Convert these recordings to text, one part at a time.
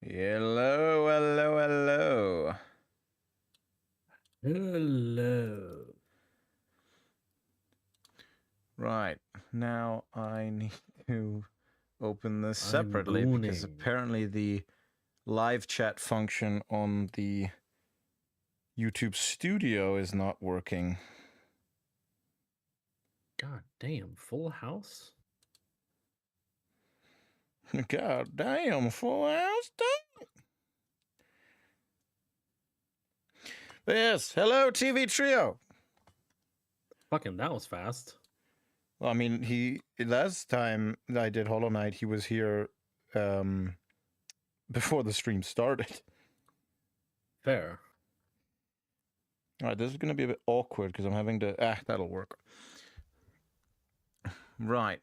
Hello, hello, hello. Hello. Right, now I need to open this I'm separately because gooning. apparently the live chat function on the YouTube studio is not working. God damn, full house? God damn, full house. Yes, hello, TV Trio. Fucking, that was fast. Well, I mean, last time I did Hollow Knight, he was here before the stream started. Fair. All right, this is going to be a bit awkward because I'm having to. That'll work. Right.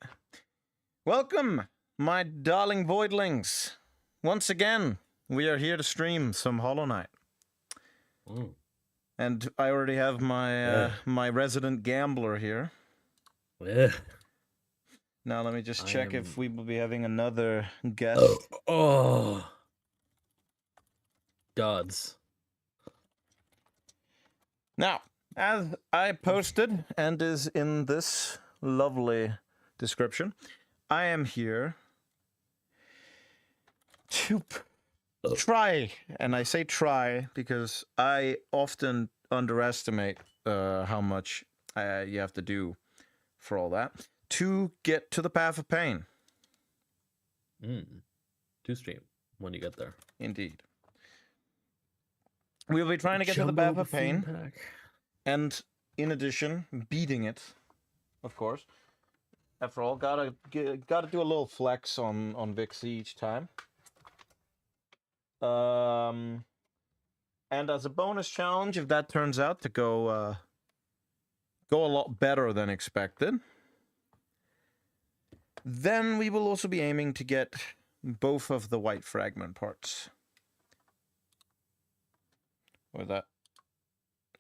Welcome, my darling voidlings. Once again, we are here to stream some Hollow Knight. Mm. And I already have my my resident gambler here. Yeah. Now let me just check if we will be having another guest. Oh. Gods. Now, as I posted and is in this lovely description, I am here to try, and I say try because I often underestimate how much you have to do for all that, to get to the path of pain. To stream when you get there. Indeed. We'll be trying to get to the path of pain, and in addition, beating it, of course. After all, gotta do a little flex on Vixie each time. And as a bonus challenge, if that turns out to go a lot better than expected, then we will also be aiming to get both of the white fragment parts. Or that.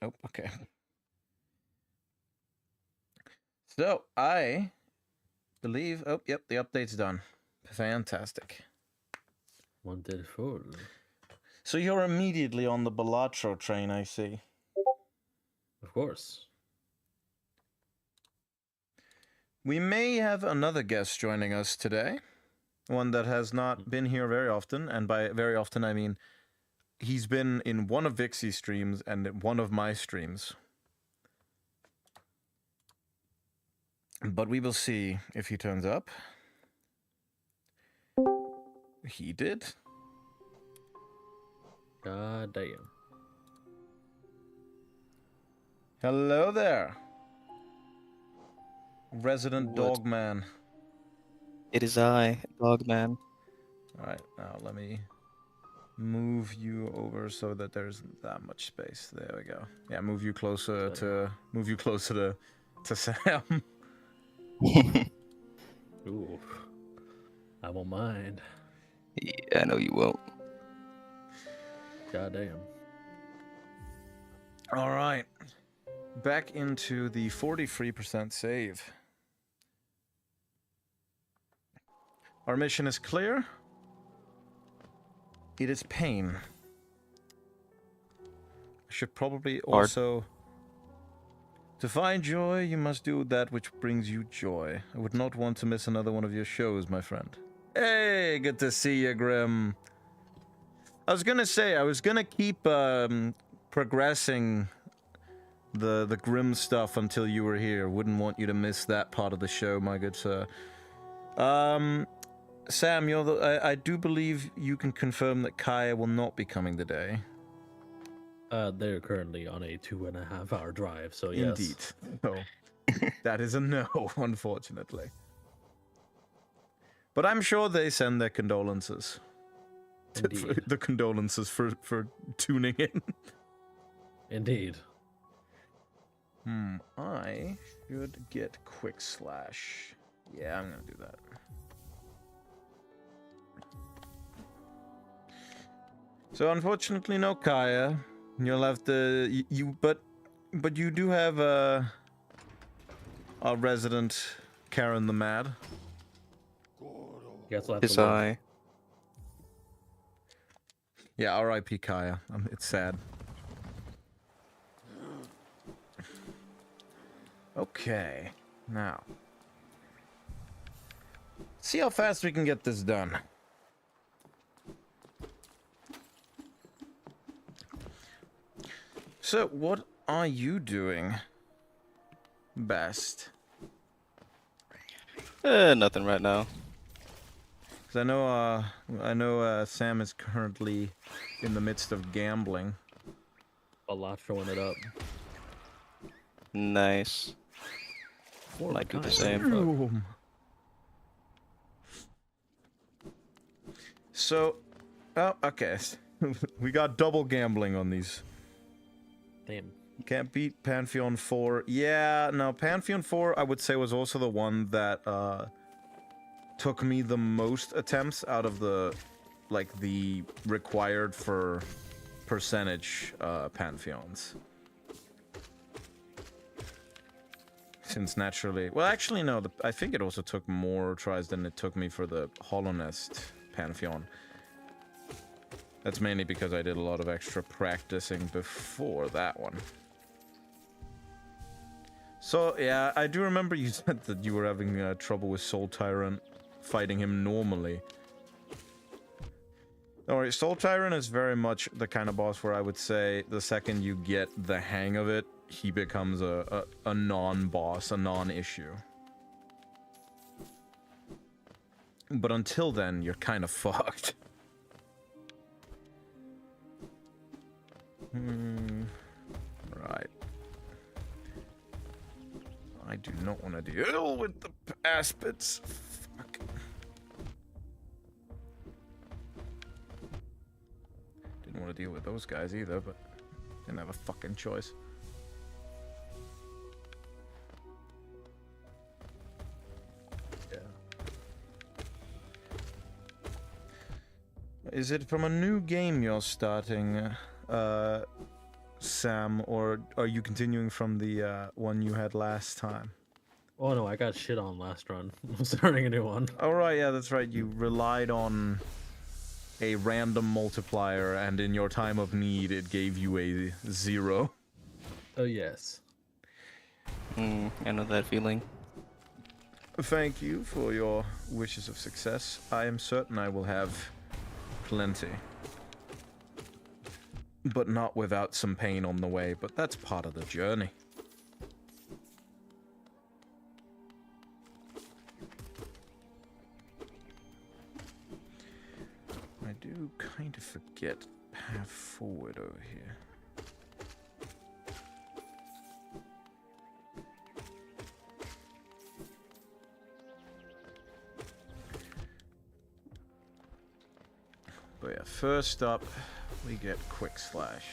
Oh, okay. So, I believe... Oh, yep, the update's done. Fantastic. Wonderful. So you're immediately on the Balatro train, I see. Of course. We may have another guest joining us today. One that has not been here very often. And by very often, I mean he's been in one of Vixie's streams and one of my streams. But we will see if he turns up. He did. God damn. Hello there. Resident dog man. It is I, Dogman. Alright, now let me move you over so that there's that much space. There we go. Yeah, move you closer to Sam. Ooh. I won't mind. Yeah, I know you won't. God damn. Alright. Back into the 43% save. Our mission is clear. It is pain. I should probably also... To find joy, you must do that which brings you joy. I would not want to miss another one of your shows, my friend. Hey, good to see you, Grim. I was gonna say, I was gonna keep progressing the Grim stuff until you were here. Wouldn't want you to miss that part of the show, my good sir. Sam, I do believe you can confirm that Kaya will not be coming today. They're currently on a 2.5-hour drive, so yes. Indeed. No. That is a no, unfortunately. But I'm sure they send their condolences. Indeed. The condolences for tuning in. Indeed. I should get quick slash. Yeah, I'm gonna do that. So unfortunately, no Kaya. You'll have to but you do have our resident Karen the Mad. Guess we'll have It's to live. I. Yeah, R.I.P. Kaya. It's sad. Okay, now. See how fast we can get this done. So, what are you doing best? Nothing right now. Because I know Sam is currently in the midst of gambling. A lot showing it up. Nice. Four Might do the guys. same. Boom. So, oh, okay. We got double gambling on these. Damn. Can't beat Pantheon 4. Yeah, no, Pantheon 4 I would say was also the one that took me the most attempts out of the, like, the required for percentage Pantheons. Since naturally... Well, actually, no, I think it also took more tries than it took me for the Hollowest Pantheon. That's mainly because I did a lot of extra practicing before that one. So, yeah, I do remember you said that you were having trouble with Soul Tyrant, fighting him normally. Alright, Soul Tyrant is very much the kind of boss where I would say the second you get the hang of it, he becomes a non-boss, a non-issue. But until then, you're kind of fucked. Right. I do not want to deal with the aspects. Fuck. Didn't want to deal with those guys either, but didn't have a fucking choice. Yeah. Is it from a new game you're starting, Sam, or are you continuing from the one you had last time? Oh no, I got shit on last run. I'm starting a new one. Oh right, yeah, that's right. You relied on a random multiplier, and in your time of need, it gave you a 0. Oh yes. I know that feeling. Thank you for your wishes of success. I am certain I will have plenty. But not without some pain on the way, but that's part of the journey. I do kind of forget path forward over here. But yeah, first up, we get Quick Slash.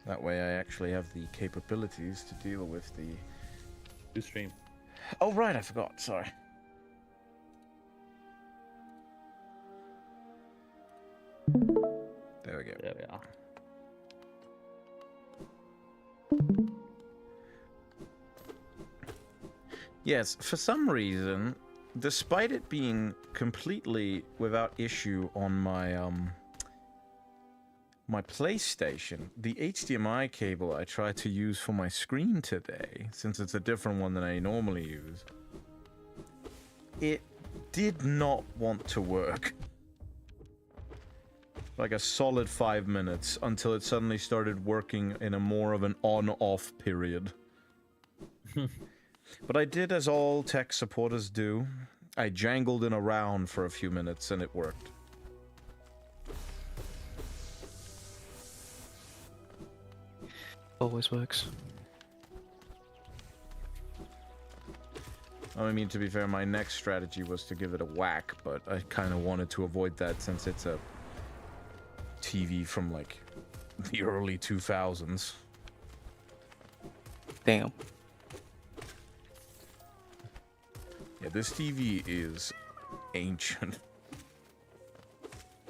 That way I actually have the capabilities to deal with the... New stream. Oh right, I forgot, sorry. There we go. There we are. Yes, for some reason, despite it being completely without issue on my my PlayStation, the HDMI cable I tried to use for my screen today, since it's a different one than I normally use, it did not want to work. Like a solid 5 minutes until it suddenly started working in a more of an on-off period. But I did as all tech supporters do. I jangled in around for a few minutes and it worked. Always works. I mean, to be fair, my next strategy was to give it a whack, but I kind of wanted to avoid that since it's a TV from, like, the early 2000s. Damn. Yeah, this TV is ancient.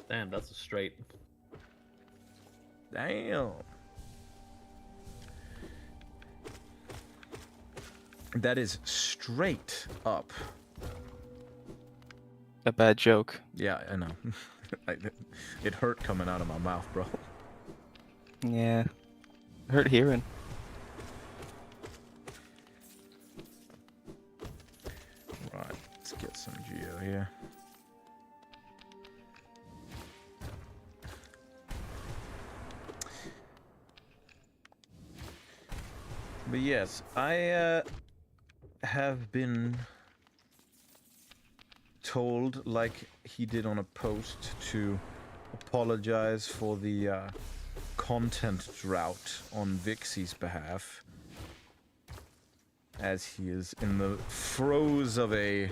Damn, that's a straight. Damn. That is straight up. a bad joke. Yeah, I know. It hurt coming out of my mouth, bro. Yeah. Hurt hearing. Right, let's get some geo here. But yes, I have been told, like he did on a post, to apologize for the content drought on Vixie's behalf, as he is in the throes of a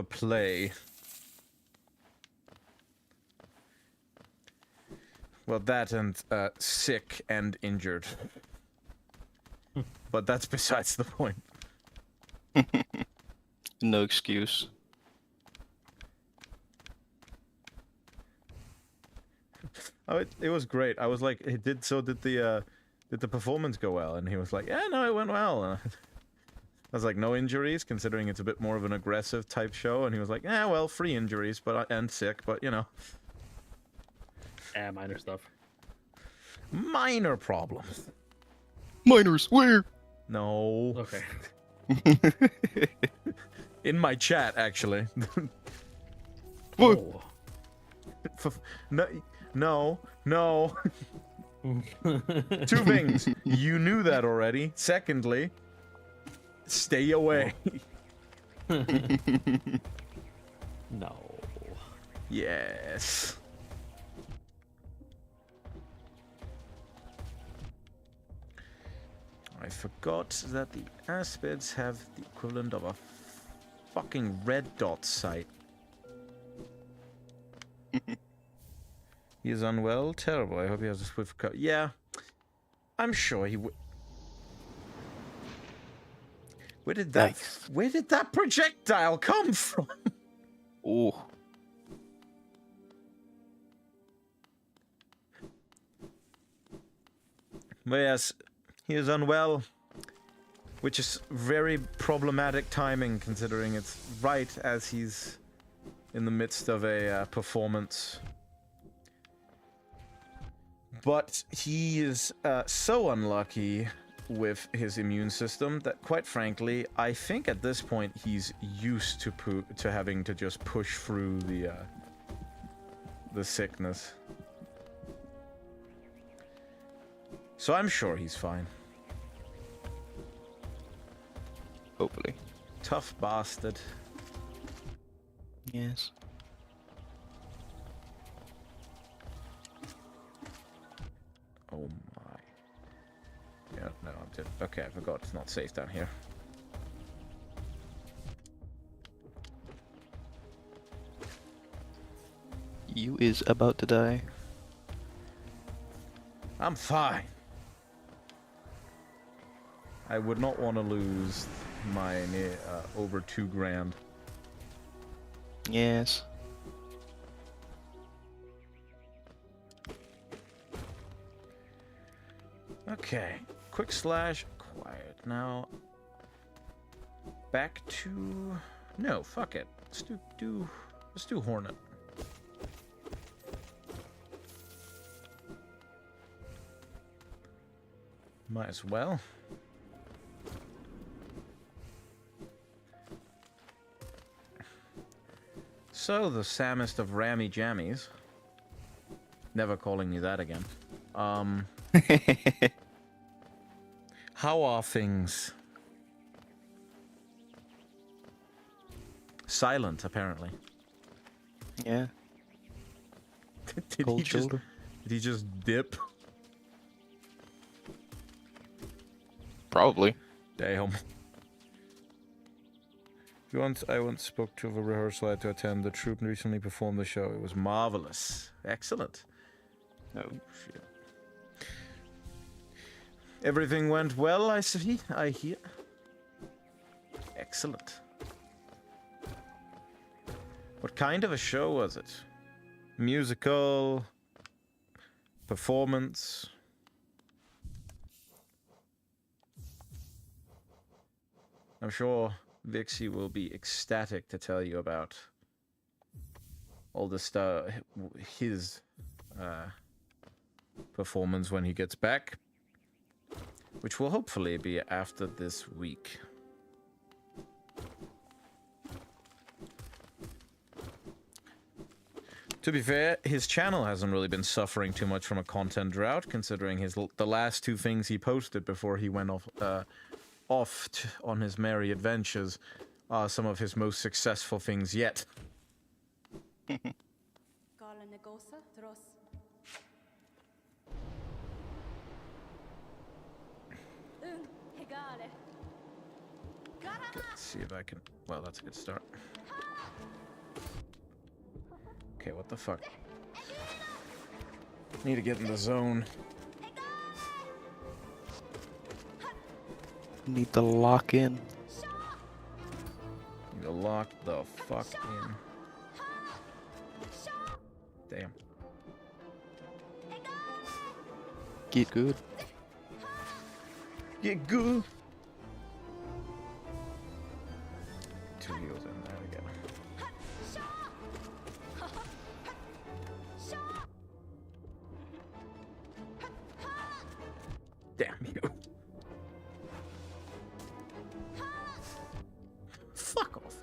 play. Well, that and sick and injured. But that's besides the point. No excuse. Oh, it was great. I was like, did the performance go well? And he was like, yeah, no, it went well. And I was like, no injuries, considering it's a bit more of an aggressive type show. And he was like, yeah, well, 3 injuries, and sick, but you know. Minor stuff. Minor problems. Miners, where? No. Okay. In my chat, actually. Oh. No. 2 things. You knew that already. Secondly, stay away. No. Yes. I forgot that the Aspids have the equivalent of a fucking red dot sight. He is unwell? Terrible. I hope he has a swift cut. Yeah. I'm sure he would. Where did that projectile come from? Ooh. But yes, he is unwell, which is very problematic timing considering it's right as he's in the midst of a performance. But he is so unlucky with his immune system that, quite frankly, I think at this point he's used to having to just push through the sickness. So I'm sure he's fine. Hopefully. Tough bastard. Yes. Oh my. Yeah, no, I'm dead. Okay, I forgot it's not safe down here. You is about to die. I'm fine. I would not want to lose my over 2 grand. Yes. Okay, quick slash quiet. Now, back to... No, fuck it. Let's do Hornet. Might as well. So, the Sammest of Rammy Jammies. Never calling you that again. How are things? Silent, apparently. Yeah. Did Cold shoulder. Did he just dip? Probably. Damn. I once spoke to the rehearsal I had to attend. The troupe recently performed the show. It was marvelous. Excellent. Oh, shit. Everything went well, I see. I hear. Excellent. What kind of a show was it? Musical? Performance? I'm sure Vixie will be ecstatic to tell you about all the stuff, his performance when he gets back, which will hopefully be after this week. To be fair, his channel hasn't really been suffering too much from a content drought, considering the last 2 things he posted before he went off on his merry adventures are some of his most successful things yet. Let's see if I can... Well, that's a good start. Okay, what the fuck? Need to get in the zone. Need to lock in. Need to lock the fuck in. Damn. Get good. Get good. 2 heals in. There we go. Damn you. Fuck off.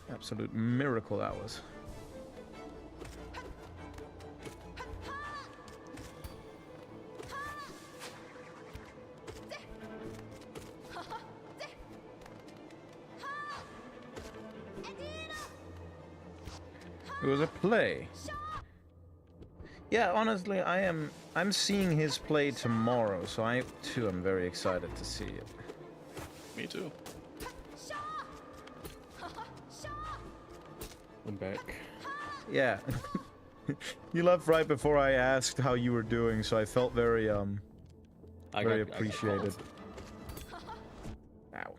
Absolute miracle that was. It was a play. Yeah, honestly, I'm seeing his play tomorrow, so I too am very excited to see it. Me too. I'm back. Yeah. You left right before I asked how you were doing, so I felt very very appreciated. Ow.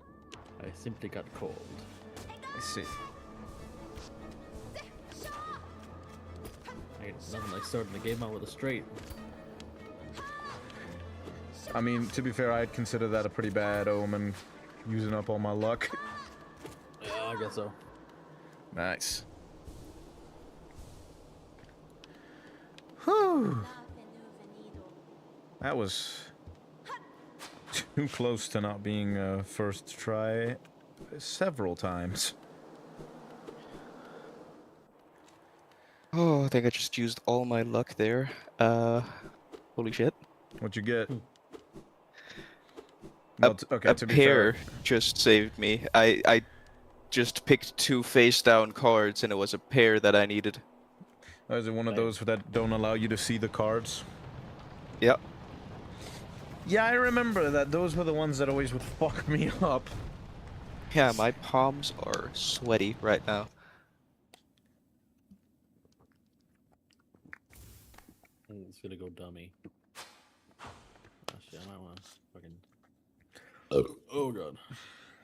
I simply got cold. I see. Nothing like starting the game out with a straight. I mean, to be fair, I'd consider that a pretty bad omen, using up all my luck. Yeah, I guess so. Nice. Whew. That was too close to not being a first try several times. Oh, I think I just used all my luck there. Holy shit. What'd you get? A, Well, okay, a to be fair, pair just saved me. I just picked 2 face down cards and it was a pair that I needed. is it one of those that don't allow you to see the cards? Yep. Yeah, I remember that. Those were the ones that always would fuck me up. Yeah, my palms are sweaty right now. It's gonna go dummy. Oh shit, I might wanna fucking... Oh god.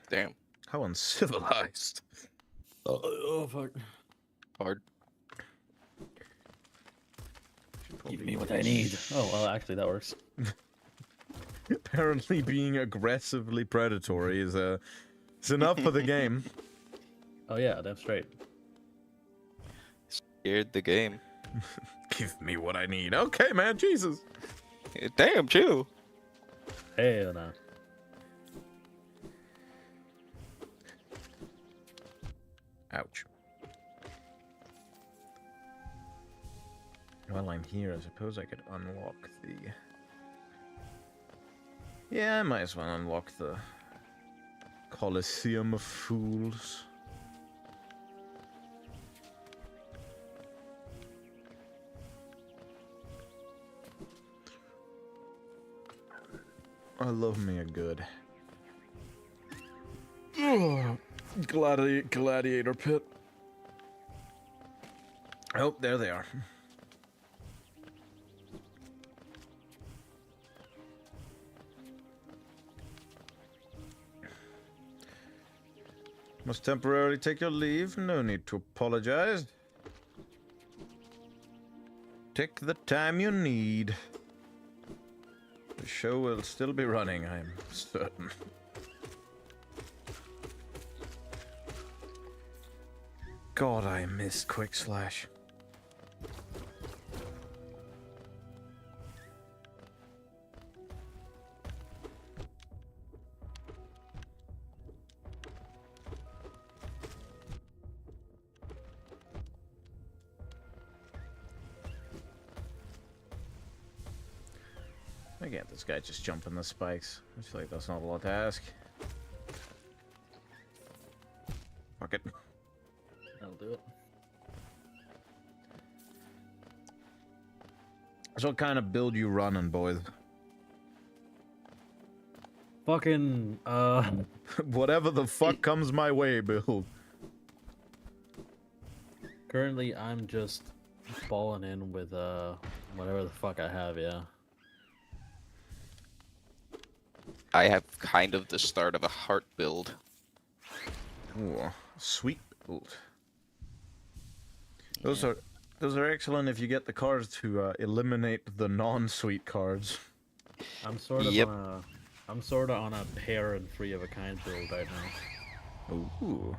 Damn. How uncivilized. Oh fuck. Hard. Give me what I need. Oh, well, actually that works. Apparently being aggressively predatory is enough for the game. Oh yeah, that's straight. Scared the game. Give me what I need. Okay, man, Jesus. Damn, chill. Hell no. Ouch. While I'm here, I suppose I could unlock the... Yeah, I might as well unlock the Colosseum of Fools. I love me a good gladiator pit. Oh, there they are. Must temporarily take your leave. No need to apologize. Take the time you need. The show will still be running, I'm certain. God, I miss Quick Slash. Again, this guy just jumping the spikes. I feel like that's not a lot to ask. Fuck it. That'll do it. So what kind of build you running, boys? Fucking, Whatever the fuck comes my way, build. currently I'm just falling in with, whatever the fuck I have, yeah. I have kind of the start of a heart build. Ooh, sweet build. Those are excellent if you get the cards to eliminate the non-sweet cards. I'm sort of Yep. on a pair and free of a kind build right now. Ooh.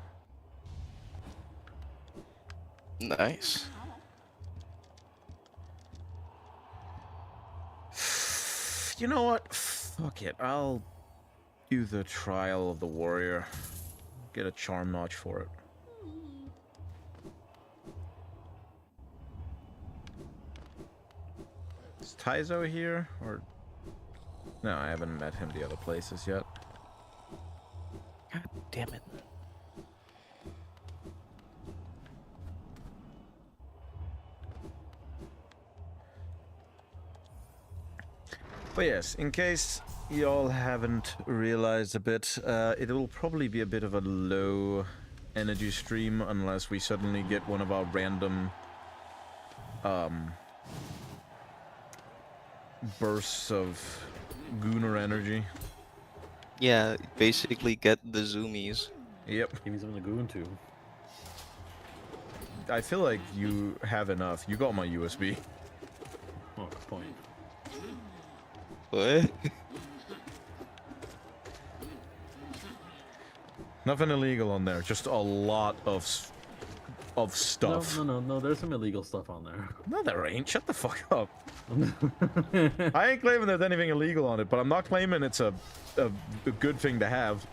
Nice. You know what? Fuck it. I'll do the Trial of the Warrior. Get a charm notch for it. Is Taizo here? Or... No, I haven't met him the other places yet. God damn it. But yes, in case y'all haven't realized a bit, it will probably be a bit of a low energy stream unless we suddenly get one of our random bursts of Gooner energy. Yeah, basically get the zoomies. Yep. Give me something to go into. I feel like you have enough. You got my USB. Oh, good point. What? Nothing illegal on there, just a lot of stuff. No, there's some illegal stuff on there. No, there ain't. Shut the fuck up. I ain't claiming there's anything illegal on it, but I'm not claiming it's a good thing to have.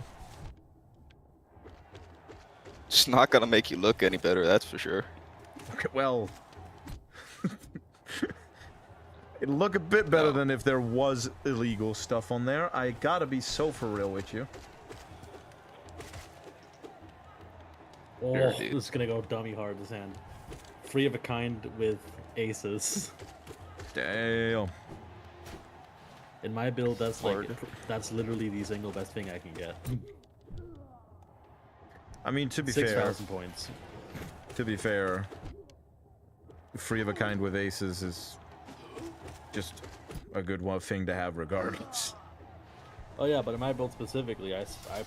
It's not gonna make you look any better, that's for sure. Okay, well... It'll look a bit better than if there was illegal stuff on there. I gotta be so for real with you. Oh, Sure, this dude. is gonna go dummy hard this hand. Free of a kind with aces. Damn. In my build, that's like Hard. that's literally the single best thing I can get. I mean, to be 6,000 points. fair, free of a kind with aces is just a good one thing to have regardless. Oh yeah, but in my build specifically, I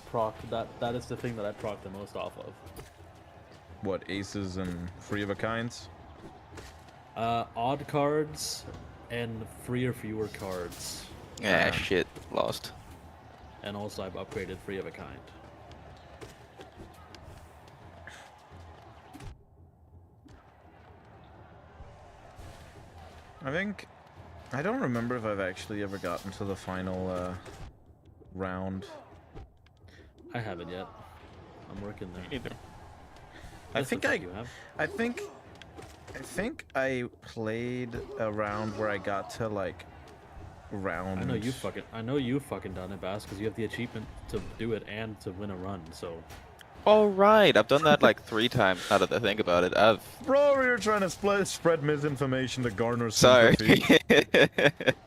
proc that is the thing that I proc the most off of. What, aces and free of a kinds? Odd cards and free or fewer cards. Ah, shit. Lost. And also I've upgraded free of a kind. I don't remember if I've actually ever gotten to the final round. I haven't yet. I'm working there. Either. I Yes, think looks like you have. I think I played a round where I got to like round. I know you fucking done it, Bass, because you have the achievement to do it and to win a run. So All right, I've done that like 3 times. Now that I think about it, Bro, we were trying to spread misinformation to garner sorry. sympathy.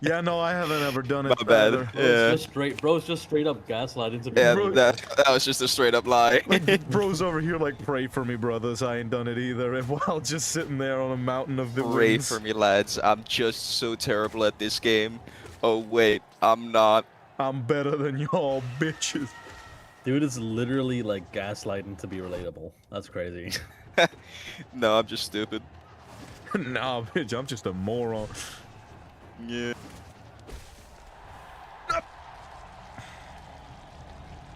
Yeah, no, I haven't ever done it. My bad. either. Yeah. bro's just straight up gaslighting to me. Yeah, Bro- that was just a straight up lie. Bro's over here like, pray for me, brothers. I ain't done it either. And while just sitting there on a mountain of the Pray winds. for me, lads. I'm just so terrible at this game. Oh wait, I'm not. I'm better than y'all, bitches. Dude is literally like gaslighting to be relatable. That's crazy. No, I'm just stupid. Nah, bitch, I'm just a moron. Yeah.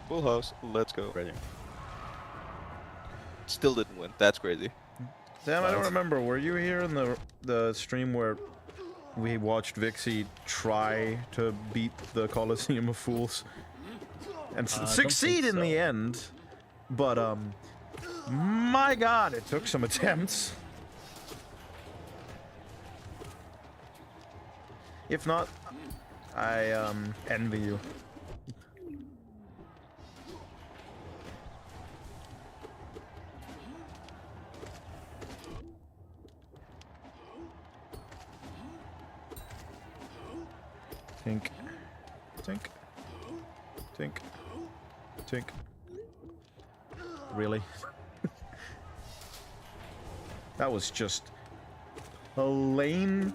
Full house. Let's go. Ready. Still didn't win. That's crazy. Damn, I don't What? remember. Were you here in the stream where we watched Vixie try to beat the Colosseum of Fools and succeed in the end? But my God, it took some attempts. If not, I envy you. Tink. Tink. Tink. Tink. Really? That was just a lame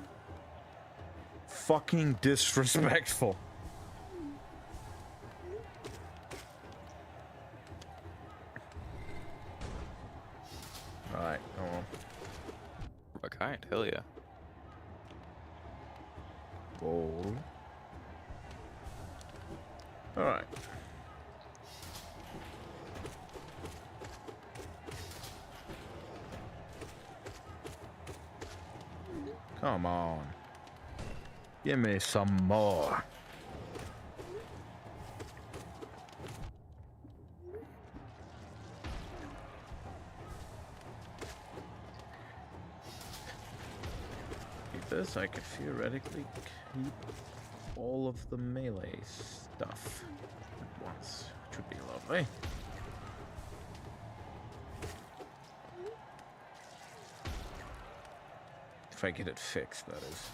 fucking disrespectful. Alright, oh well. A kind. Hell yeah. Roll. Alright. Come on. Give me some more. Keep this, I could theoretically keep all of the melee stuff at once, which would be lovely. If I get it fixed, that is.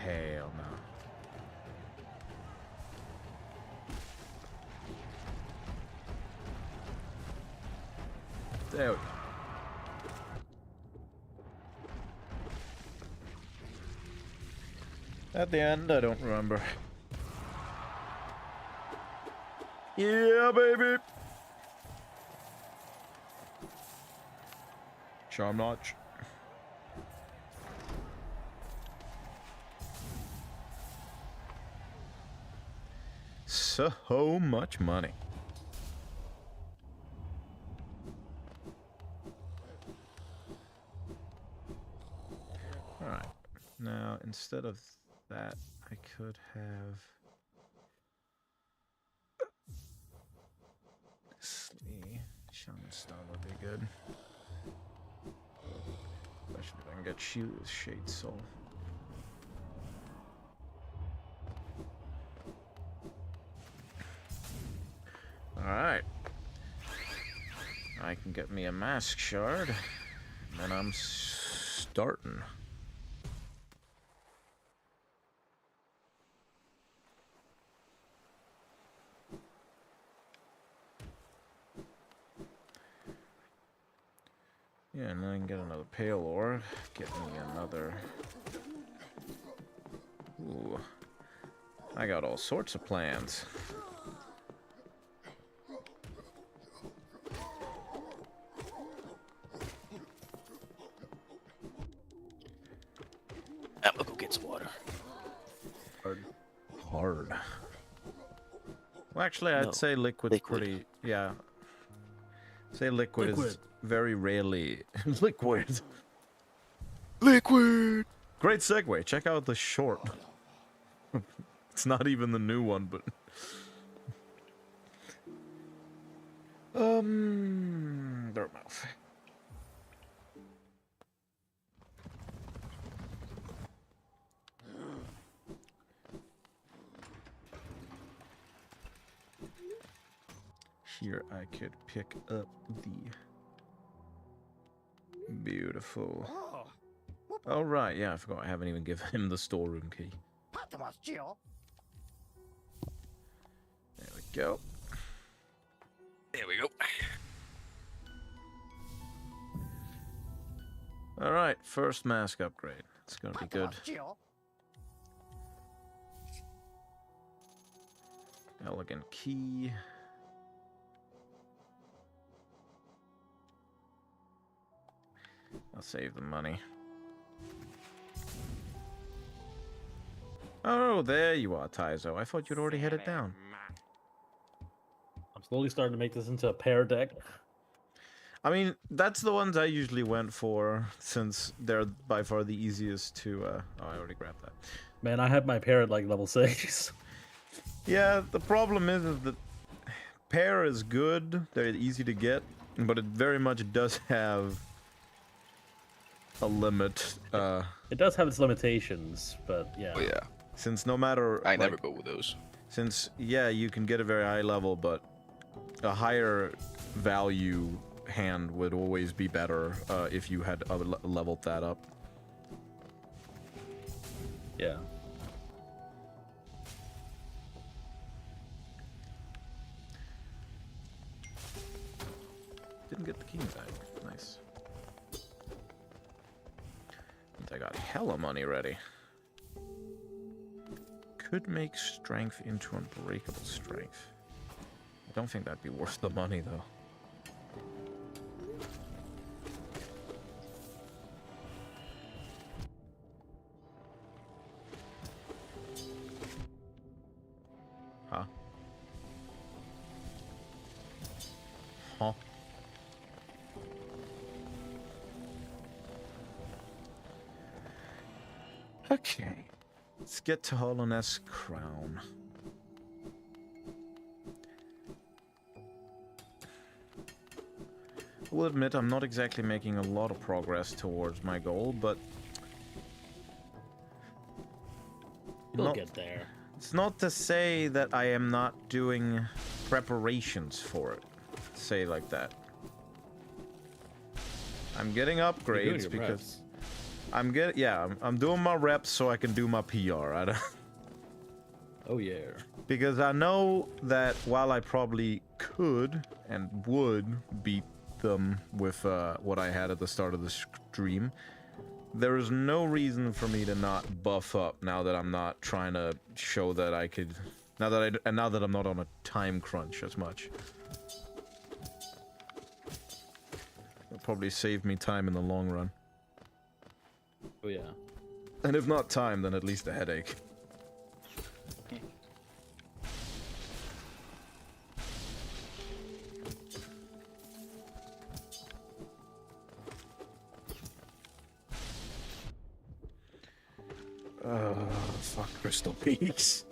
Hell no. There we go. At the end, I don't remember. Yeah, baby! Charm notch. So much money. Alright. Now, instead of that, I could have... Honestly, Shaman Stone would be good. Especially if I can get Shade Soul. Alright. I can get me a Mask Shard, and I'm starting. Yeah, and then I can get another Pale Ore. Get me another... Ooh. I got all sorts of plans. I'm gonna go get some water. Hard. Well, actually, I'd say liquid's pretty... Yeah. Say liquid is very rarely... liquid. Liquid! Great segue. Check out the short. It's not even the new one, but... Dirtmouth. Here I could pick up the beautiful... Oh, right, yeah, I forgot I haven't even given him the storeroom key. There we go. There we go. All right, first mask upgrade. It's gonna be good. Elegant key. I'll save the money. Oh, there you are, Taizo. I thought you'd already headed down. I'm slowly starting to make this into a pair deck. I mean, that's the ones I usually went for, since they're by far the easiest to... Oh, I already grabbed that. Man, I had my pair at like level 6. Yeah, the problem is that pair is good, they're easy to get, but it very much does have a limit. It does have its limitations, but yeah. Oh yeah. Since no matter... I never go with those. Since, yeah, you can get a very high level, but a higher value hand would always be better if you had leveled that up. Yeah. Didn't get the key back. Nice. Means I got hella money ready. Could make strength into unbreakable strength. I don't think that'd be worth the money, though. Huh? Huh? Okay. Let's get to Hollowest Crown. I will admit I'm not exactly making a lot of progress towards my goal, but... We'll get there. It's not to say that I am not doing preparations for it. Say like that. I'm getting upgrades because... I'm doing my reps so I can do my PR. Oh yeah. Because I know that while I probably could and would beat them with what I had at the start of the stream, there is no reason for me to not buff up now that I'm not trying to show that I could. Now that I'm not on a time crunch as much. It'll probably save me time in the long run. Oh yeah. And if not time, then at least a headache. Fuck Crystal Peaks.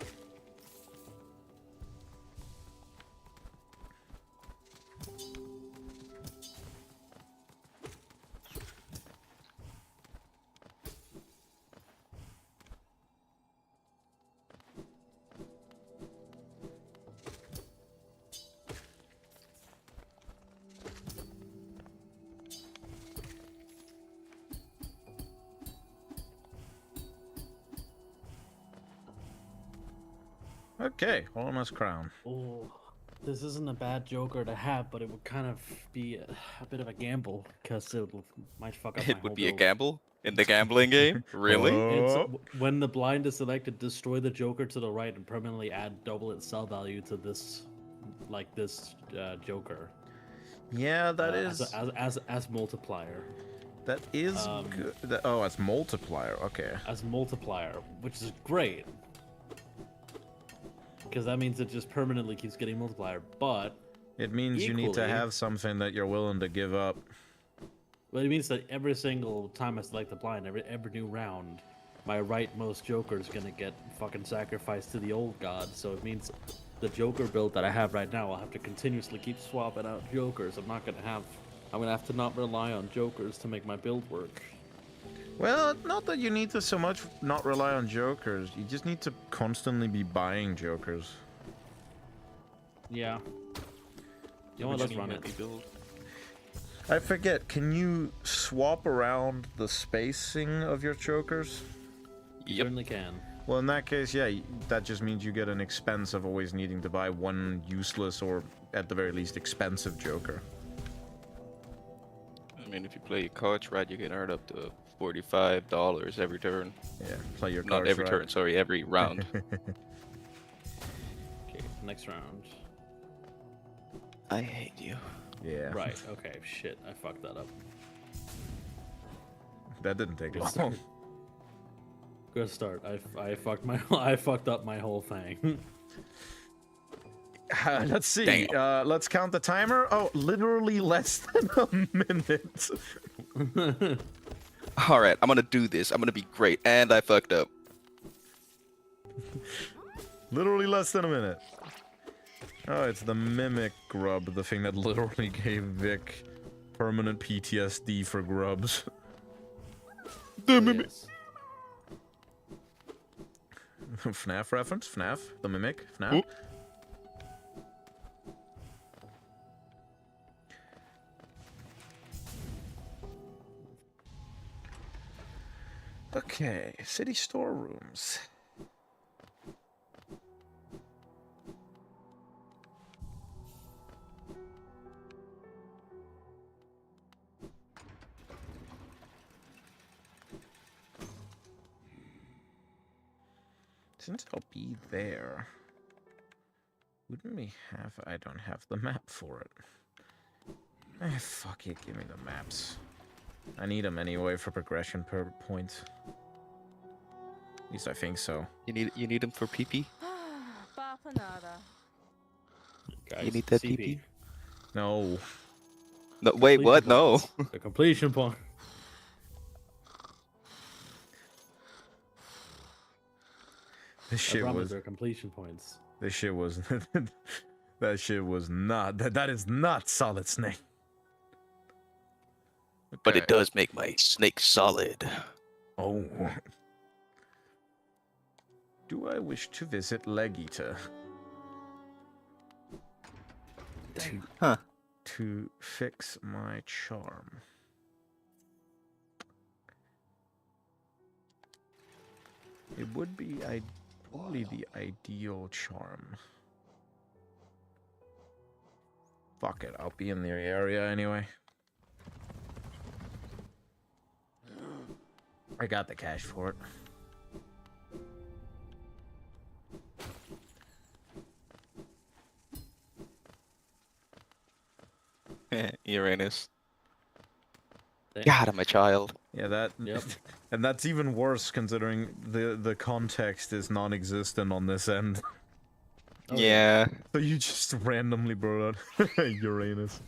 Okay, Hollowest Crown. Oh, this isn't a bad Joker to have, but it would kind of be a bit of a gamble because it might fuck up. It would be a gamble in the gambling game. Really? Oh. When the blind is selected, destroy the Joker to the right and permanently add double its sell value to this, Joker. Yeah, that is as multiplier. That is good. Oh, as multiplier. Okay. As multiplier, which is great. Because that means it just permanently keeps getting multiplier, but... It means you need to have something that you're willing to give up. Well, it means that every single time I select the blind, every new round, my rightmost Joker is going to get fucking sacrificed to the old god, so it means the Joker build that I have right now, I'll have to continuously keep swapping out Jokers. I'm going to have to not rely on Jokers to make my build work. Well, not that you need to so much not rely on Jokers. You just need to constantly be buying Jokers. Yeah. You know what, let's run it. I forget, can you swap around the spacing of your Jokers? You certainly can. Well, in that case, yeah, that just means you get an expense of always needing to buy one useless or, at the very least, expensive Joker. I mean, if you play your cards right, you can earn up to $45 every turn. Yeah, play your Not cards every right. turn, sorry, every round. Okay, next round. I hate you. Yeah. Right. Okay. Shit. I fucked that up. That didn't take Good long. start. Good start. I fucked my I fucked up my whole thing. Let's see. Let's count the timer. Oh, literally less than a minute. All right, I'm gonna do this. I'm gonna be great, and I fucked up. Literally less than a minute. Oh, it's the mimic grub, the thing that literally gave Vic permanent PTSD for grubs. The mimic. FNAF reference? FNAF? The mimic? FNAF? Oop. Okay, city storerooms. Since I'll be there, wouldn't we have... I don't have the map for it. Fuck it, give me the maps. I need them anyway for progression per point. At least I think so. You need him for PP? Guys, You need that CP. PP? No. No, wait, what? No. The completion point. This I shit promise was... they're completion points. This shit was... that shit was not... That is not Solid Snake. But Okay. it does make my snake solid. Oh. Do I wish to visit Legita? Huh. To fix my charm. It would be probably the ideal charm. Fuck it, I'll be in the area anyway. I got the cash for it. Uranus. Damn. God, I'm a child. Yeah, that... Yep. And that's even worse considering the context is non-existent on this end. Oh, Yeah. So you just randomly brought out Uranus.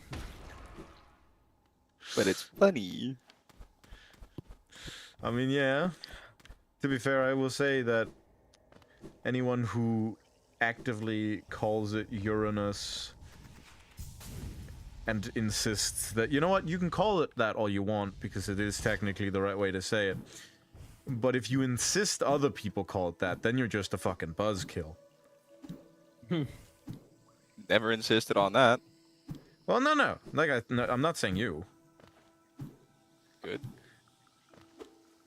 But it's funny. I mean, yeah. To be fair, I will say that anyone who actively calls it Uranus and insists that, you know what, you can call it that all you want because it is technically the right way to say it. But if you insist other people call it that, then you're just a fucking buzzkill. Never insisted on that. Well, no. Like, I'm not saying you. Good.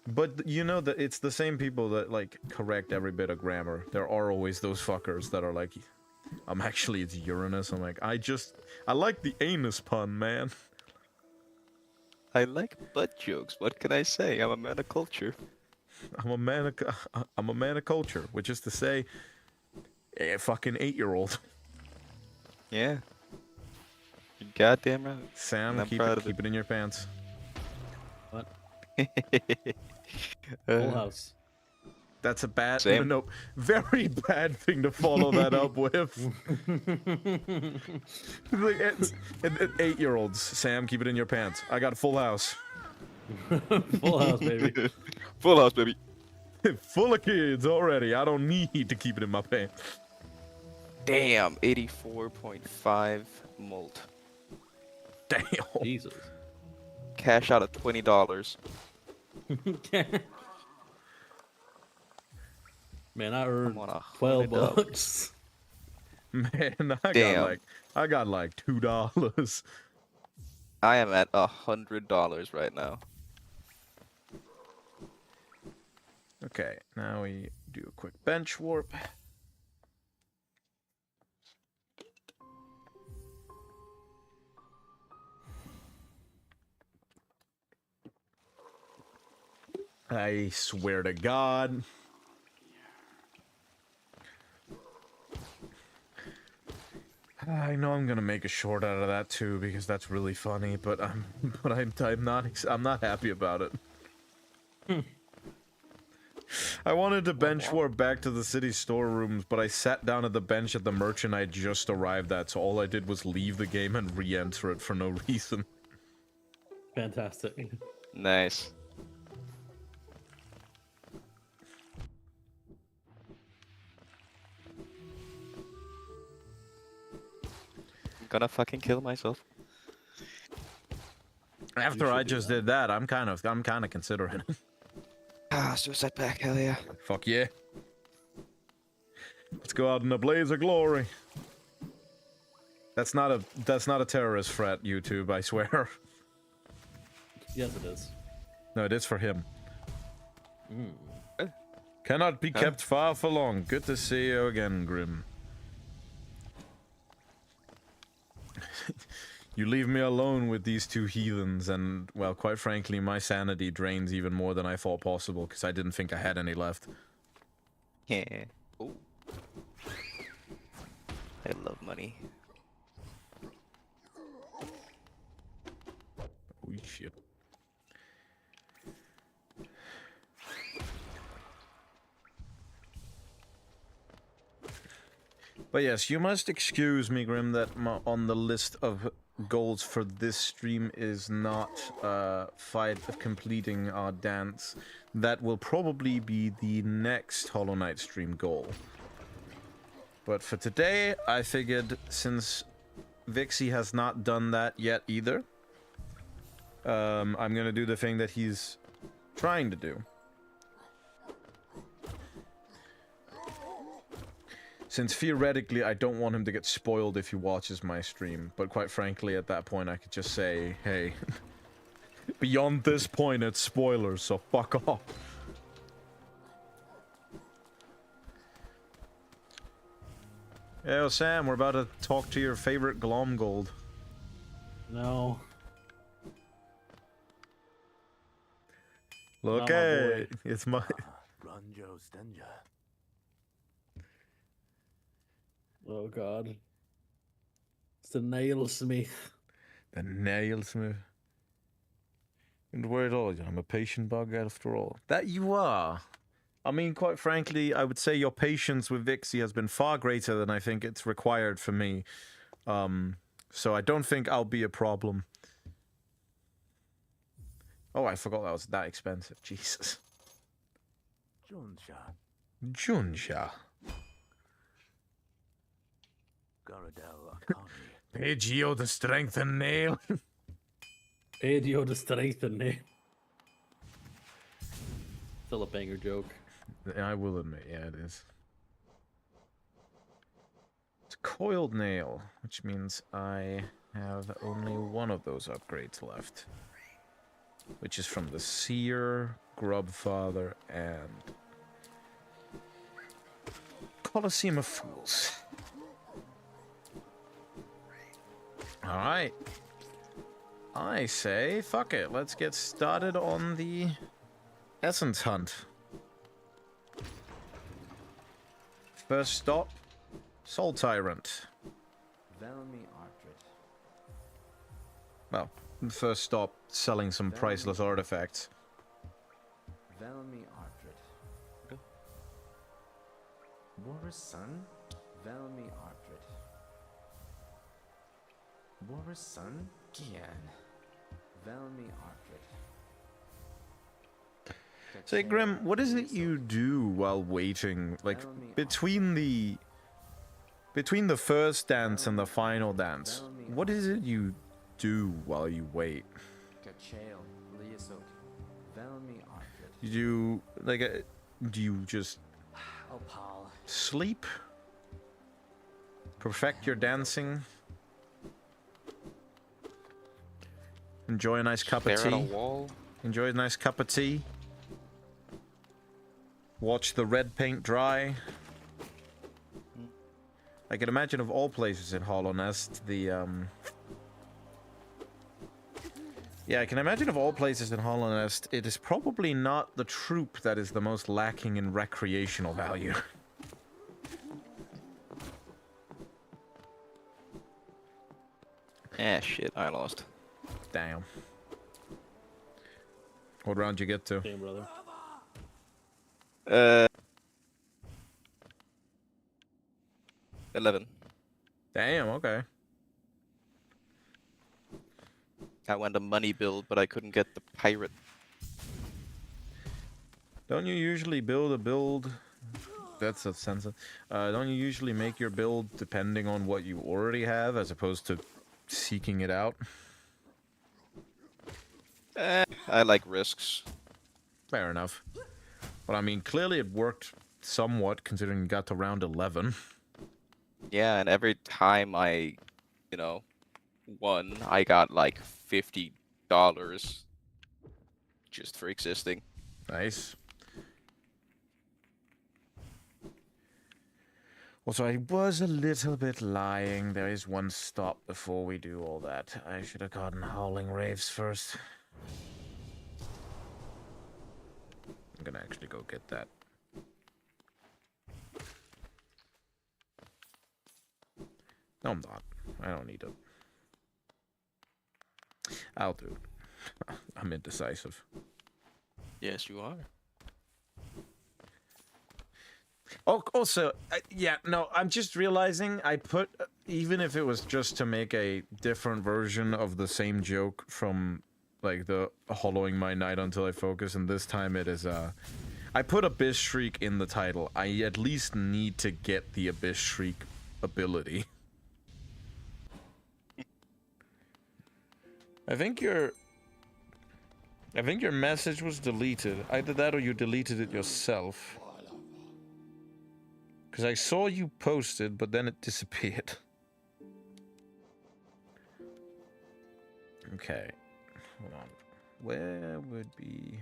But you know that it's the same people that, like, correct every bit of grammar. There are always those fuckers that are like, actually, it's Uranus. I'm like, I like the anus pun, man. I like butt jokes. What can I say? I'm a man of culture. I'm a man of culture, which is to say, a fucking 8-year-old. Yeah. You're goddamn right. Sam, I'm keep proud of it in your pants. What? Uh, Full house. That's a bad, Same. no, very bad thing to follow that up with. Like, it's 8-year-olds. Sam, keep it in your pants. I got a full house. Full house, baby. Full house, baby. Full of kids already. I don't need to keep it in my pants. Damn, 84.5 molt. Damn. Jesus. Cash out of $20. Man, I earned on $12. $100. Man, Damn. I got like $2. I am at $100 right now. Okay, now we do a quick bench warp. I swear to God. I know I'm gonna make a short out of that too because that's really funny, but I'm not happy about it. I wanted to bench warp back to the city storerooms, but I sat down at the bench at the merchant I just arrived at, so all I did was leave the game and re-enter it for no reason. Fantastic. Nice. I'm gonna fucking kill myself. After I just did that, I'm kind of considering it. Ah, suicide pack, hell yeah. Fuck yeah. Let's go out in a blaze of glory. That's not a terrorist threat, YouTube, I swear. Yes, it is. No, it is for him. Cannot be kept far for long. Good to see you again, Grim. You leave me alone with these two heathens, and, well, quite frankly, my sanity drains even more than I thought possible, because I didn't think I had any left. Yeah. Ooh. I love money. Holy shit. But yes, you must excuse me, Grim, that on the list of goals for this stream is not fight of completing our dance. That will probably be the next Hollow Knight stream goal. But for today, I figured since Vixie has not done that yet either, I'm gonna do the thing that he's trying to do. Since theoretically I don't want him to get spoiled if he watches my stream, but quite frankly at that point I could just say, hey, beyond this point it's spoilers, so fuck off. Yo Sam, we're about to talk to your favorite Glomgold. No. Look, Not my hey, boy. it's my... Ranjo Stenja. Oh god. It's the nailsmith. The nailsmith. And where it all, I'm a patient bug after all. That you are. I mean, quite frankly, I would say your patience with Vixie has been far greater than I think it's required for me. So I don't think I'll be a problem. Oh, I forgot that was that expensive. Jesus. Junsha. Junsha. Garadel Akani. Pageo the strength and nail. Adio to strengthen name. Still a banger joke. I will admit, yeah, it is. It's coiled nail, which means I have only one of those upgrades left. Which is from the Seer, Grubfather, and Colosseum of Fools. Alright. I say, fuck it, let's get started on the Essence Hunt. First stop, Soul Tyrant. Velmi Artrit. Well, first stop, selling some priceless artifacts. Velmi Artrit. Boris' son? Velmi Artrit. Boris' son? Gian. Velmi Artrit. Say, Grim, what is it you do while waiting? Like, between the first dance and the final dance, what is it you do while you wait? Kachael. Liasot. Velmi Artrit. You like, do you just Opal. sleep? Perfect your dancing? Enjoy a nice cup of Stare at a tea? wall. Enjoy a nice cup of tea? Watch the red paint dry? I can imagine of all places in Hollow Nest, the Yeah, I can imagine of all places in Hollowest, it is probably not the troop that is the most lacking in recreational value. Shit, I lost. Damn. What round you get to? Damn, brother. Uh, 11. Damn, okay. I went a money build, but I couldn't get the pirate. Don't you usually build a build? That's a sense of... don't you usually make your build depending on what you already have, as opposed to seeking it out? I like risks. Fair enough. But I mean, clearly it worked somewhat, considering you got to round 11. Yeah, and every time I, you know, won, I got like $50 just for existing. Nice. Also, I was a little bit lying. There is one stop before we do all that. I should have gotten Howling Raves first. I'm gonna actually go get that. No, I'm not. I don't need it. I'll do it. I'm indecisive. Yes, you are. Oh, also, yeah, no, I'm just realizing I put, even if it was just to make a different version of the same joke from, like, the hollowing my night until I focus, and this time it is, I put Abyss Shriek in the title. I at least need to get the Abyss Shriek ability. I think your message was deleted. Either that or you deleted it yourself. Because I saw you posted, but then it disappeared. Okay. Hold on. Where would be...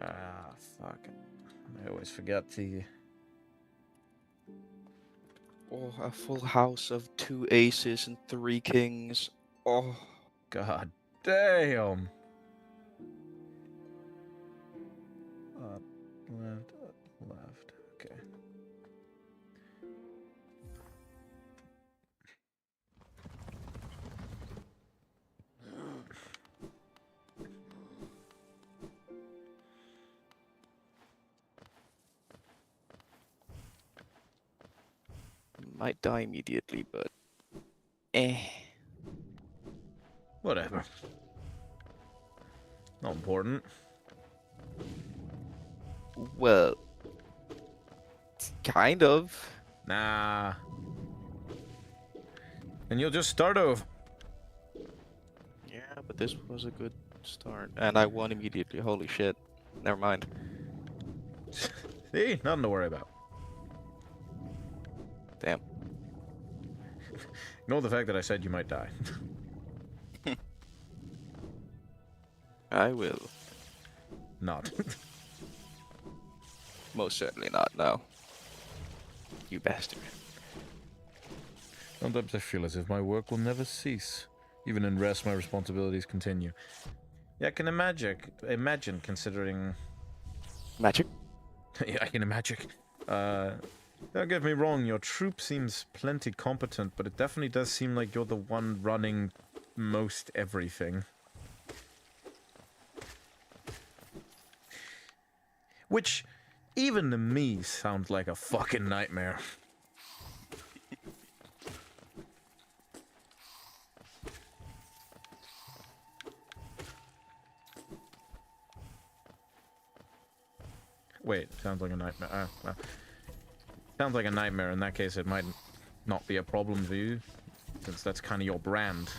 Ah, fuck. I always forget the... Oh, a full house of 2 aces and 3 kings. Oh. God damn! Up, left, okay. Might die immediately, but... Eh. Whatever. Not important. Well... Kind of. Nah. And you'll just start over. Yeah, but this was a good start. And I won immediately. Holy shit. Never mind. See? Nothing to worry about. Damn. Ignore the fact that I said you might die. I will. Not. Most certainly not, no. You bastard. Sometimes I feel as if my work will never cease. Even in rest, my responsibilities continue. Yeah, I can imagine considering... Magic? Yeah, I can imagine. Don't get me wrong, your troop seems plenty competent, but it definitely does seem like you're the one running most everything. Which, even to me, sounds like a fucking nightmare. Wait, sounds like a nightmare. Well, sounds like a nightmare. In that case, it might not be a problem for you, since that's kind of your brand.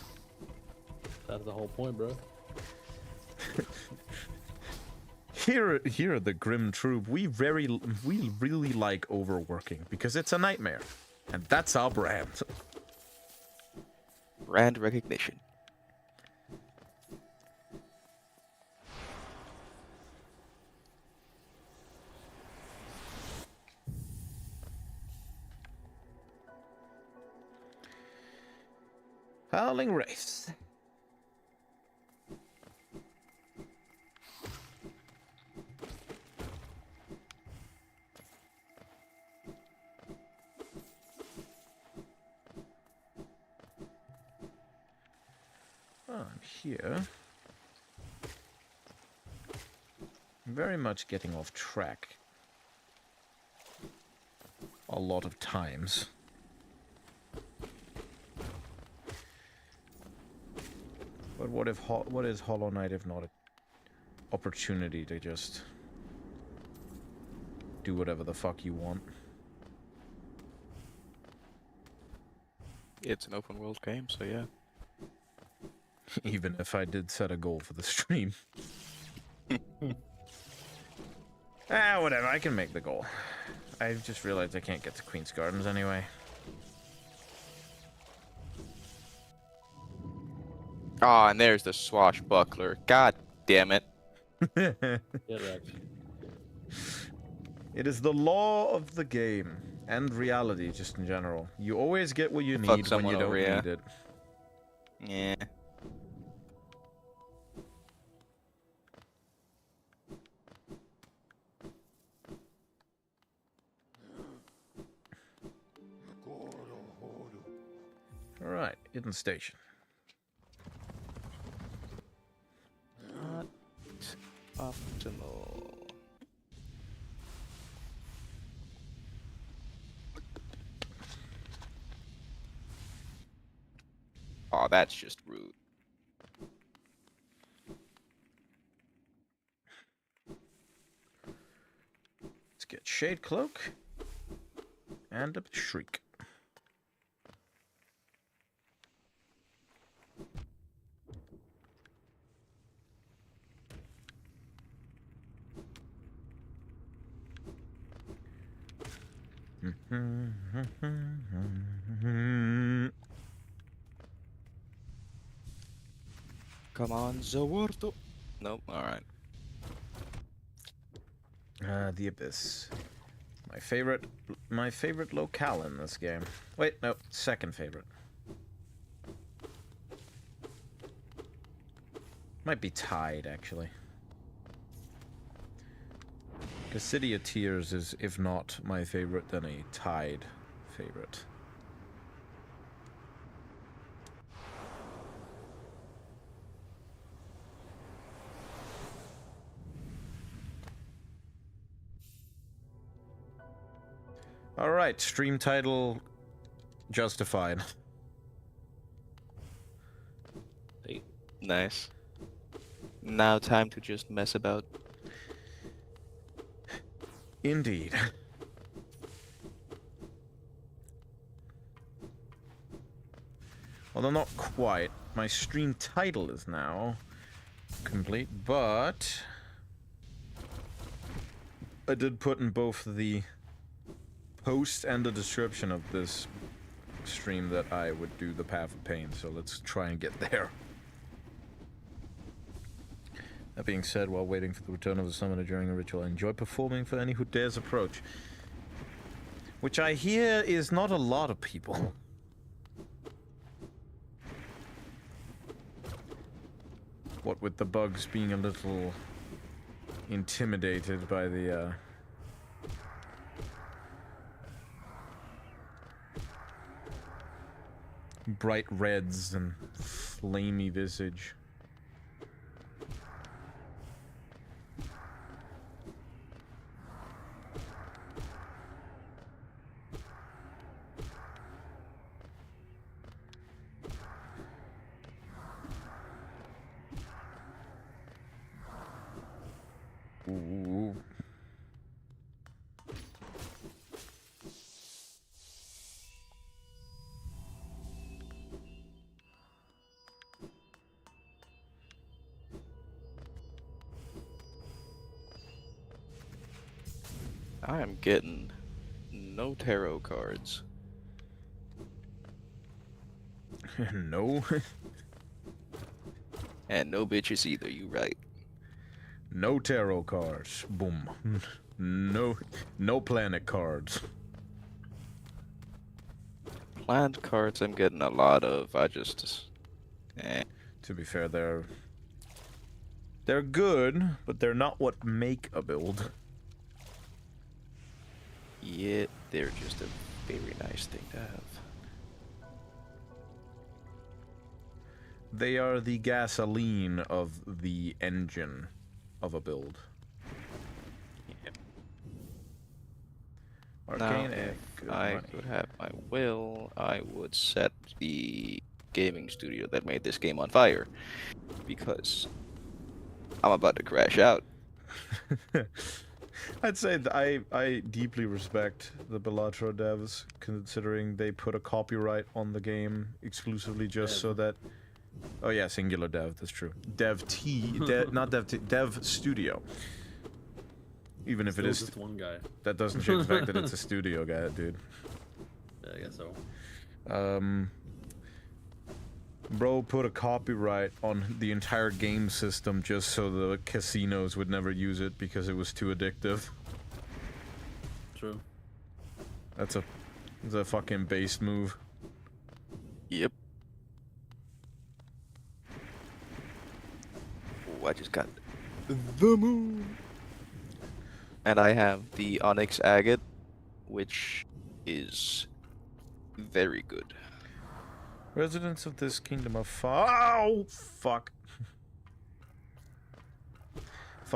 That's the whole point, bro. Here at the Grim Troop, we really like overworking because it's a nightmare, and that's our brand. Brand recognition. Howling Race. here. I'm very much getting off track. A lot of times. But what is Hollow Knight if not an opportunity to just do whatever the fuck you want? It's an open world game, so yeah. Even if I did set a goal for the stream. Whatever, I can make the goal. I've just realized I can't get to Queen's Gardens anyway. Ah, and there's the swashbuckler. God damn it. Get wrecked. It is the law of the game and reality, just in general. You always get what you Fuck need when someone you don't over, yeah. need it. Yeah. Alright, hidden station. Not optimal. Oh, that's just rude. Let's get Shade Cloak and a Shriek. Come on, Zawarto. Nope, alright. The Abyss. My favorite locale in this game. Wait, no, second favorite. Might be tied, actually. Because City of Tears is, if not my favorite, then a tied favorite. Alright, stream title justified. Hey, Nice. Now time to just mess about. Indeed. Although not quite. My stream title is now complete, but I did put in both the post and the description of this stream that I would do the Path of Pain, so let's try and get there. That being said, while waiting for the return of the summoner during a ritual, I enjoy performing for any who dares approach. Which I hear is not a lot of people. What with the bugs being a little intimidated by the, bright reds and flamey visage. Ooh. I am getting no tarot cards. No. And no bitches either, you right. No tarot cards. Boom. No planet cards. Plant cards I'm getting a lot of. I just... To be fair, they're good, but they're not what make a build. Yeah, they're just a very nice thing to have. They are the gasoline of the engine of a build. Yep. Arcane Now, egg. if Good I money. could have my will, I would set the gaming studio that made this game on fire. Because I'm about to crash out. I'd say I deeply respect the Bellatrix devs, considering they put a copyright on the game exclusively just so that. Oh yeah, singular dev. That's true. Not dev T, dev studio. Even if Still it is, just one guy. that doesn't change the fact that it's a studio guy, dude. Yeah, I guess so. Bro put a copyright on the entire game system just so the casinos would never use it because it was too addictive. True. That's a fucking based move. Yep. Oh, I just got the moon. And I have the Onyx Agate, which is very good. Residents of this kingdom are far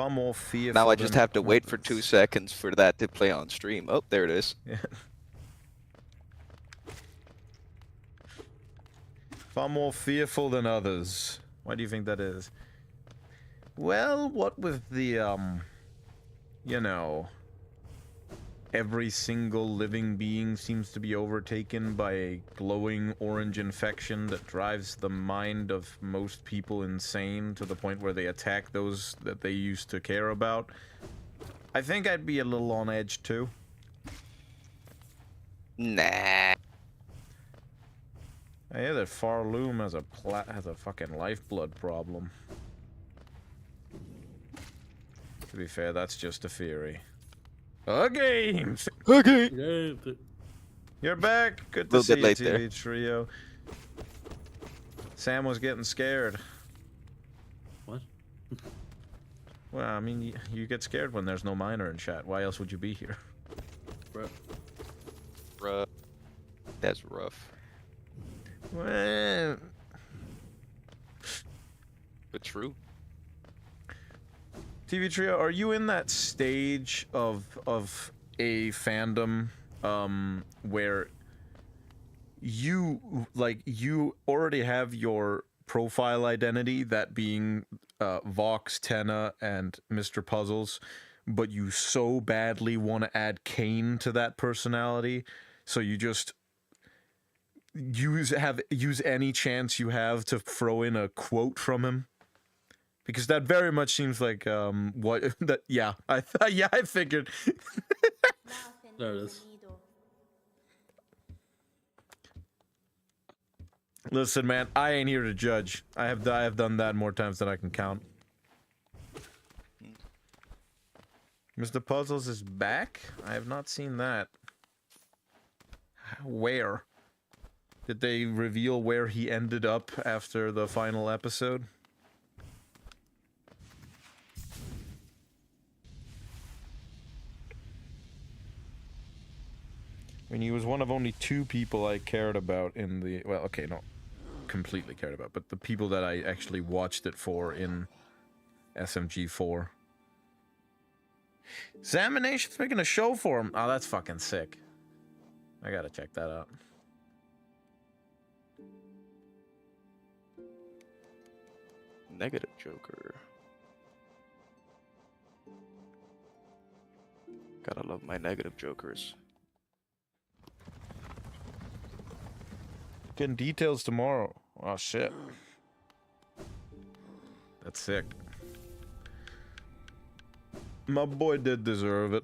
more fearful. Now I just than have to wait for others. 2 seconds for that to play on stream. Oh, there it is. Yeah. Far more fearful than others. Why do you think that is? Well, what with the, you know, every single living being seems to be overtaken by a glowing orange infection that drives the mind of most people insane to the point where they attack those that they used to care about. I think I'd be a little on edge too. Nah. I hear that Farloom has a fucking lifeblood problem. To be fair, that's just a theory. Okay, Okay. Yeah, you're back. Good to Little see bit late you, TV Trio. Sam was getting scared. what? Well, I mean, you get scared when there's no miner in chat. Why else would you be here? Bro. Rough. That's rough. Well, But true. TV Trio, are you in that stage of a fandom where you already have your profile identity, that being Vox, Tenna, and Mr. Puzzles, but you so badly want to add Kane to that personality, so you just use any chance you have to throw in a quote from him? Because that very much seems like what that I figured. There it is. Listen, man, I ain't here to judge. I have done that more times than I can count. Mr. Puzzles is back? I have not seen that. Where? Did they reveal where he ended up after the final episode? I mean, he was one of only 2 people I cared about in the... Well, okay, not completely cared about, but the people that I actually watched it for in SMG4. Examination's making a show for him. Oh, that's fucking sick. I gotta check that out. Negative Joker. Gotta love my negative Jokers. Getting details tomorrow. Oh, shit. That's sick. My boy did deserve it.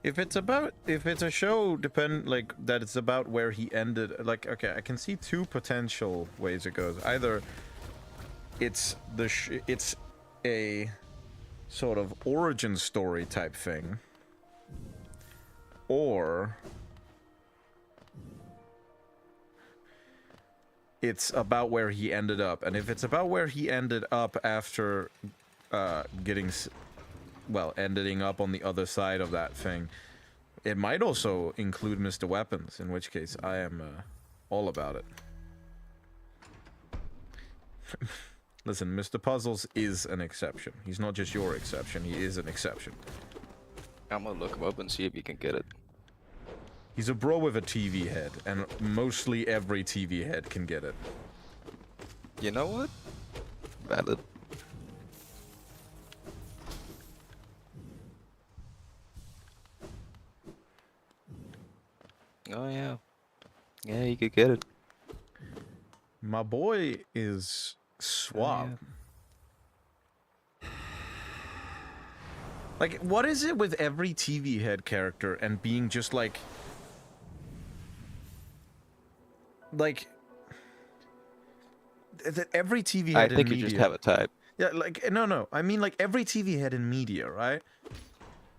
If it's a show that it's about where he ended, like, okay, I can see 2 potential ways it goes. Either it's it's a sort of origin story type thing, or it's about where he ended up. And if it's about where he ended up after ending up on the other side of that thing, it might also include Mr. Weapons, in which case I am all about it. Listen, Mr. Puzzles is an exception. He's not just your exception, he is an exception. I'm gonna look him up and see if you can get it. He's a bro with a TV head, and mostly every TV head can get it. You know what? Valid. Oh yeah. Yeah, you could get it. My boy is suave. Yeah. Like, what is it with every TV head character and being just like that every TV head I think in you media, just have a type. yeah, like no, I mean like every TV head in media, right?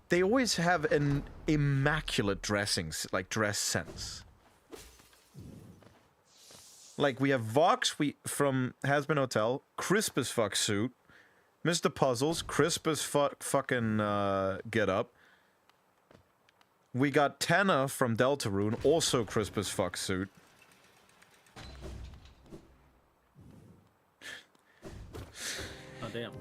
They always have an immaculate dress sense. Like we have Vox from Hazbin Hotel, crisp as fuck suit. Mr. Puzzles, crisp as fucking get up. We got Tenna from Deltarune, also crisp as fuck suit. Oh damn.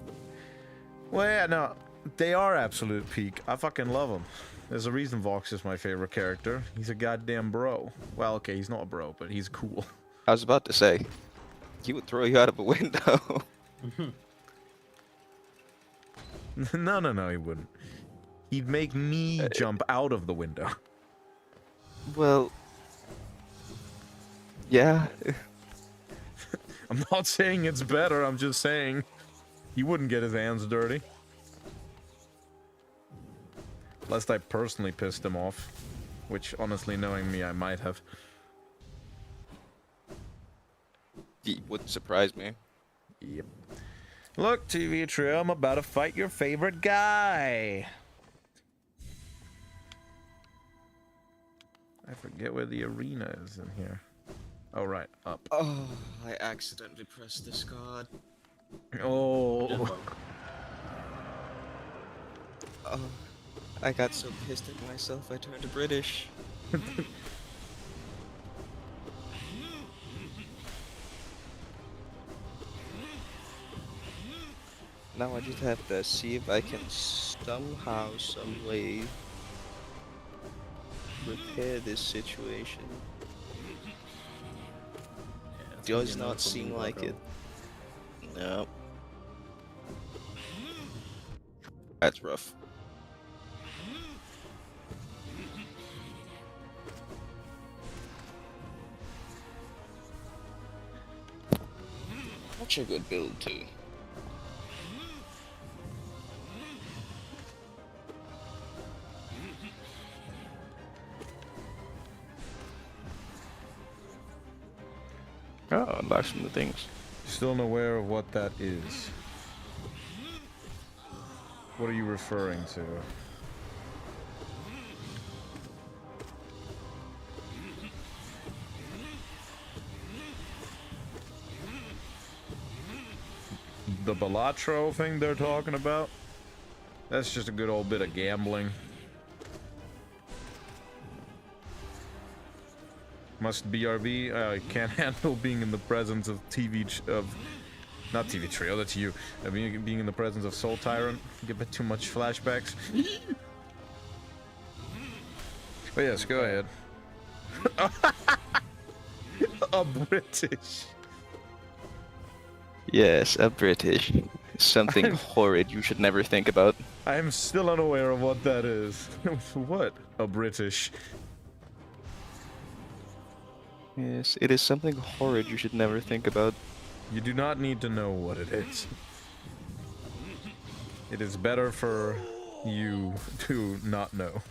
Well, yeah, no, they are absolute peak. I fucking love them. There's a reason Vox is my favorite character. He's a goddamn bro. Well, okay, he's not a bro, but he's cool. I was about to say, he would throw you out of a window. No, he wouldn't. He'd make me jump out of the window. Well, yeah. I'm not saying it's better, I'm just saying he wouldn't get his hands dirty. Lest I personally pissed him off. Which, honestly, knowing me, I might have. He wouldn't surprise me. Yep. Look, TV Trio, I'm about to fight your favorite guy. I forget where the arena is in here. Oh, right, up. Oh, I accidentally pressed this card. Oh. Oh, I got so pissed at myself I turned to British. Now I just have to see if I can somehow, some way repair this situation. Does not seem like it. No. That's rough. Such a good build too. Oh, unlock some new things. Still unaware of what that is. What are you referring to? The Balatro thing they're talking about? That's just a good old bit of gambling. Must BRB. I can't handle being in the presence of not TV Trio, that's you. Being in the presence of Soul Tyrant. Get a bit too much flashbacks. But yes, go ahead. A British. Yes, a British. Something horrid you should never think about. I am still unaware of what that is. What? A British. Yes, it is something horrid you should never think about. You do not need to know what it is. It is better for you to not know.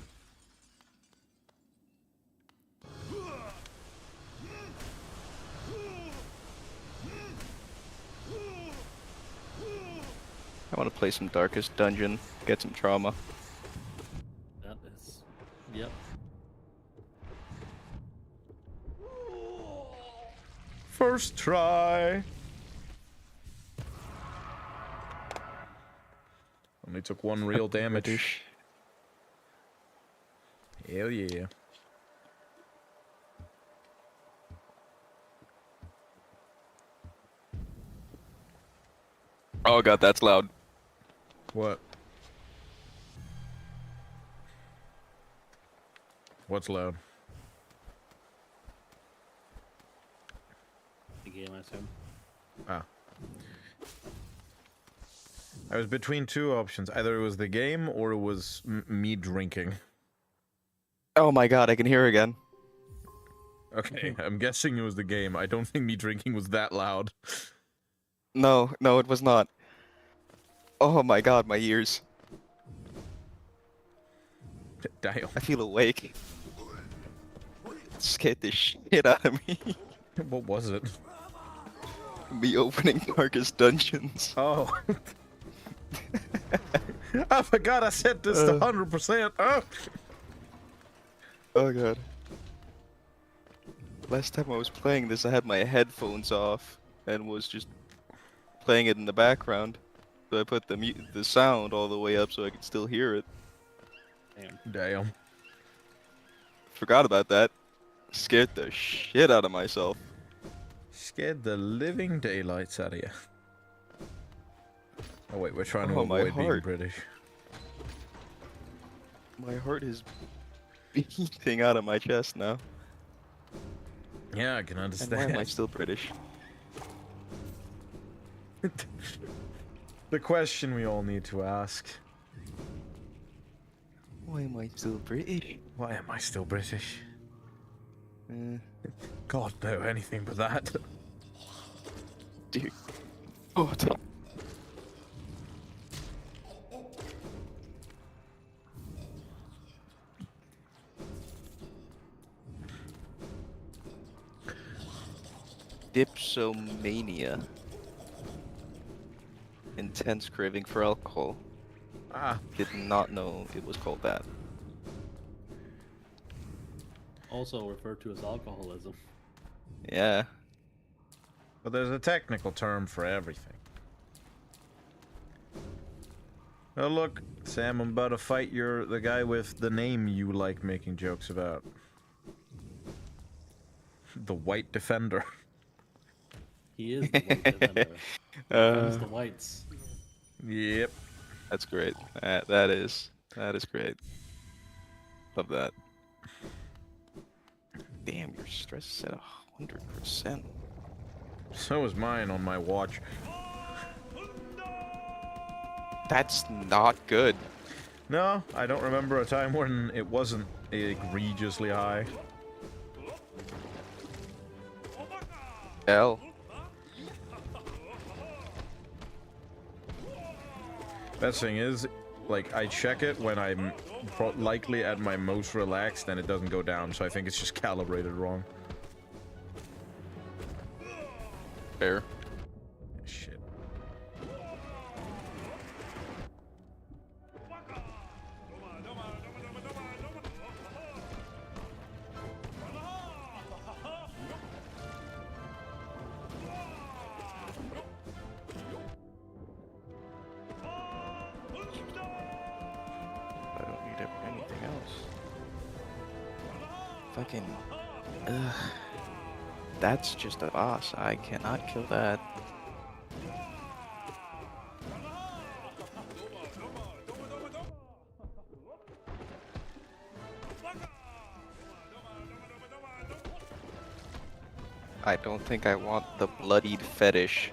I want to play some Darkest Dungeon, get some trauma. That is. Yep. First try. Only took one real damage. British. Hell yeah. Oh god, that's loud. What? What's loud? The game, I assume. Ah. I was between two options. Either it was the game or it was me drinking. Oh my god, I can hear again. Okay, I'm guessing it was the game. I don't think me drinking was that loud. No, no, it was not. Oh my god, my ears. Damn. I feel awake. It scared the shit out of me. What was it? Me opening Darkest Dungeons. Oh. I forgot I set this to 100%. Oh. Oh god. Last time I was playing this, I had my headphones off and was just playing it in the background. So I put the sound all the way up so I could still hear it. Damn. Forgot about that. Scared the shit out of myself. Scared the living daylights out of you. Oh wait, we're trying to Oh, my avoid being heart. British. My heart is beating out of my chest now. Yeah, I can And understand. why am I still British? The question we all need to ask. Why am I still British? Why am I still British? Uh, God, no, anything but that. Dear God. Dipsomania. Intense craving for alcohol. Ah, Did not know it was called that. Also referred to as alcoholism. Yeah. but there's a technical term for everything. Oh look, Sam, I'm about to fight the guy with the name you like making jokes about. The White Defender. He is the white defender. Defends the whites. Yep. That's great. That is great. Love that. Damn, your stress is at 100%. So is mine on my watch. That's not good. No, I don't remember a time when it wasn't egregiously high. L. Best thing is, like, I check it when I'm likely at my most relaxed and it doesn't go down, so I think it's just calibrated wrong. Fair. Shit. I don't need anything else. Fucking. Ugh. That's just a boss. I cannot kill that. I don't think I want the bloodied fetish.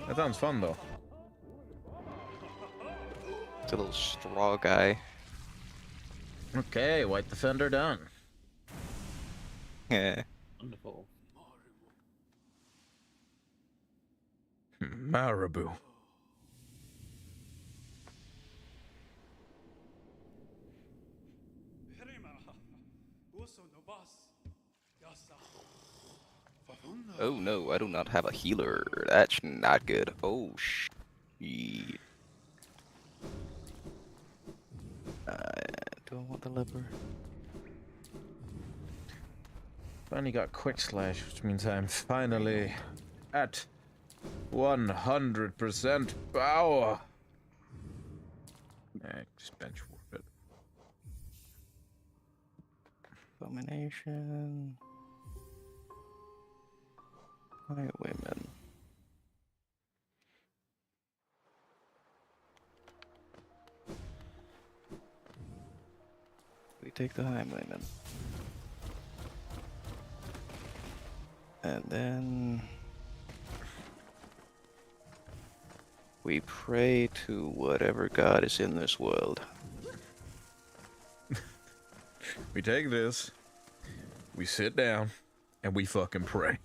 That sounds fun, though. It's a little straw guy. Okay, White Defender done. Yeah. Wonderful. Marabou. Oh no, I do not have a healer. That's not good. Oh shit. Do I want the leper? Finally got quick slash, which means I'm finally at 100% power. Just bench warp it. Domination. Highwayman. We take the highwayman. And then we pray to whatever god is in this world. We take this, we sit down, and we fucking pray.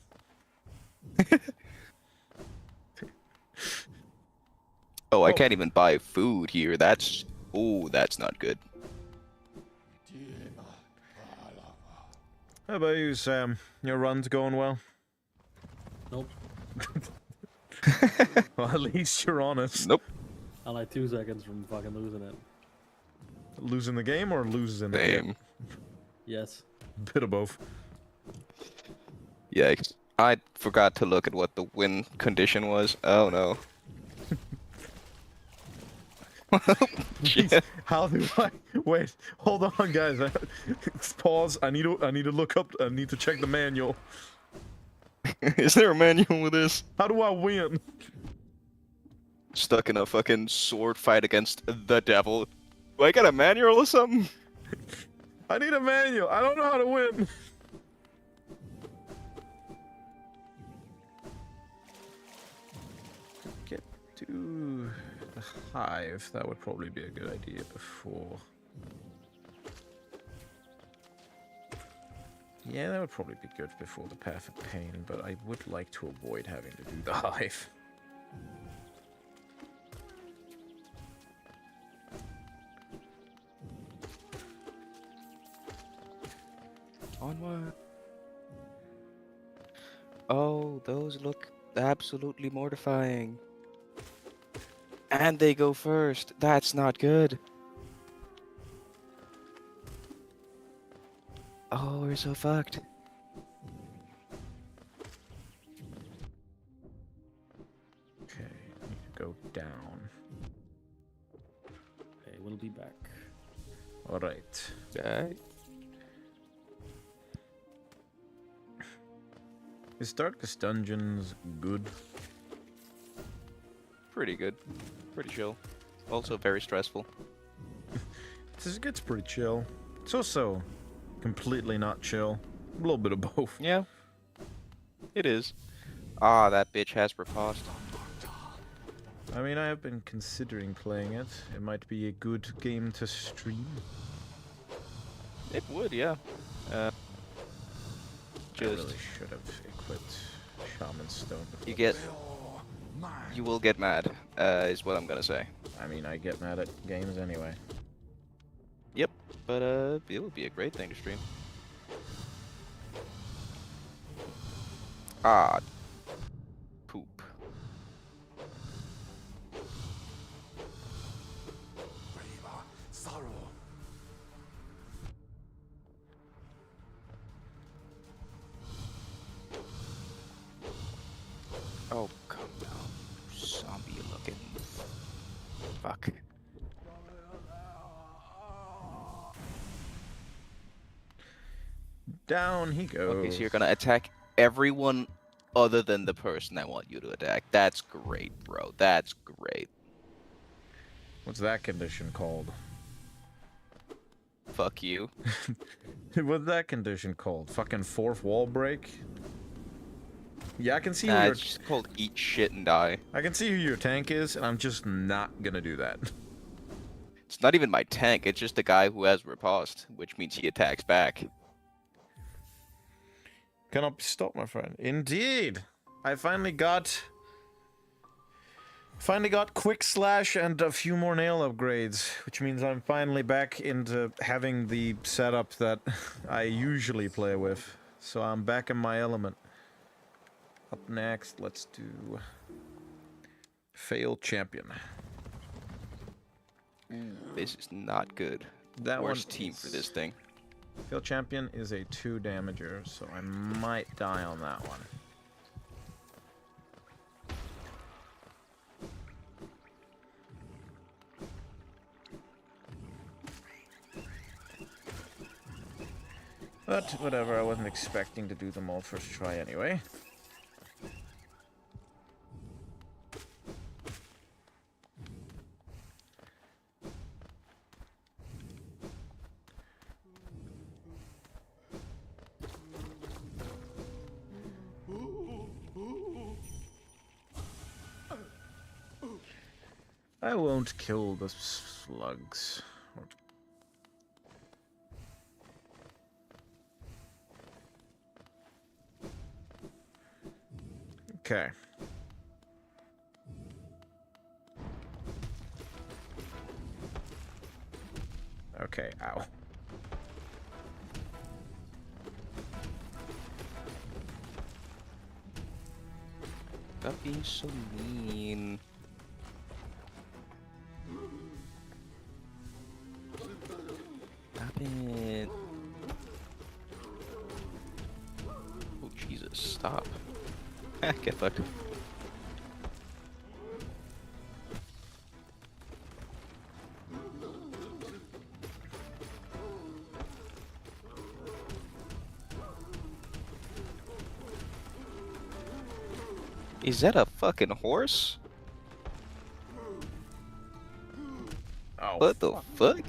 Oh, I can't even buy food here. That's not good. How about you, Sam? Your run's going well? Nope. Well, at least you're honest. Nope. I'm like 2 seconds from fucking losing it. Losing the game or losing the game? Same. Yes. Bit of both. Yikes. I forgot to look at what the win condition was. Oh no. Jeez, how do I wait? Hold on, guys. Pause. I need to look up. I need to check the manual. Is there a manual with this? How do I win? Stuck in a fucking sword fight against the devil. Do I got a manual or something? I need a manual. I don't know how to win. Get to the hive. That would probably be a good idea before. Yeah, that would probably be good before the Path of Pain, but I would like to avoid having to do the hive. Onward. Oh, those look absolutely mortifying. And they go first. That's not good. Oh, we're so fucked. Okay, need to go down. Okay, we'll be back. Alright. Okay. Is Darkest Dungeons good? Pretty good. Pretty chill. Also very stressful. It gets pretty chill. It's also completely not chill. A little bit of both. Yeah. It is. Ah, that bitch has riposte. I mean, I have been considering playing it. It might be a good game to stream. It would, yeah. I Just really should have equipped Shaman Stone. you will get mad, is what I'm gonna say. I mean, I get mad at games anyway. Yep, but it would be a great thing to stream. Ah, poop. Oh, come on, zombie looking. Fuck. Down he goes. Okay, so you're gonna attack everyone other than the person I want you to attack. That's great, bro. That's great. What's that condition called? Fuck you. What's that condition called? Fucking fourth wall break? Yeah, I can see who Nah, your it's just called eat shit and die. I can see who your tank is, and I'm just not gonna do that. It's not even my tank, it's just the guy who has riposte, which means he attacks back. Cannot be stopped, my friend. Indeed, I finally got quick slash and a few more nail upgrades, which means I'm finally back into having the setup that I usually play with. So I'm back in my element. Up next, let's do Failed Champion. This is not good. That Worst one team is- for this thing. Field Champion is a 2 damager, so I might die on that one. But whatever, I wasn't expecting to do them all first try anyway. I won't kill the slugs. Okay. Okay, ow. Stop being so mean. Stop it. Oh, Jesus, stop. Get fucked. Is that a fucking horse? Oh, What the fuck?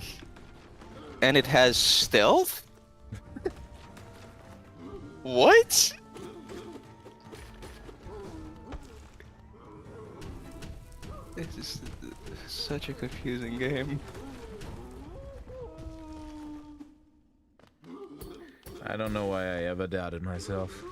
And it has stealth? What? This is such a confusing game. I don't know why I ever doubted myself.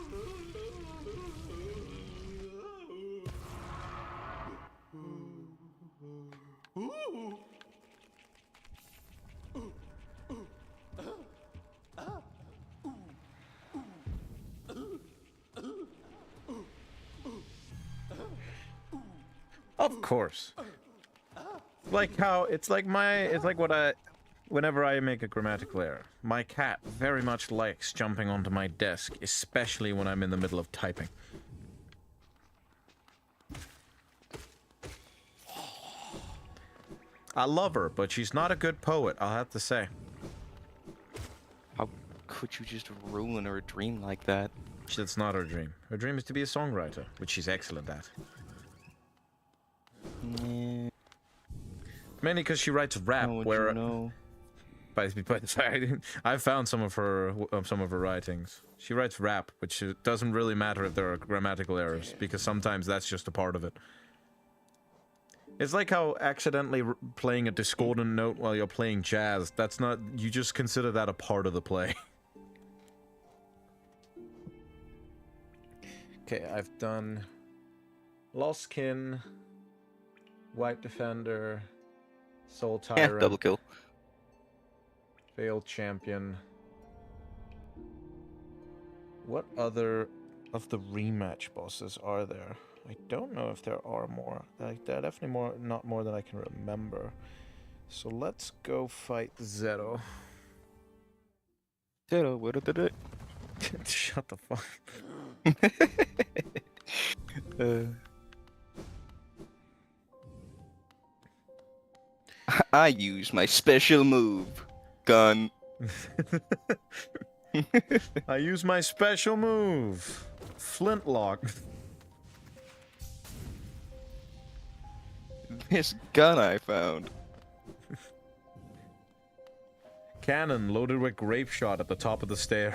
Of course. Like how it's like what whenever I make a grammatical error, my cat very much likes jumping onto my desk, especially when I'm in the middle of typing. I love her, but she's not a good poet, I'll have to say. How could you just ruin her dream like that? That's not her dream. Her dream is to be a songwriter, which she's excellent at. Yeah, Mainly because she writes rap, how would where you know? I found some of her writings. She writes rap, which doesn't really matter if there are grammatical errors, because sometimes that's just a part of it. It's like how accidentally playing a discordant note while you're playing jazz. That's not. You just consider that a part of the play. Okay, I've done Lost Kin, White Defender, Soul Yeah, Tyrant, double kill. Failed Champion. What other of the rematch bosses are there? I don't know if there are more. Like, there are definitely not more than I can remember. So let's go fight Zero. Zero, what did it? Shut the fuck. I use my special move. Gun. I use my special move. Flintlock. This gun I found. Cannon loaded with grape shot at the top of the stairs.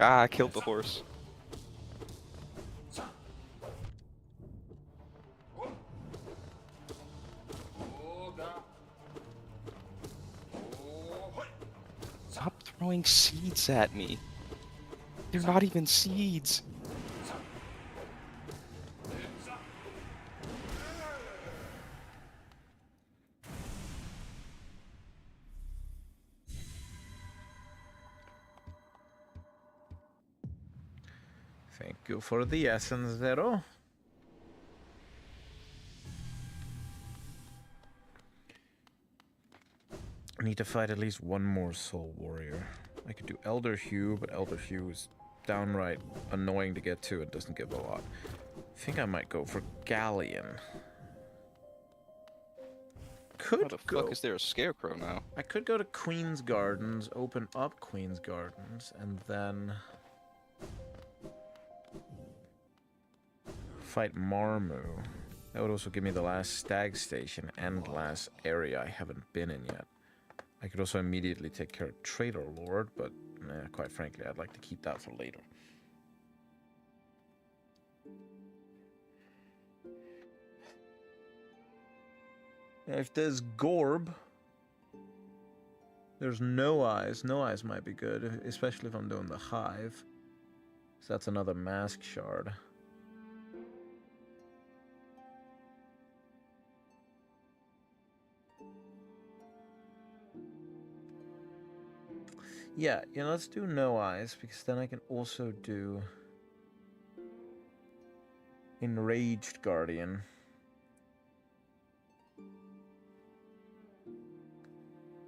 Ah, I killed the horse. Stop throwing seeds at me. They're not even seeds. Thank you for the essence, Zero. I need to fight at least one more soul warrior. I could do Elder Hugh, but Elder Hugh is downright annoying to get to and doesn't give a lot. I think I might go for Galleon. Could How the go. fuck is there a scarecrow now? I could go to Queen's Gardens, open up Queen's Gardens, and then fight Marmu. That would also give me the last stag station and last area I haven't been in yet. I could also immediately take care of Traitor Lord, but quite frankly, I'd like to keep that for later. If there's Gorb, there's No Eyes. No Eyes might be good, especially if I'm doing the Hive. So that's another Mask Shard. Yeah, let's do No Eyes, because then I can also do Enraged Guardian.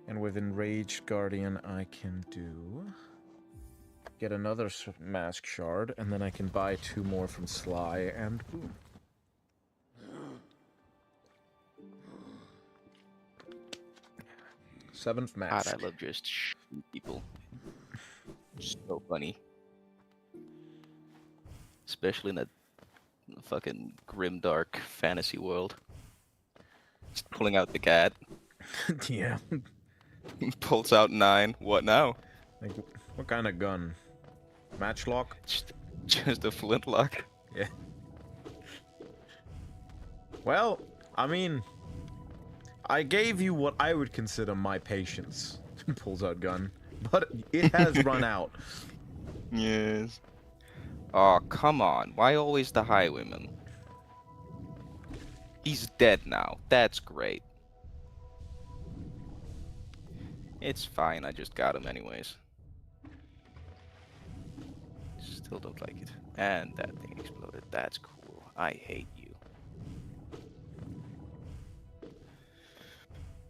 And with Enraged Guardian, I can get another Mask Shard, and then I can buy 2 more from Sly, and boom. Seventh match. God, I love just shooting people. So funny. Especially in a fucking grimdark fantasy world. Just pulling out the cat. Yeah. Pulls out 9. What now? Like, what kind of gun? Matchlock? Just a flintlock. Yeah. Well, I mean, I gave you what I would consider my patience. Pulls out gun. But it has run out. Yes. Oh, come on. Why always the highwayman? He's dead now. That's great. It's fine. I just got him anyways. Still don't like it. And that thing exploded. That's cool. I hate you.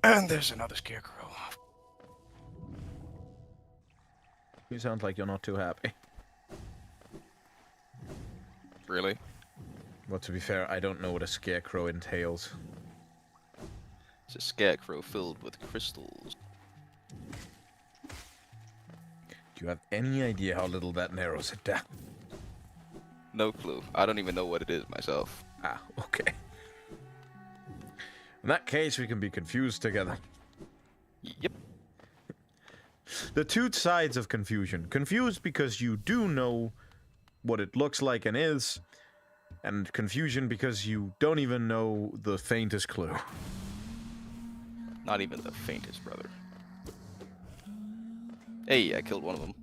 And there's another scarecrow. You sound like you're not too happy. Really? Well, to be fair, I don't know what a scarecrow entails. It's a scarecrow filled with crystals. Do you have any idea how little that narrows it down? No clue. I don't even know what it is myself. Ah, okay. In that case, we can be confused together. Yep. The 2 sides of confusion. Confused because you do know what it looks like and is, and confusion because you don't even know the faintest clue. Not even the faintest, brother. Hey, I killed one of them.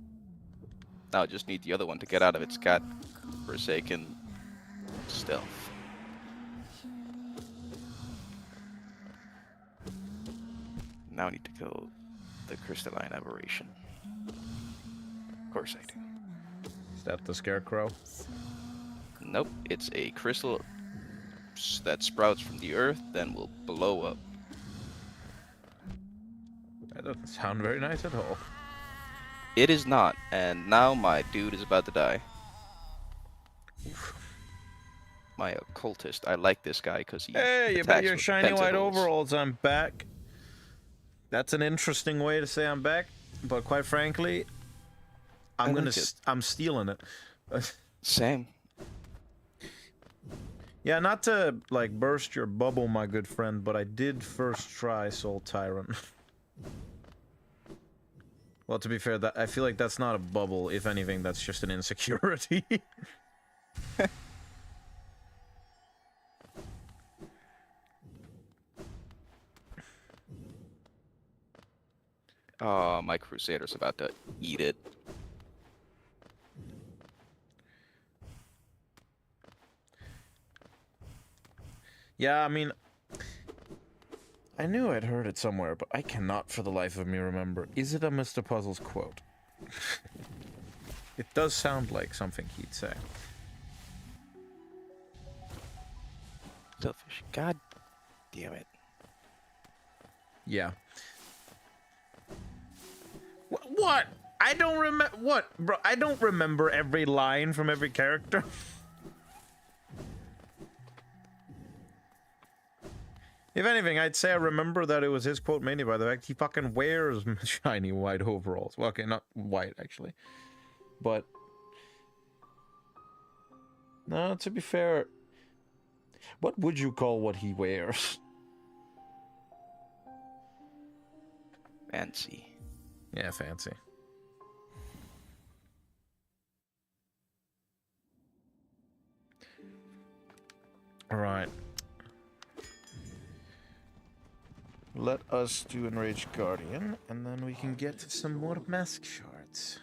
Now I just need the other one to get out of its god-forsaken stealth. Now I need to kill the crystalline aberration. Of course I do. Is that the scarecrow? Nope, it's a crystal that sprouts from the earth, then will blow up. That doesn't sound very nice at all. It is not, and now my dude is about to die. My occultist. I like this guy because he. Hey, you bet attacks your with shiny white pentacles. overalls I'm back. That's an interesting way to say I'm back, but quite frankly, I'm stealing it. Same. Yeah, not to like burst your bubble, my good friend, but I did first try Soul Tyrant. Well, to be fair, I feel like that's not a bubble. If anything, that's just an insecurity. Oh, my crusader's about to eat it. Yeah, I mean, I knew I'd heard it somewhere, but I cannot for the life of me remember. Is it a Mr. Puzzles quote? It does sound like something he'd say. Selfish. God damn it. Yeah. What? I don't remember. What, bro? I don't remember every line from every character. If anything, I'd say I remember that it was his quote mainly by the fact he fucking wears shiny white overalls. Well, okay, not white, actually. But... no, to be fair... what would you call what he wears? Fancy. Yeah, fancy. Alright. Let us do Enraged Guardian, and then we can get to some more mask shards.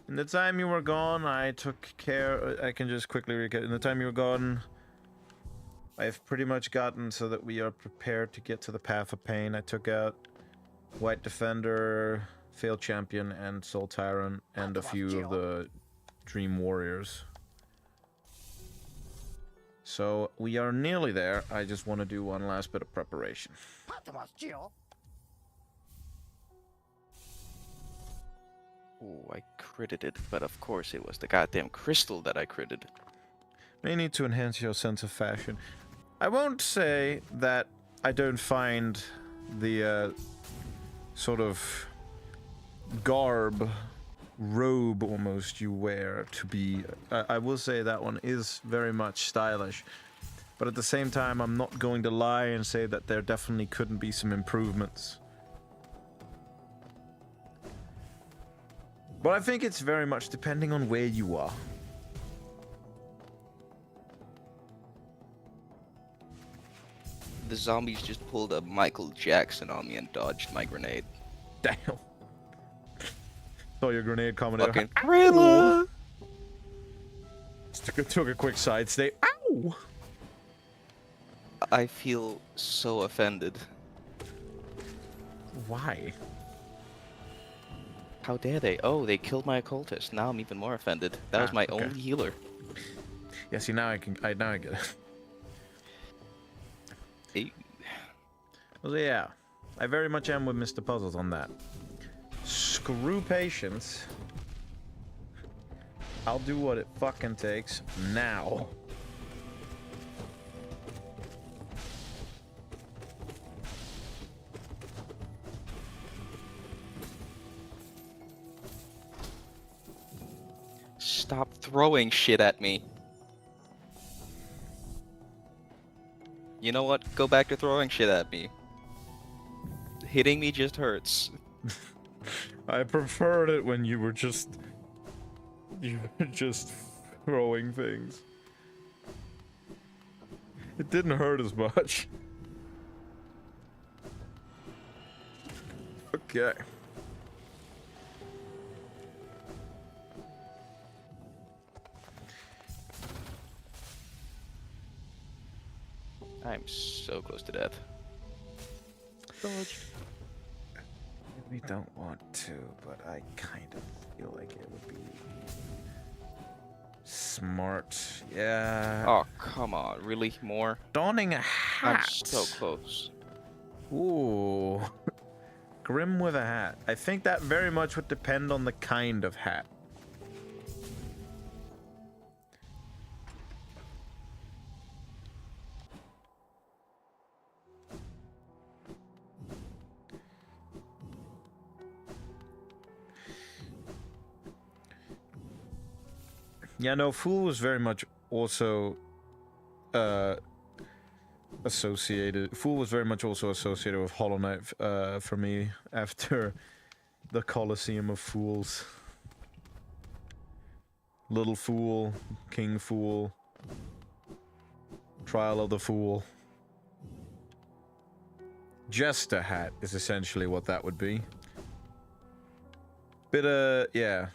In the time you were gone, I took care... I can just quickly recap. In the time you were gone, I've pretty much gotten so that we are prepared to get to the Path of Pain. I took out White Defender, Failed Champion, and Soul Tyrant, and a few of the Dream Warriors. So, we are nearly there. I just want to do one last bit of preparation. Oh, I critted it, but of course it was the goddamn crystal that I critted. May need to enhance your sense of fashion. I won't say that I don't find the sort of garb, robe almost you wear to be... I will say that one is very much stylish. But at the same time, I'm not going to lie and say that there definitely couldn't be some improvements. But I think it's very much depending on where you are. The zombies just pulled a Michael Jackson on me and dodged my grenade. Damn. Saw your grenade coming in. Fucking Thriller! Took a quick side stay. Ow! I feel so offended. Why? How dare they? Oh, they killed my occultist. Now I'm even more offended. That was my okay. only healer. Yeah, see, now I get it. Hey. So yeah, I very much am with Mr. Puzzles on that. Screw patience. I'll do what it fucking takes now. Stop throwing shit at me. You know what? Go back to throwing shit at me. Hitting me just hurts. I preferred it when you were just throwing things. It didn't hurt as much. Okay. I'm so close to death. Dodge. We don't want to, but I kind of feel like it would be smart. Yeah. Oh, come on. Really? More? Donning a I'm hat. so close. Ooh. Grim with a hat. I think that very much would depend on the kind of hat. Yeah, no, Fool was very much also associated. Fool was very much also associated with Hollow Knight for me after the Colosseum of Fools. Little Fool, King Fool, Trial of the Fool. Jester hat is essentially what that would be. Bit yeah.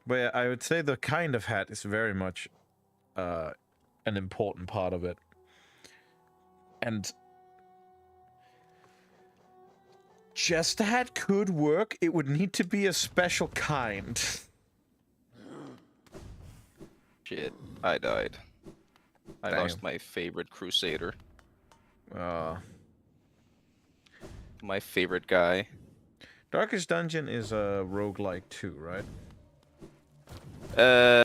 But yeah, I would say the kind of hat is very much an important part of it. And Just that could work. It would need to be a special kind. Shit, I died. I Damn. lost my favorite crusader. My favorite guy. Darkest Dungeon is a roguelike too, right? I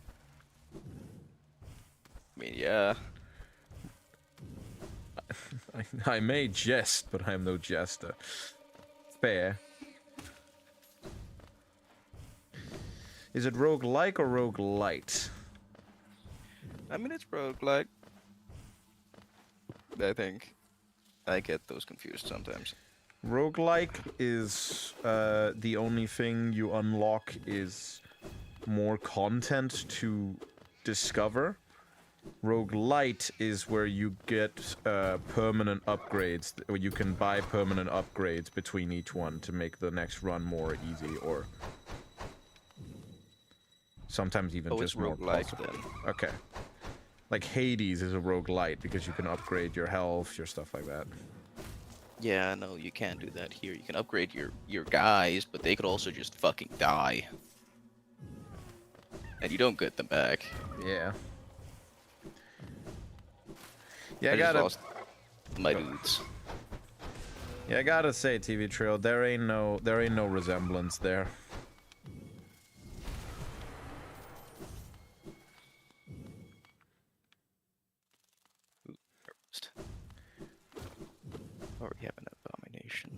mean, yeah. I may jest, but I am no jester. Fair. Is it roguelike or roguelite? I mean, it's roguelike. I think. I get those confused sometimes. Roguelike is the only thing you unlock is more content to discover. Roguelite is where you get permanent upgrades, where you can buy permanent upgrades between each one to make the next run more easy, or sometimes even just it's more roguelike possible. then. Okay. Like Hades is a roguelite because you can upgrade your health, your stuff like that. Yeah, no, you can't do that here. You can upgrade your guys, but they could also just fucking die. And you don't get them back. Yeah. Yeah, I I just gotta... lost my dudes. Yeah, I gotta say, TV Trail, there ain't no resemblance there. Already have an abomination.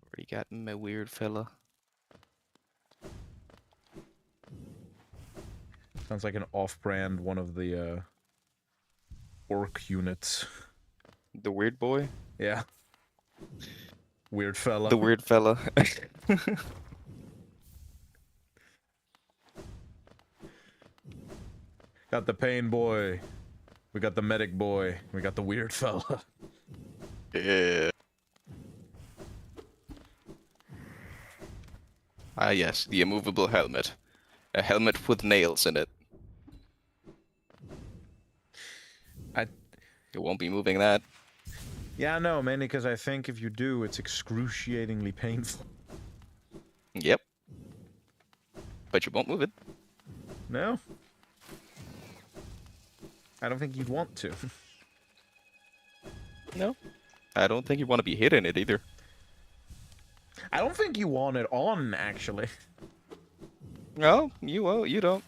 Already got my weird fella. Sounds like an off-brand one of the orc units. The weird boy? Yeah. Weird fella. The weird fella. Got the pain boy. We got the medic boy. We got the weird fella. Yeah. Ah yes, the immovable helmet. A helmet with nails in it. You won't be moving that. Yeah, I know, mainly because I think if you do, it's excruciatingly painful. Yep. But you won't move it. No? I don't think you'd want to. No. I don't think you want to be hit in it either. I don't think you want it on, actually. No, you won't. You don't.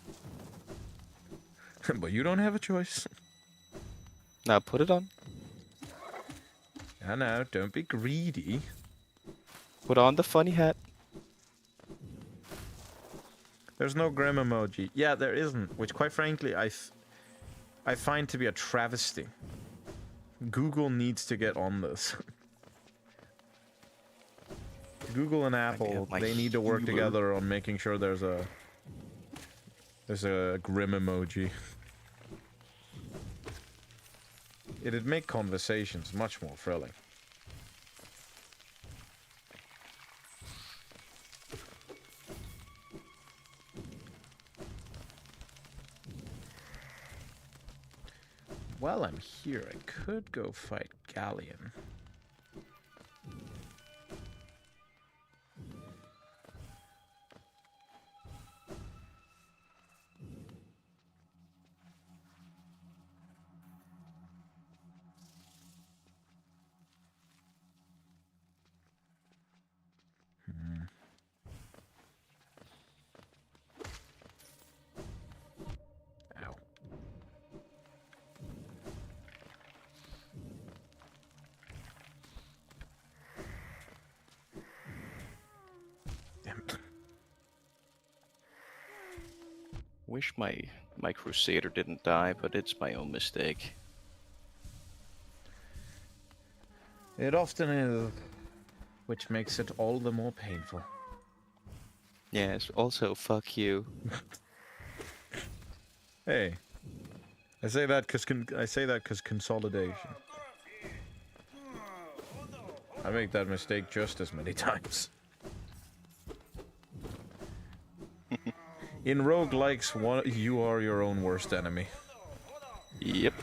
But you don't have a choice. Now put it on. I know, don't be greedy. Put on the funny hat. There's no grim emoji. Yeah, there isn't, which quite frankly I find to be a travesty. Google needs to get on this. Google and Apple, they need to work together on making sure there's a grim emoji. It'd make conversations much more thrilling. While I'm here, I could go fight Galleon. Ow. Damn it. Wish my crusader didn't die, but it's my own mistake. It often is, which makes it all the more painful. Yes, also fuck you. Hey, I say that because consolidation. I make that mistake just as many times. In roguelikes, you are your own worst enemy. Yep.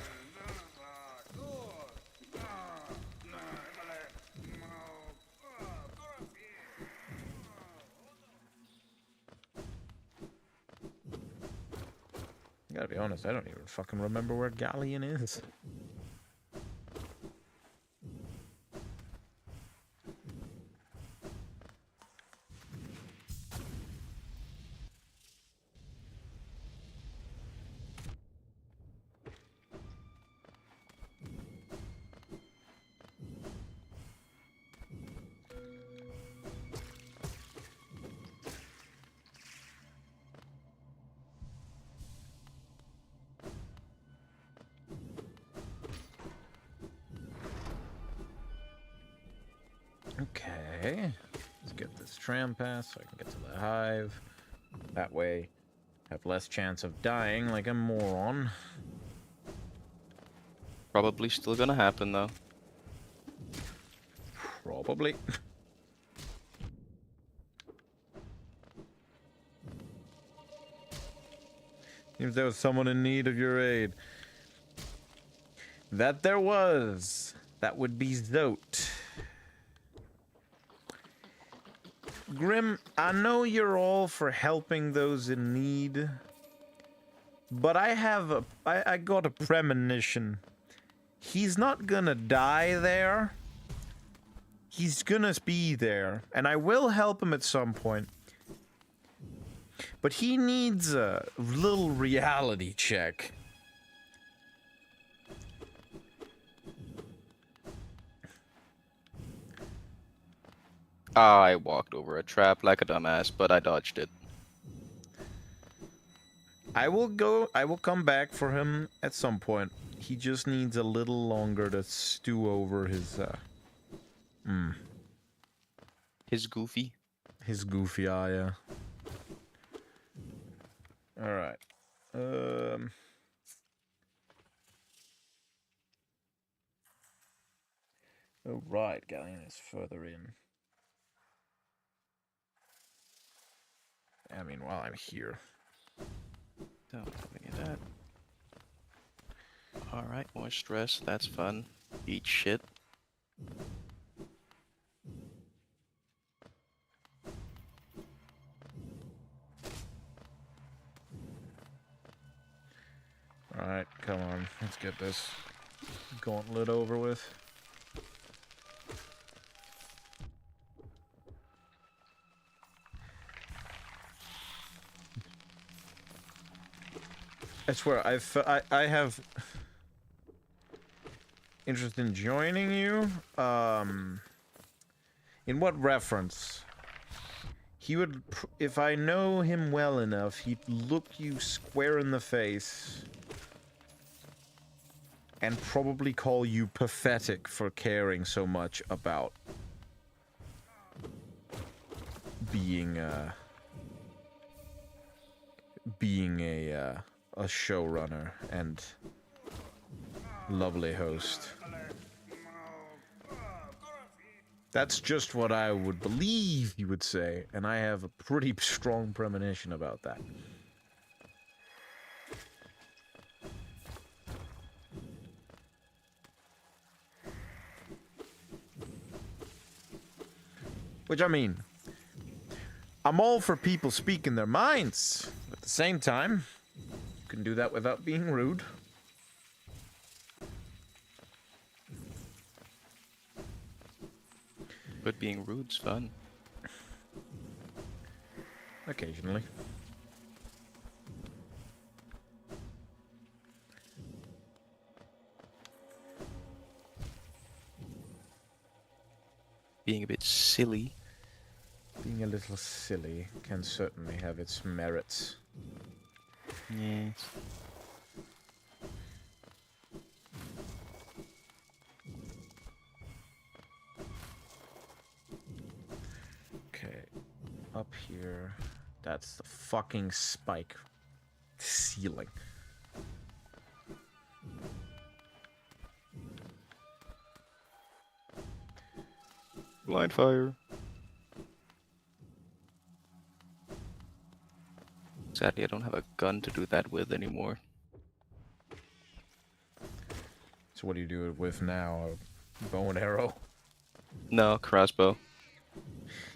gotta be honest, I don't even fucking remember where Galleon is. Okay, let's get this tram pass so I can get to the hive. That way, I have less chance of dying like a moron. Probably still gonna happen though. Probably. Seems there was someone in need of your aid. That there was. That would be Zote. Grim, I know you're all for helping those in need, but I got a premonition. He's not gonna die there. He's gonna be there, and I will help him at some point. But he needs a little reality check. I walked over a trap like a dumbass, but I dodged it. I will come back for him at some point. He just needs a little longer to stew over his His goofy. his goofy eye, yeah. Alright. Oh right, Galleon is further in. I mean, while I'm here. Don't have any of that. Alright, more stress, that's fun. Eat shit. Alright, come on. Let's get this gauntlet over with. I swear, I have interest in joining you. In what reference? He would, if I know him well enough, he'd look you square in the face and probably call you pathetic for caring so much about being a showrunner and lovely host. That's just what I would believe he would say, and I have a pretty strong premonition about that. Which, I mean, I'm all for people speaking their minds. At the same time, you can do that without being rude. But being rude's fun. Occasionally. Being a bit silly. Being a little silly can certainly have its merits. Yes. Okay, up here. That's the fucking spike ceiling. Blind fire. Sadly, I don't have a gun to do that with anymore. So what do you do it with now? A bow and arrow? No, crossbow.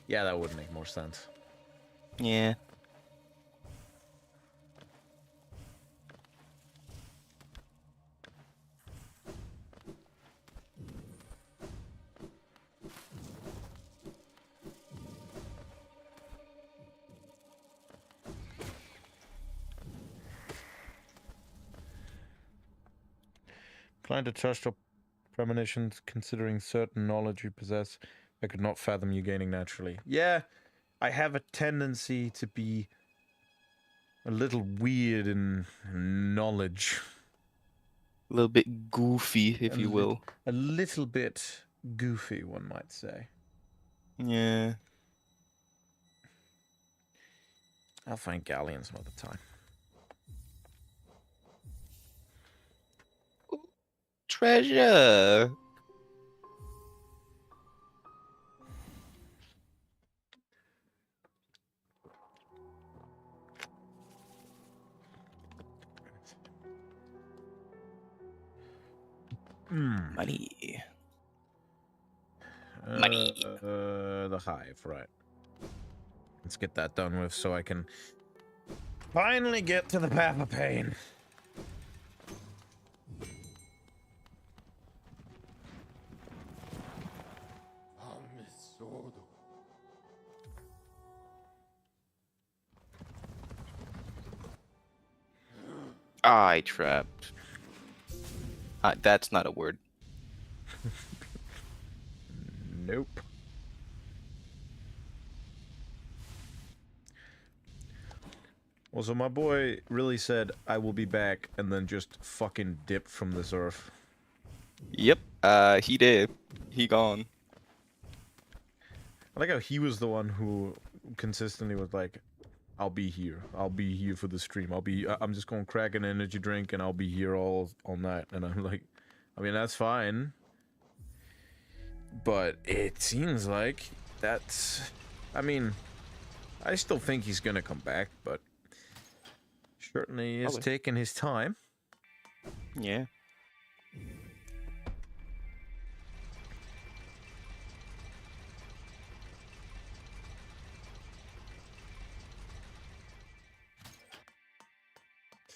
Yeah, that would make more sense. Yeah. Inclined to trust your premonitions, considering certain knowledge you possess. I could not fathom you gaining naturally. Yeah, I have a tendency to be a little weird in knowledge. A little bit goofy, if you will. A little bit goofy, one might say. Yeah. I'll find Galleon some other time. Treasure. Money. Money. The hive, right. Let's get that done with so I can finally get to the path of pain. I trapped. That's not a word. Nope. Also, my boy really said, I will be back, and then just fucking dipped from this earth. Yep. He did. He gone. I like how he was the one who consistently was like, I'll be here. I'll be here for the stream. I'm just gonna crack an energy drink and I'll be here all night. And I'm like, I mean, that's fine. But it seems like that's, I mean, I still think he's gonna come back, but certainly is Probably. taking his time. Yeah.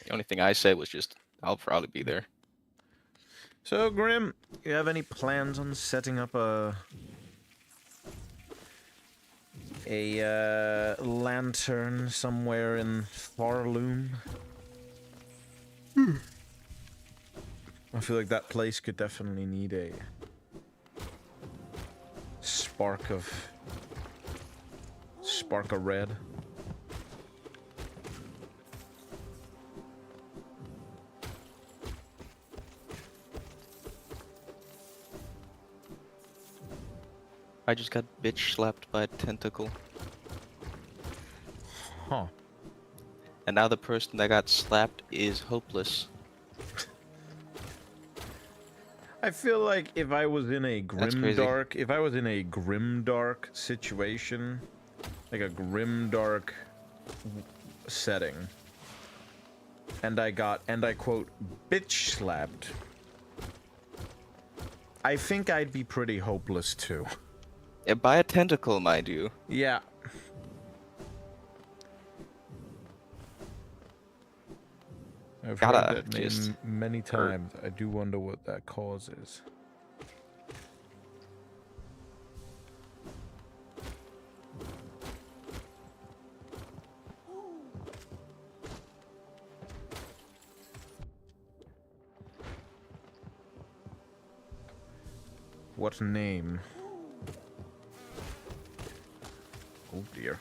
The only thing I said was just, I'll probably be there. So, Grim, you have any plans on setting up a lantern somewhere in Farloom? I feel like that place could definitely need a spark of red. I just got bitch slapped by a tentacle. Huh. And now the person that got slapped is hopeless. I feel like if I was in a That's crazy. grimdark situation, like a grimdark setting, and I quote, bitch slapped, I think I'd be pretty hopeless too. By a tentacle, mind you. Yeah. I've heard Gotta that just many times. I do wonder what that cause is. What name? Oh dear.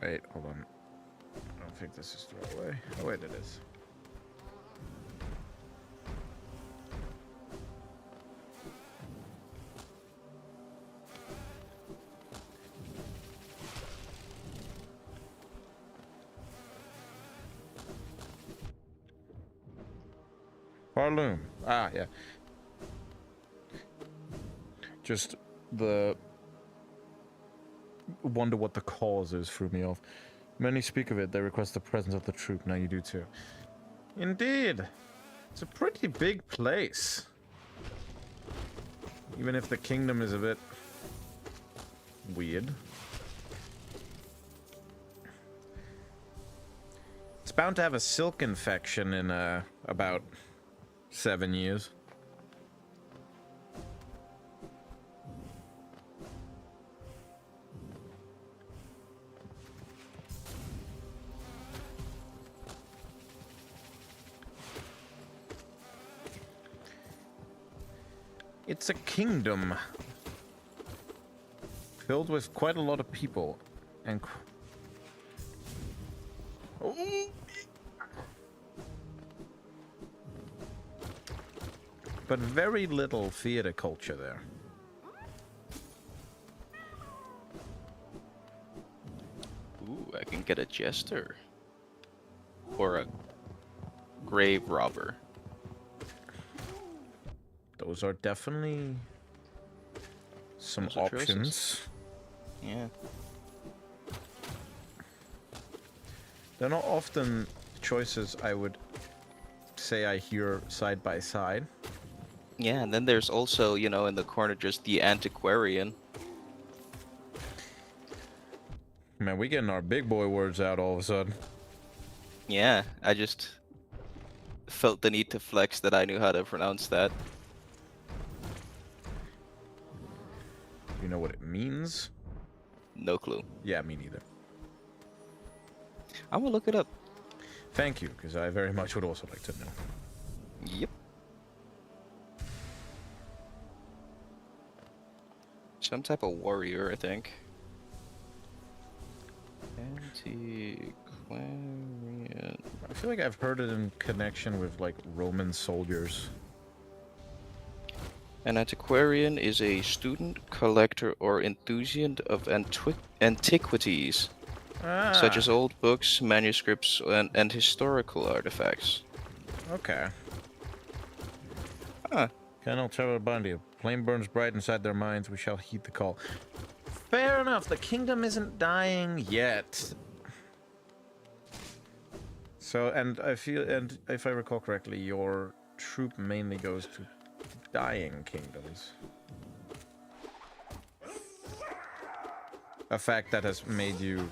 Wait, hold on. I don't think this is the right way. Oh wait, it is. Harloom. Ah, yeah. Just the wonder what the cause is threw me off. Many speak of it. They request the presence of the troop. Now you do too. Indeed. It's a pretty big place. Even if the kingdom is a bit weird. It's bound to have a silk infection in about 7 years. It's a kingdom filled with quite a lot of people and but very little theater culture there. Ooh, I can get a jester. Or a grave robber. Those are definitely some Those are choices. options. Yeah. They're not often choices I would say I hear side by side. Yeah, and then there's also, you know, in the corner just the antiquarian. Man, we getting our big boy words out all of a sudden. Yeah, I just felt the need to flex that I knew how to pronounce that. You know what it means? No clue. Yeah, me neither. I'm gonna look it up. Thank you, because I very much would also like to know. Yep. Some type of warrior, I think. Antiquarian. I feel like I've heard it in connection with, like, Roman soldiers. An antiquarian is a student, collector, or enthusiast of antiquities, such as old books, manuscripts, and historical artifacts. Okay. Huh. Colonel Trevor Bundy, flame burns bright inside their minds, we shall heed the call. Fair enough, the kingdom isn't dying yet. So, and if I recall correctly, your troop mainly goes to dying kingdoms. A fact that has made you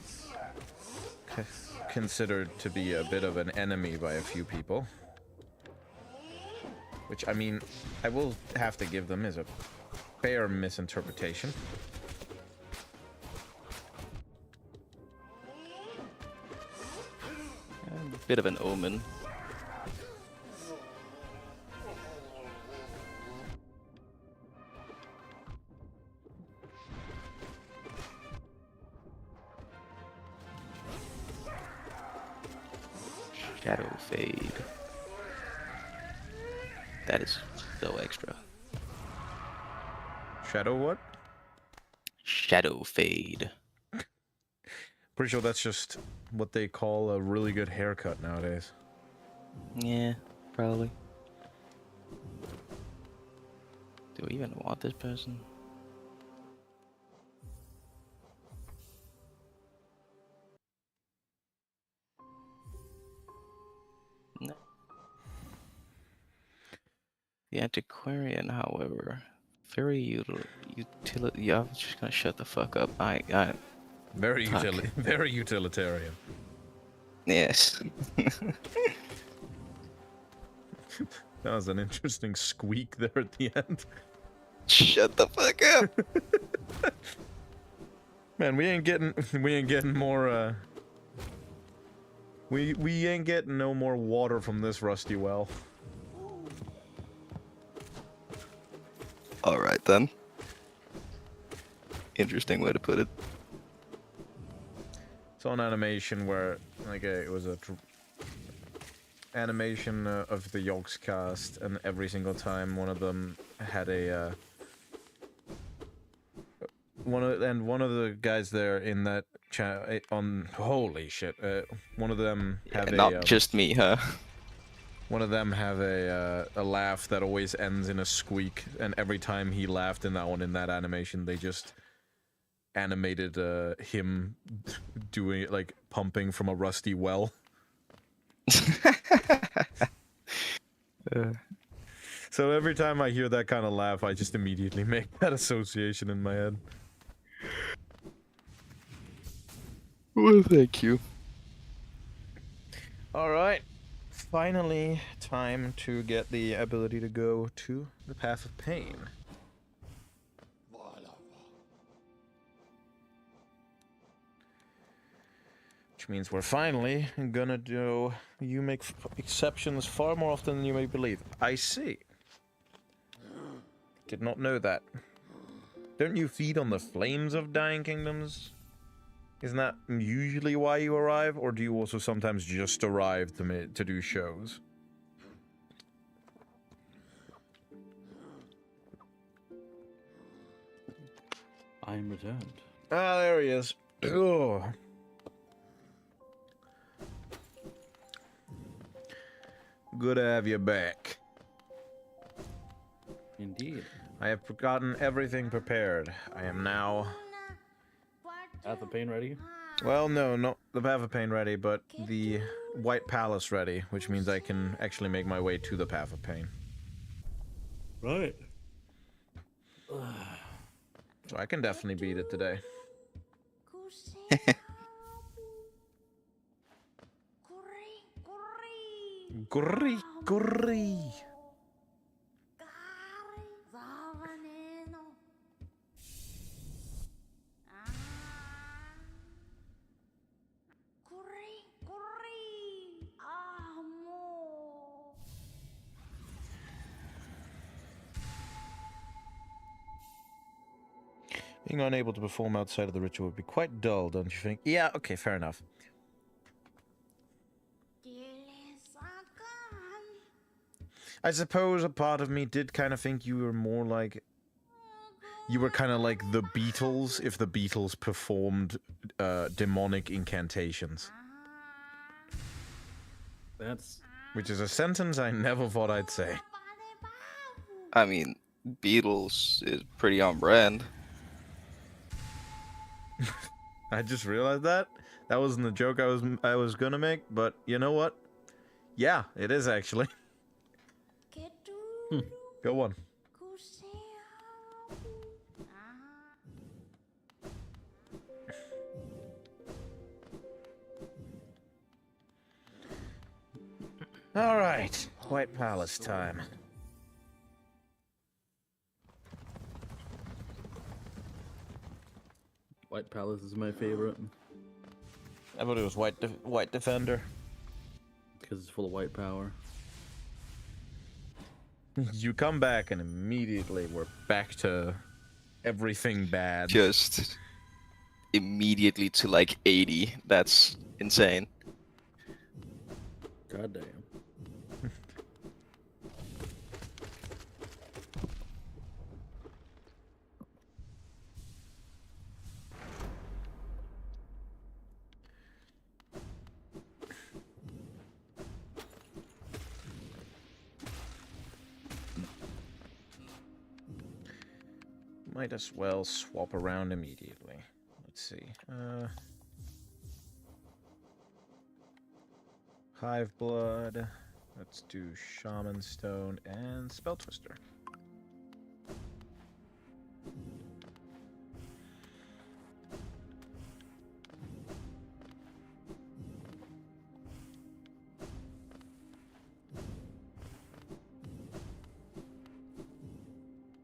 considered to be a bit of an enemy by a few people. Which, I mean, I will have to give them is a fair misinterpretation. A bit of an omen. Shadow fade. That is so extra. Shadow what? Shadow fade. Pretty sure that's just what they call a really good haircut nowadays. Yeah, probably. Do we even want this person? No. The antiquarian, however, very utility. Yeah, I'm just gonna shut the fuck up. Very Fuck. very utilitarian. Yes. That was an interesting squeak there at the end. Shut the fuck up. Man, we ain't getting more we ain't getting no more water from this rusty well. All right then. Interesting way to put it. Saw an animation where like it was a animation of the Yogs cast, and every single time one of them had a one of the guys there in that chat on holy shit, one of them have Not just me, huh? one of them have a laugh that always ends in a squeak, and every time he laughed in that one in that animation, they just animated him doing it, like pumping from a rusty well. So every time I hear that kind of laugh, I just immediately make that association in my head. Well, thank you. Alright. Finally, time to get the ability to go to the Path of Pain. Which means we're finally gonna do... You make exceptions far more often than you may believe. I see. Did not know that. Don't you feed on the flames of dying kingdoms? Isn't that usually why you arrive? Or do you also sometimes just arrive to do shows? I am returned. Ah, there he is. Ugh. Good to have you back. Indeed. I have gotten everything prepared. I am now... Path of Pain ready? Well, no, not the Path of Pain ready, but the White Palace ready, which means I can actually make my way to the Path of Pain. Right. So I can definitely beat it today. Gurri, gurri. Being unable to perform outside of the ritual would be quite dull, don't you think? Yeah, okay, fair enough. I suppose a part of me did kind of think you were more like... You were kind of like the Beatles if the Beatles performed demonic incantations. That's... Which is a sentence I never thought I'd say. I mean, Beatles is pretty on brand. I just realized that. That wasn't the joke I was gonna make, but you know what? Yeah, it is actually. Go on. All right, White Palace time. White Palace is my favorite. I thought it was White Defender. Because it's full of white power. You come back and immediately we're back to everything bad. Just immediately to like 80. That's insane. God damn. Might as well swap around immediately. Let's see. Hive Blood. Let's do Shaman Stone and Spell Twister.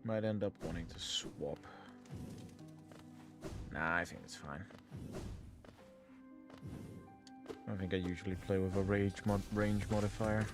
Might end up wanting to swap. Nah, I think it's fine. I think I usually play with a range modifier.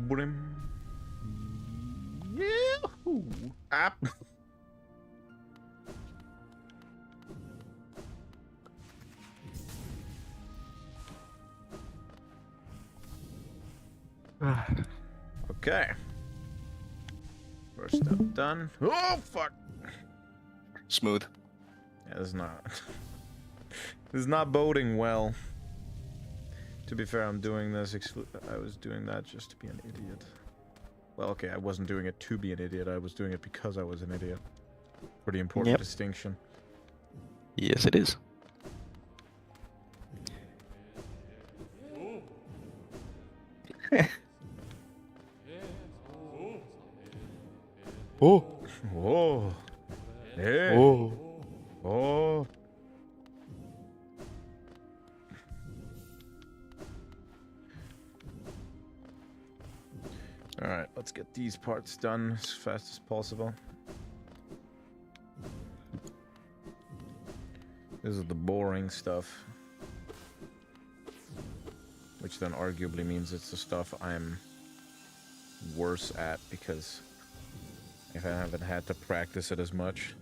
Brim. Yahoo! Up. Okay. First step done. Oh, fuck! Smooth. Yeah, this is not... this is not boding well. To be fair, I'm doing this I was doing that just to be an idiot. Well, okay, I wasn't doing it to be an idiot, I was doing it because I was an idiot. Pretty important distinction. Yes, it is. Oh. Whoa. Hey. Oh. Oh. Alright, let's get these parts done as fast as possible. This is the boring stuff. Which then arguably means it's the stuff I'm worse at because I haven't had to practice it as much.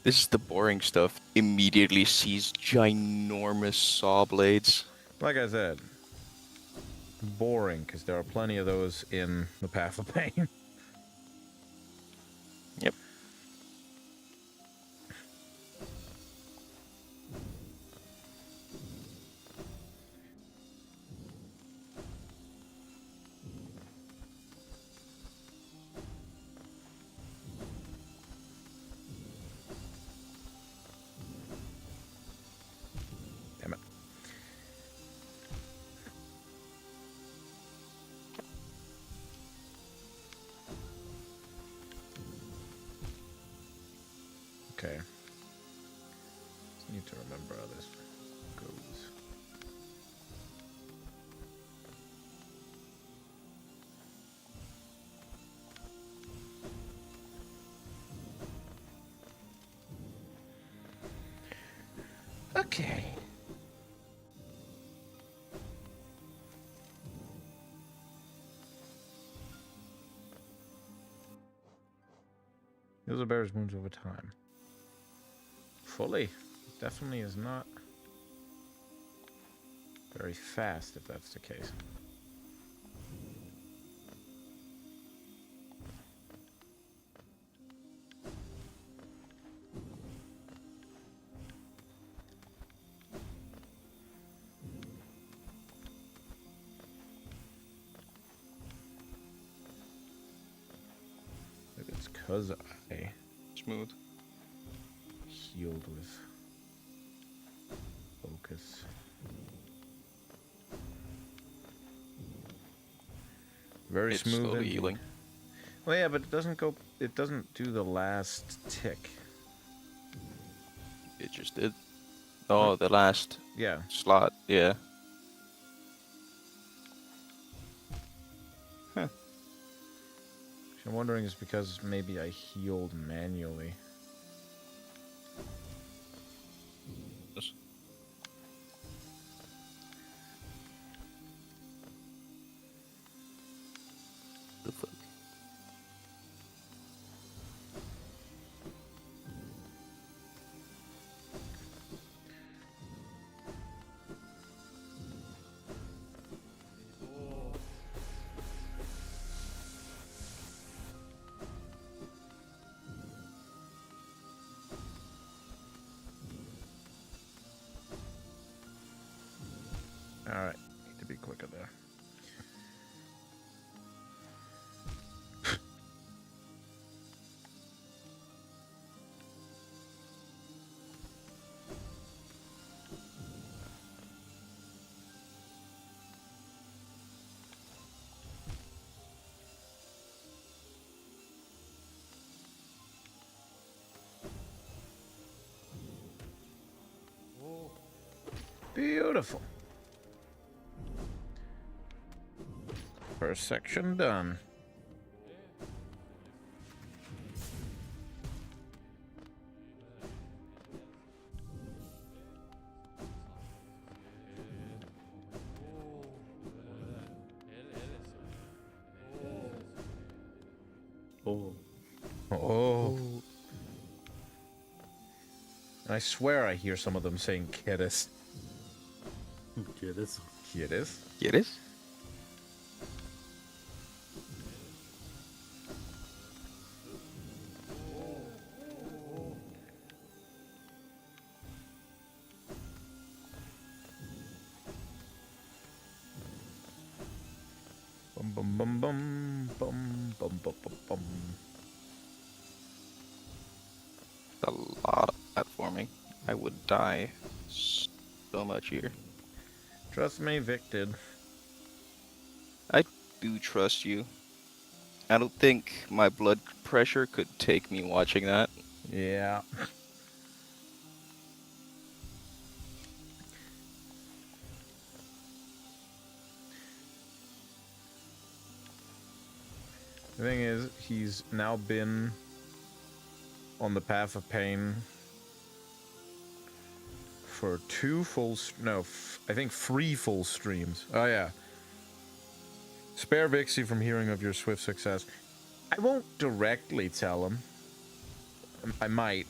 This is the boring stuff. Immediately sees ginormous saw blades. Like I said, boring because there are plenty of those in the Path of Pain. Yep. Damn it. Okay. Just need to remember how this goes. Okay. Those are bear's wounds over time. Fully. Definitely is not very fast if that's the case. Maybe it's 'cause I Smooth. healed with focus. Very It's smooth slowly indeed. healing. Well, yeah, but it doesn't go. It doesn't do the last tick. It just did. Oh, the last Yeah. slot. Yeah. Which I'm wondering is because maybe I healed manually. Yes. The fuck? Alright, need to be quicker there. Beautiful. First section done. Oh. Oh. I swear I hear some of them saying Kiddis. Yeah, this. Kiddis? Get it? Bum bum bum bum bum bum bum bum bum. A lot of platforming. I would die so much here. Trust me, Vic did. I do trust you. I don't think my blood pressure could take me watching that. Yeah. The thing is, he's now been on the path of pain for 2 full... I think 3 full streams. Oh, yeah. Spare Vixie from hearing of your swift success. I won't directly tell him. I might.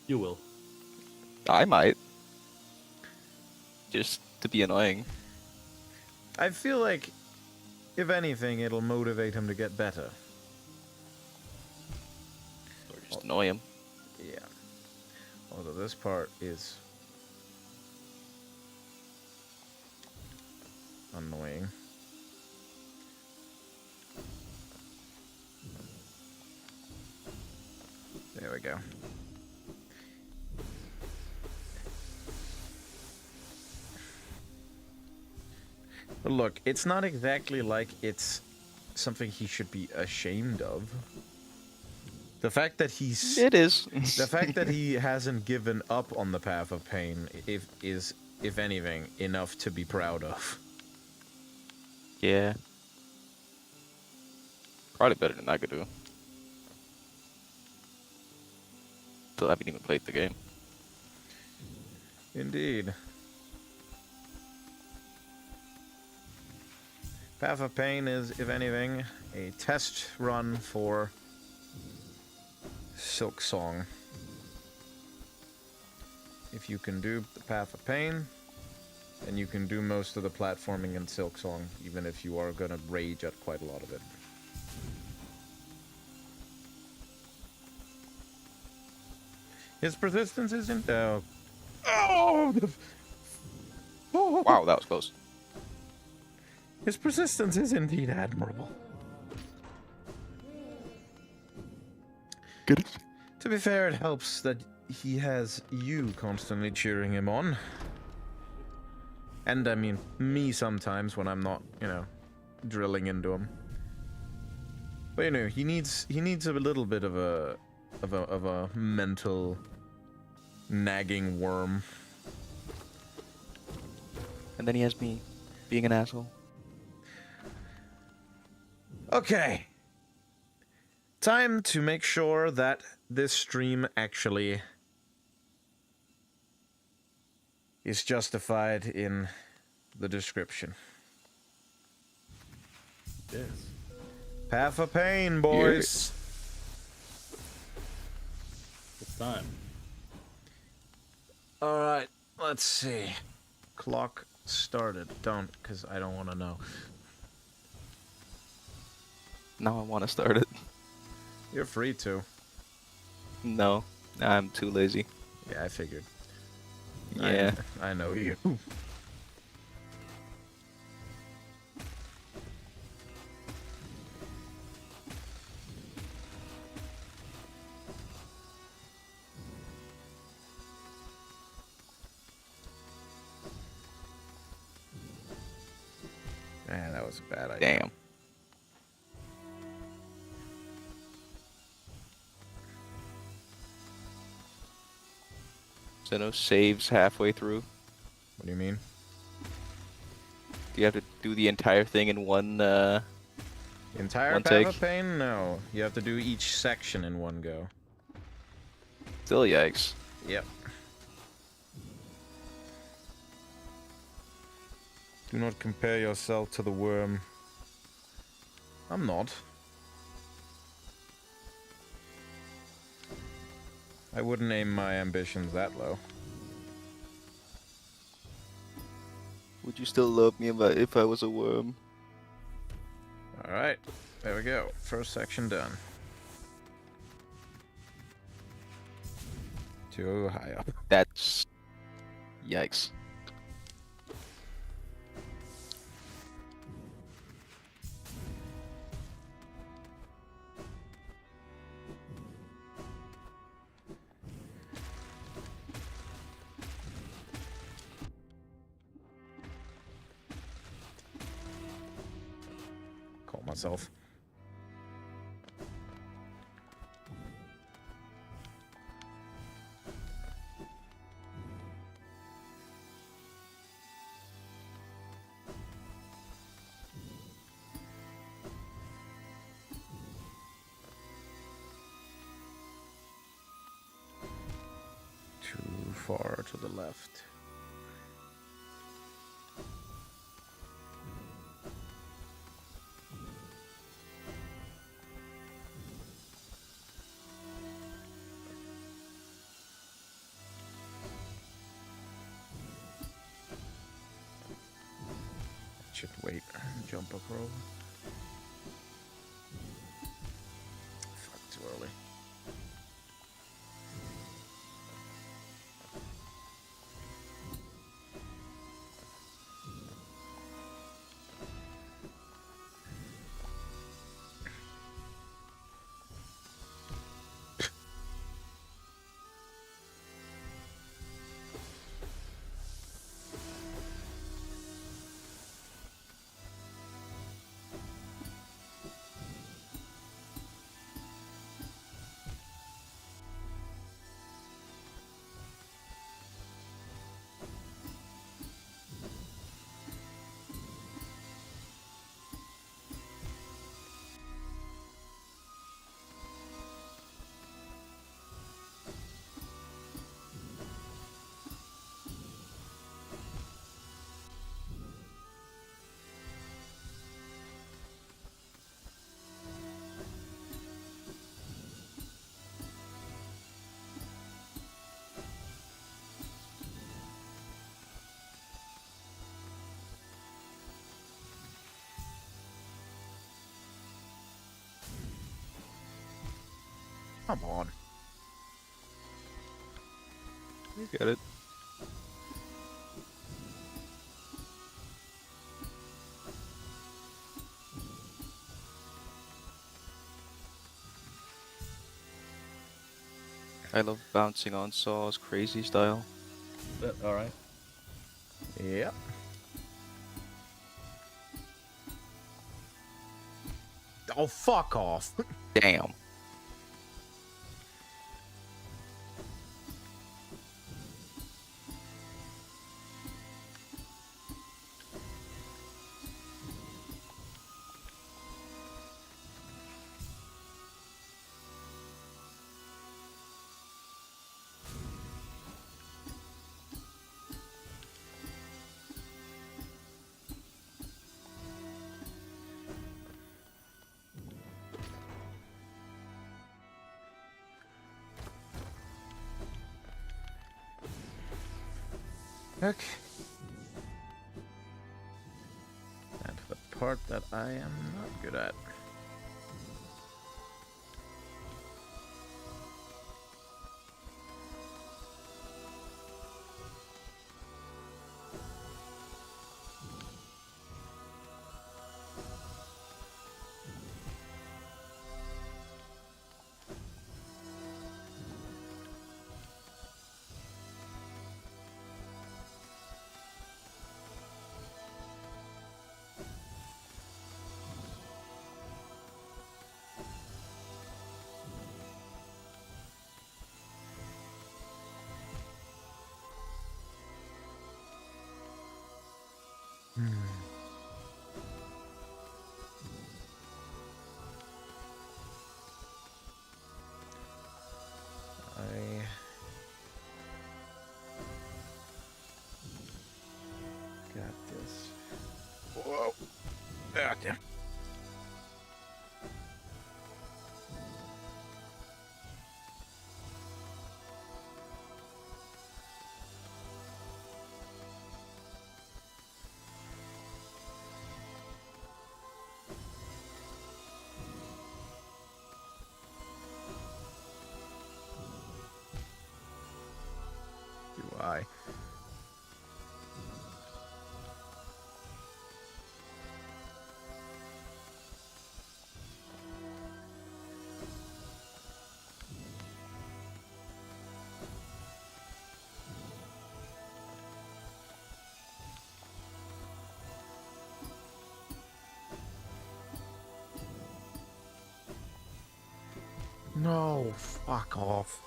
You will. I might. Just to be annoying. I feel like, if anything, it'll motivate him to get better. Or just annoy him. Yeah. Although this part is annoying. There we go. But look, it's not exactly like it's something he should be ashamed of. The fact that he's... It is. The fact that he hasn't given up on the path of pain is, if anything, enough to be proud of. Yeah. Probably better than I could do. Still haven't even played the game. Indeed. Path of Pain is, if anything, a test run for Silk Song. If you can do the Path of Pain, then you can do most of the platforming in Silk Song, even if you are gonna rage at quite a lot of it. His persistence isn't... Oh! Wow, that was close. His persistence is indeed admirable. Good. To be fair, it helps that he has you constantly cheering him on. And I mean, me sometimes when I'm not, you know, drilling into him. But you know, he needs a little bit of a mental nagging worm. And then he has me being an asshole. Okay. Time to make sure that this stream actually is justified in the description. Yes. Path of Pain, boys. It's time. Alright, let's see. Clock started. Don't, because I don't want to know. Now I want to start it. You're free to. No, I'm too lazy. Yeah, I figured. Yeah. I know you. Man, that was a bad idea. Damn. So no saves halfway through. What do you mean? Do you have to do the entire thing in one? The entire One Path take? of Pain? No. You have to do each section in one go. Still, yikes. Yep. Do not compare yourself to the worm. I'm not. I wouldn't aim my ambitions that low. Would you still love me if I was a worm? Alright, there we go. First section done. Too high up. That's yikes. myself. Too far to the left. Should wait. Jump up roll. Fuck, too early. Come on. You get it. I love bouncing on saws, crazy style. Alright. Yep. Oh, fuck off. Damn. Okay. And the part that I am not good at. I got this. Whoa. Ah, damn. Do I? No, fuck off.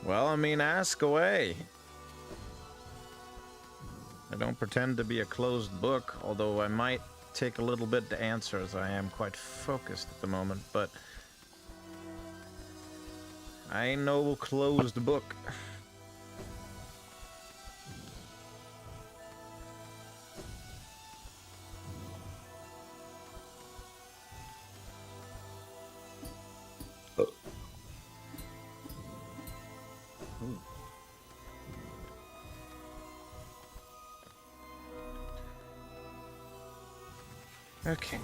Well, I mean, ask away. I don't pretend to be a closed book, although I might take a little bit to answer as I am quite focused at the moment, but I ain't no closed book. Okay.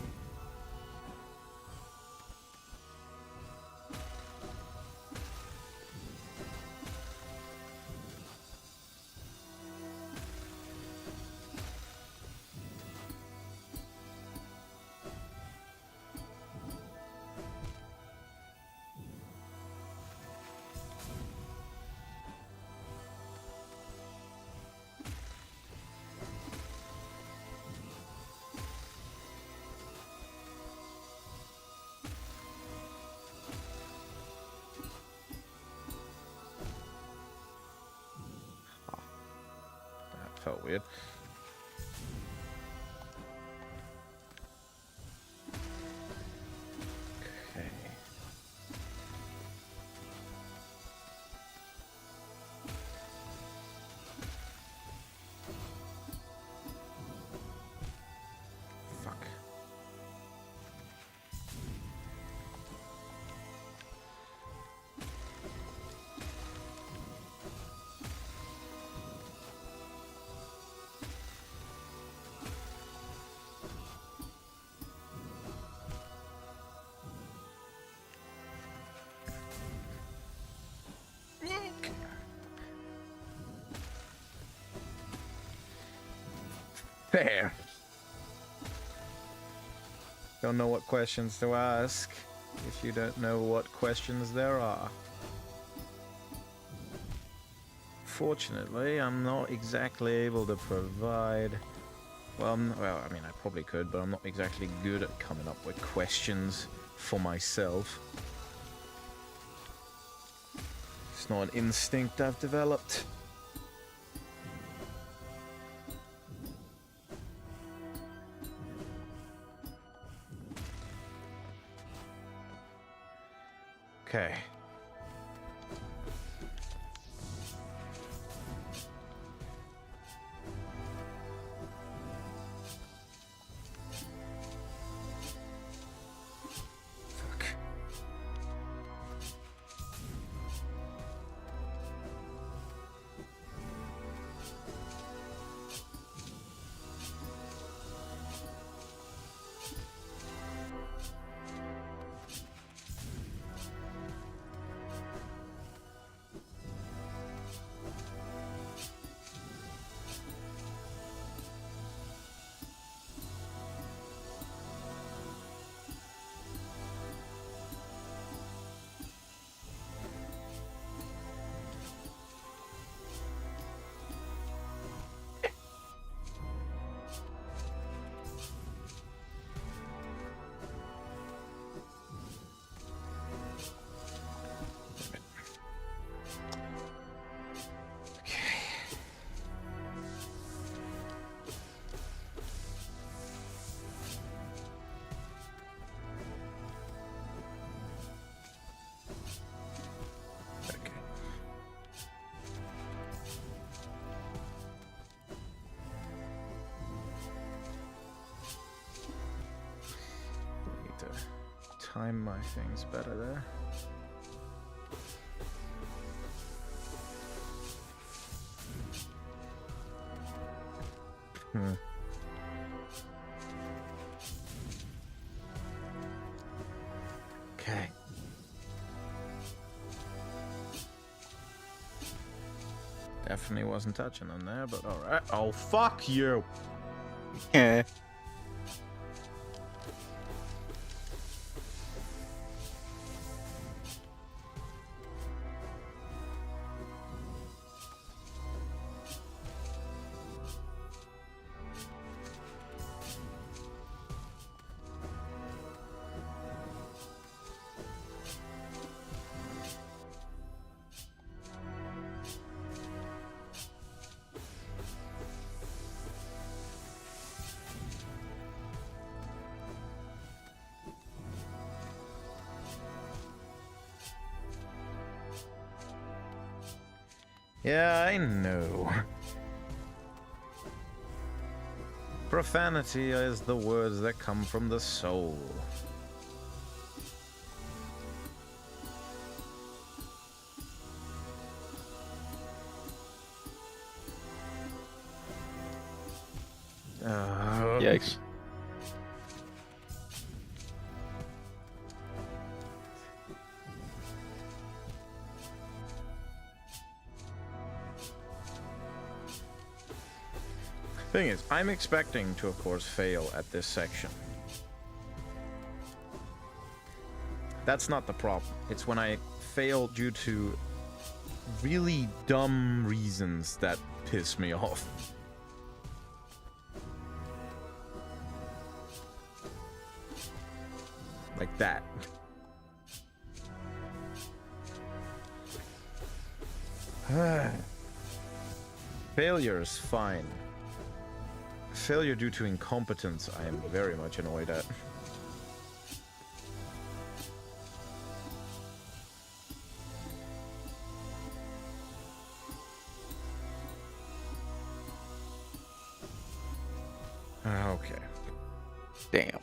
That felt weird. Okay. Fuck. There. Don't know what questions to ask if you don't know what questions there are. Fortunately, I'm not exactly able to provide... Well, I mean, I probably could, but I'm not exactly good at coming up with questions for myself. It's not an instinct I've developed. Okay. Fuck. Okay. Need to time my things better there. Hmm. Okay. Definitely wasn't touching them there, but alright. Oh, fuck you! Yeah. Yeah, I know. Profanity is the words that come from the soul. Yikes. Thing is, I'm expecting to, of course, fail at this section. That's not the problem. It's when I fail due to really dumb reasons that piss me off. Like that. Failure is fine. Failure due to incompetence, I am very much annoyed at. Okay. Damn.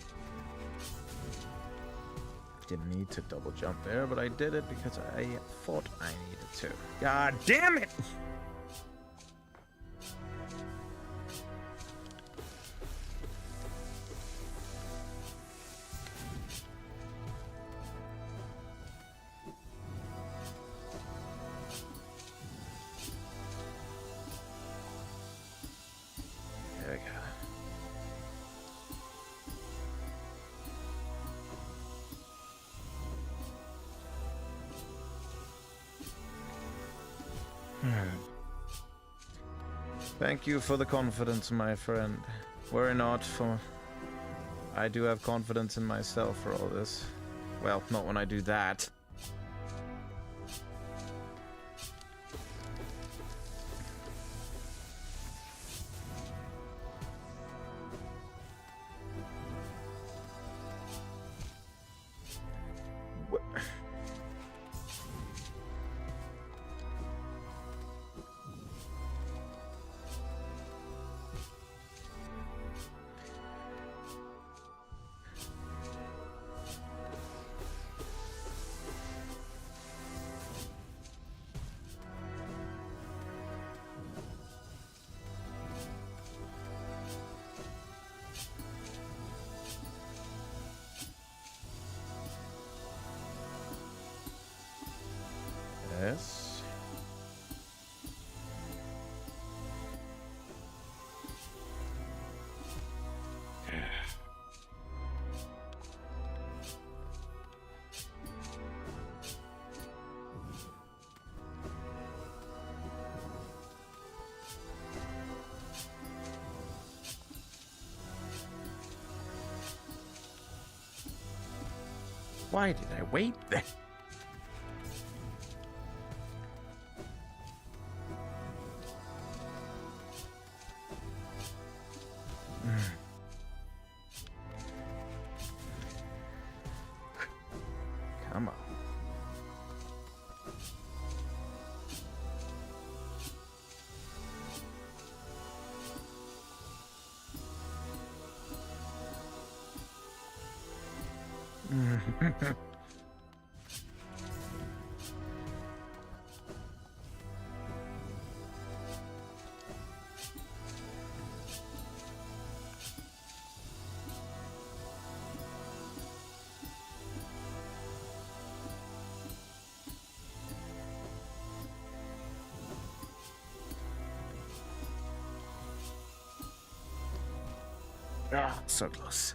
Didn't need to double jump there, but I did it because I thought I needed to. God damn it! There we go. Thank you for the confidence, my friend. Worry not, for I do have confidence in myself for all this. Well, not when I do that. What? Yes. Why did I wait there? Come on. Ah, so close.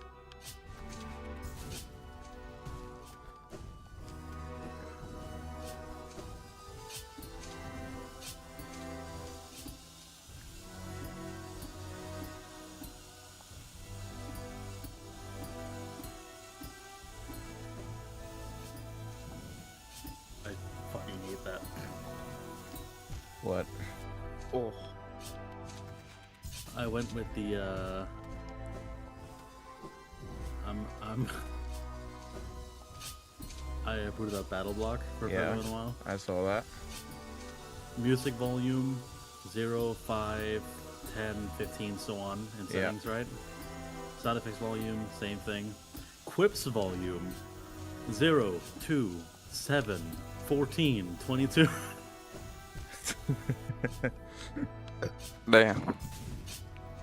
I fucking hate that. What? Oh. I went with the I booted up battle block for a Yeah. little while. I saw that. music volume 0, 5, 10, 15, so on in Yeah. settings, right? Sound effects volume, same thing. Quips volume 0, 2, 7, 14, 22. Damn.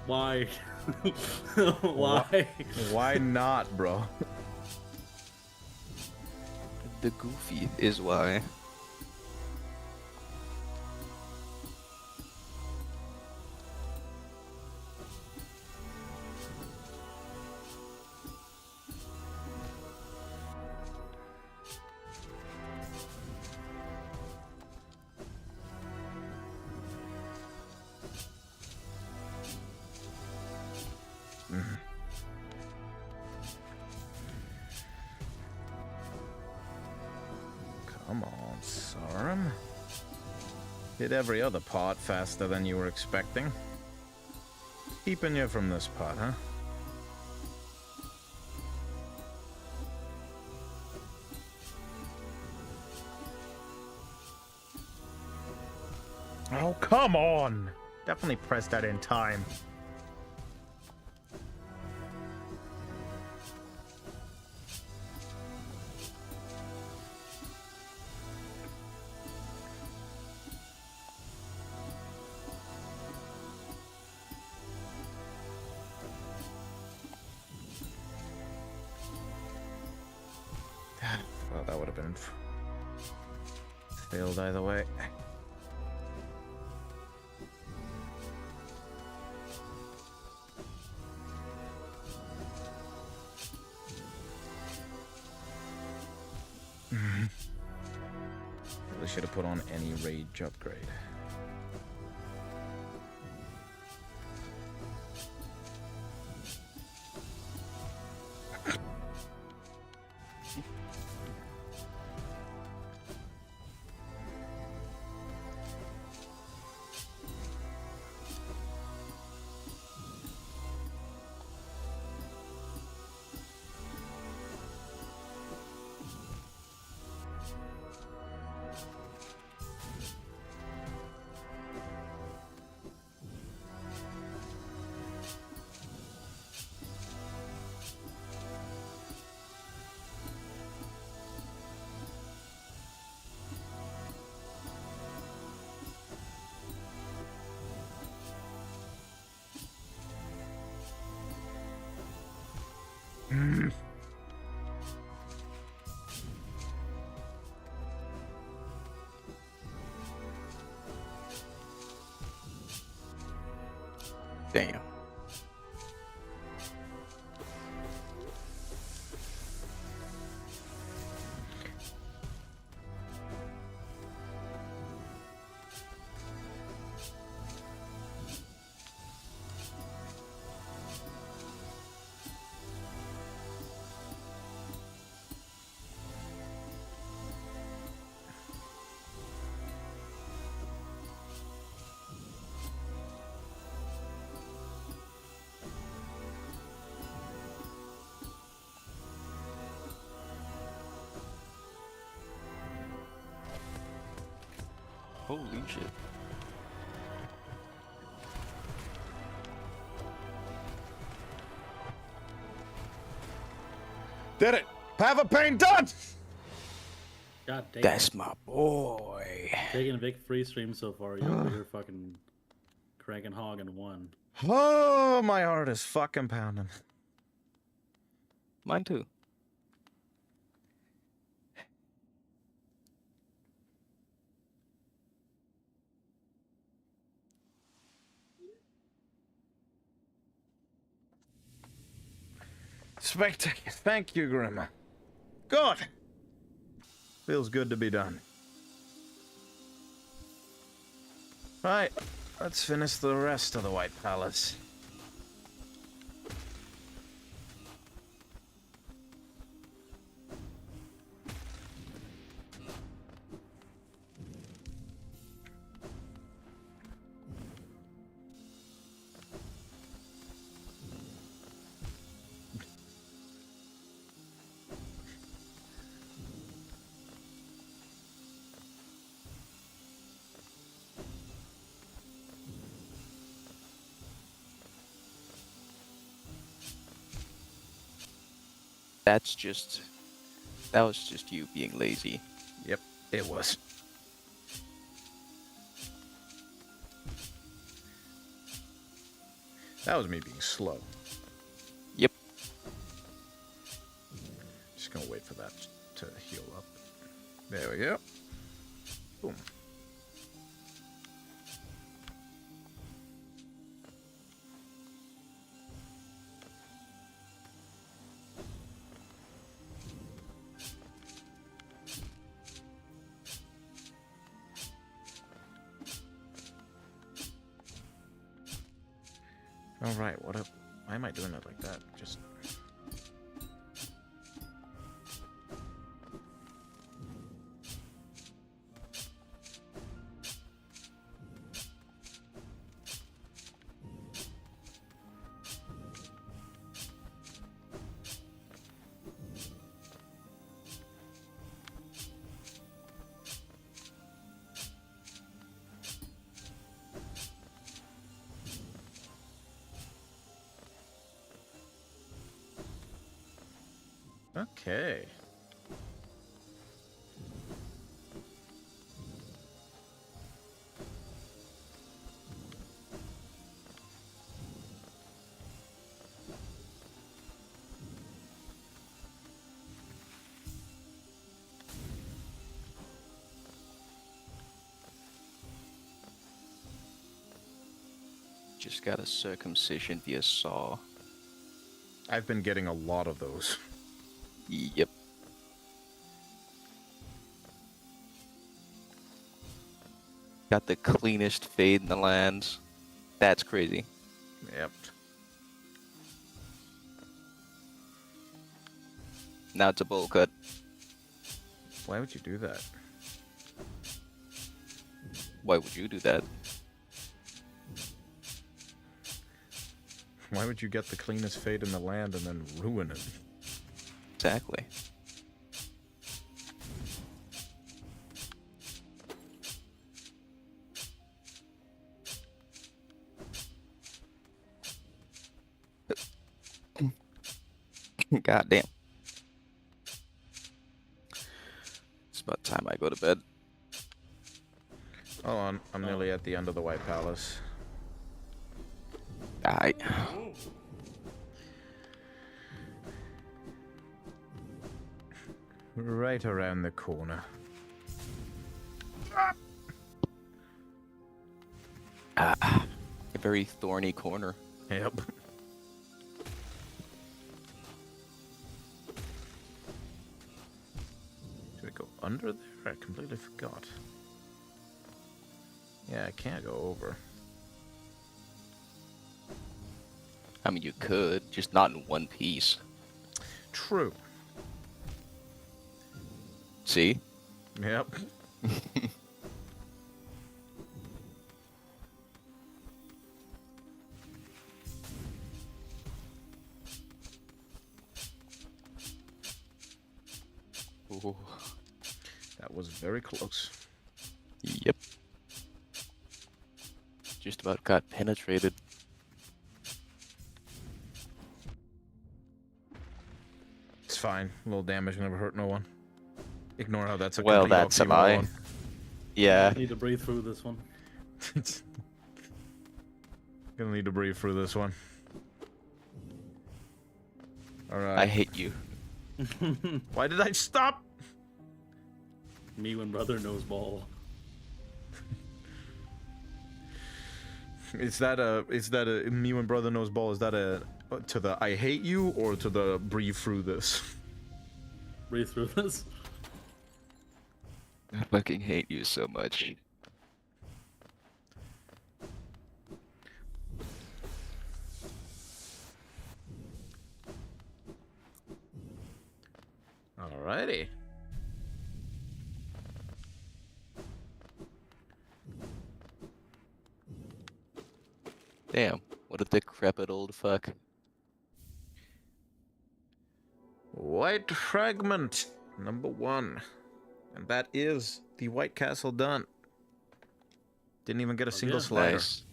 Why? Why? Why not, bro? The goofy is why. Come on, Sarum. Did every other part faster than you were expecting. Keeping you from this part, huh? Oh, come on! Definitely pressed that in time. Well, that would have been failed either way. Really should have put on any rage upgrade. Damn. Holy shit. Did it! Have a pain done! God damn. That's my boy. Taking a big free stream so far. You're fucking cranking hog in one. Oh, my heart is fucking pounding. Mine too. Spectacular. Thank you, Grandma. Good. Feels good to be done. Right, let's finish the rest of the White Palace. That was just you being lazy. Yep, it was. That was me being slow. Yep. Just gonna wait for that to heal up. There we go. Boom. All right, what up? Why am I doing it like that? Just... Okay. Just got a circumcision via saw. I've been getting a lot of those. Yep. Got the cleanest fade in the lands. That's crazy. Yep. Now it's a bowl cut. Why would you do that? Why would you do that? Why would you get the cleanest fade in the land and then ruin it? Exactly. God damn. It's about time I go to bed. Oh, I'm nearly at the end of the White Palace. Alright. Right around the corner. A very thorny corner. Yep. Do I go under there? I completely forgot. Yeah, I can't go over. I mean, you could, just not in one piece. True. See? Yep. Ooh. That was very close. Yep. Just about got penetrated. It's fine. A little damage never hurt no one. Ignore how that's a Well, complete that's a oxymoron. lie. Yeah. Need to breathe through this one. Gonna need to breathe through this one. Alright. I hate you. Why did I stop? Me when brother knows ball. Is that a me when brother knows ball? Is that a to the I hate you or to the breathe through this? Breathe through this. I fucking hate you so much. Alrighty. Damn, what a decrepit old fuck. White fragment number 1, and that is the White Castle done. Didn't even get a single yeah. slider. Nice.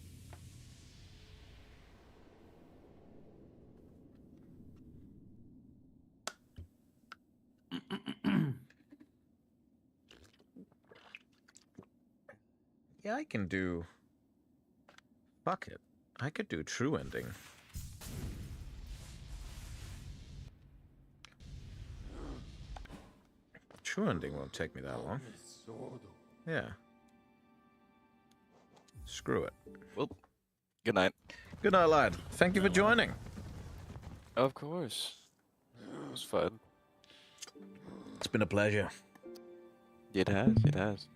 Yeah, I can do... Fuck it. I could do true ending. True ending won't take me that long. Yeah. Screw it. Well, good night. Good night, lad. Thank you for joining. Of course. It was fun. It's been a pleasure. It has, it has.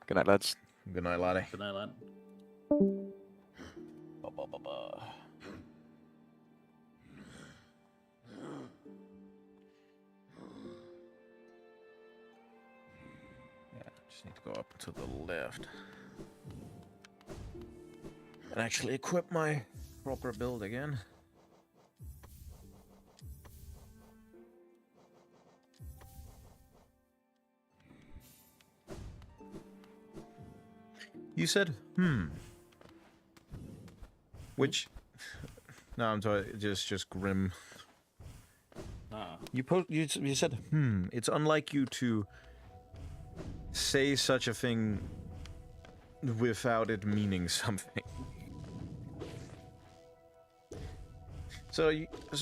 Good night, lads. Good night, laddie. Good night, lad. Ba-ba-ba-ba. Yeah, just need to go up to the left. And actually equip my proper build again. You said, Which... No, I'm sorry, just grim. Ah. You said, It's unlike you to say such a thing without it meaning something. So,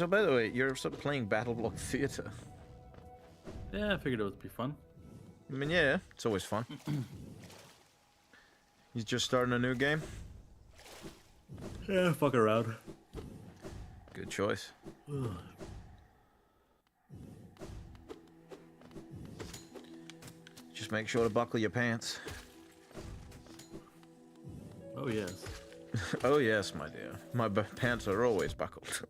by the way, you're sort of playing Battle Block Theater. Yeah, I figured it would be fun. I mean, yeah, it's always fun. He's just starting a new game. Yeah, fuck around. Good choice. Just make sure to buckle your pants. Oh, yes. Oh yes, my dear. My pants are always buckled.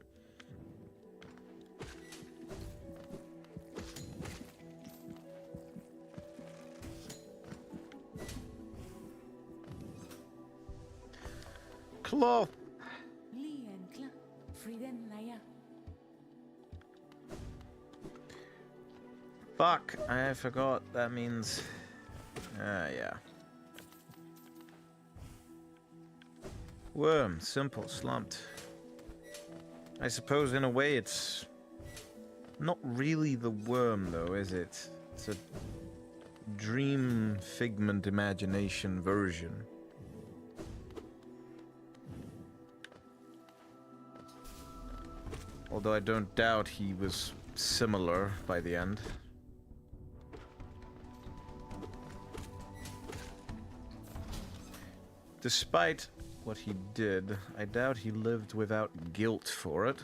Cloth. Fuck, I forgot. That means... yeah. Worm, simple, slumped. I suppose in a way it's... not really the worm though, is it? It's a dream figment imagination version. Although I don't doubt he was similar by the end. Despite what he did, I doubt he lived without guilt for it.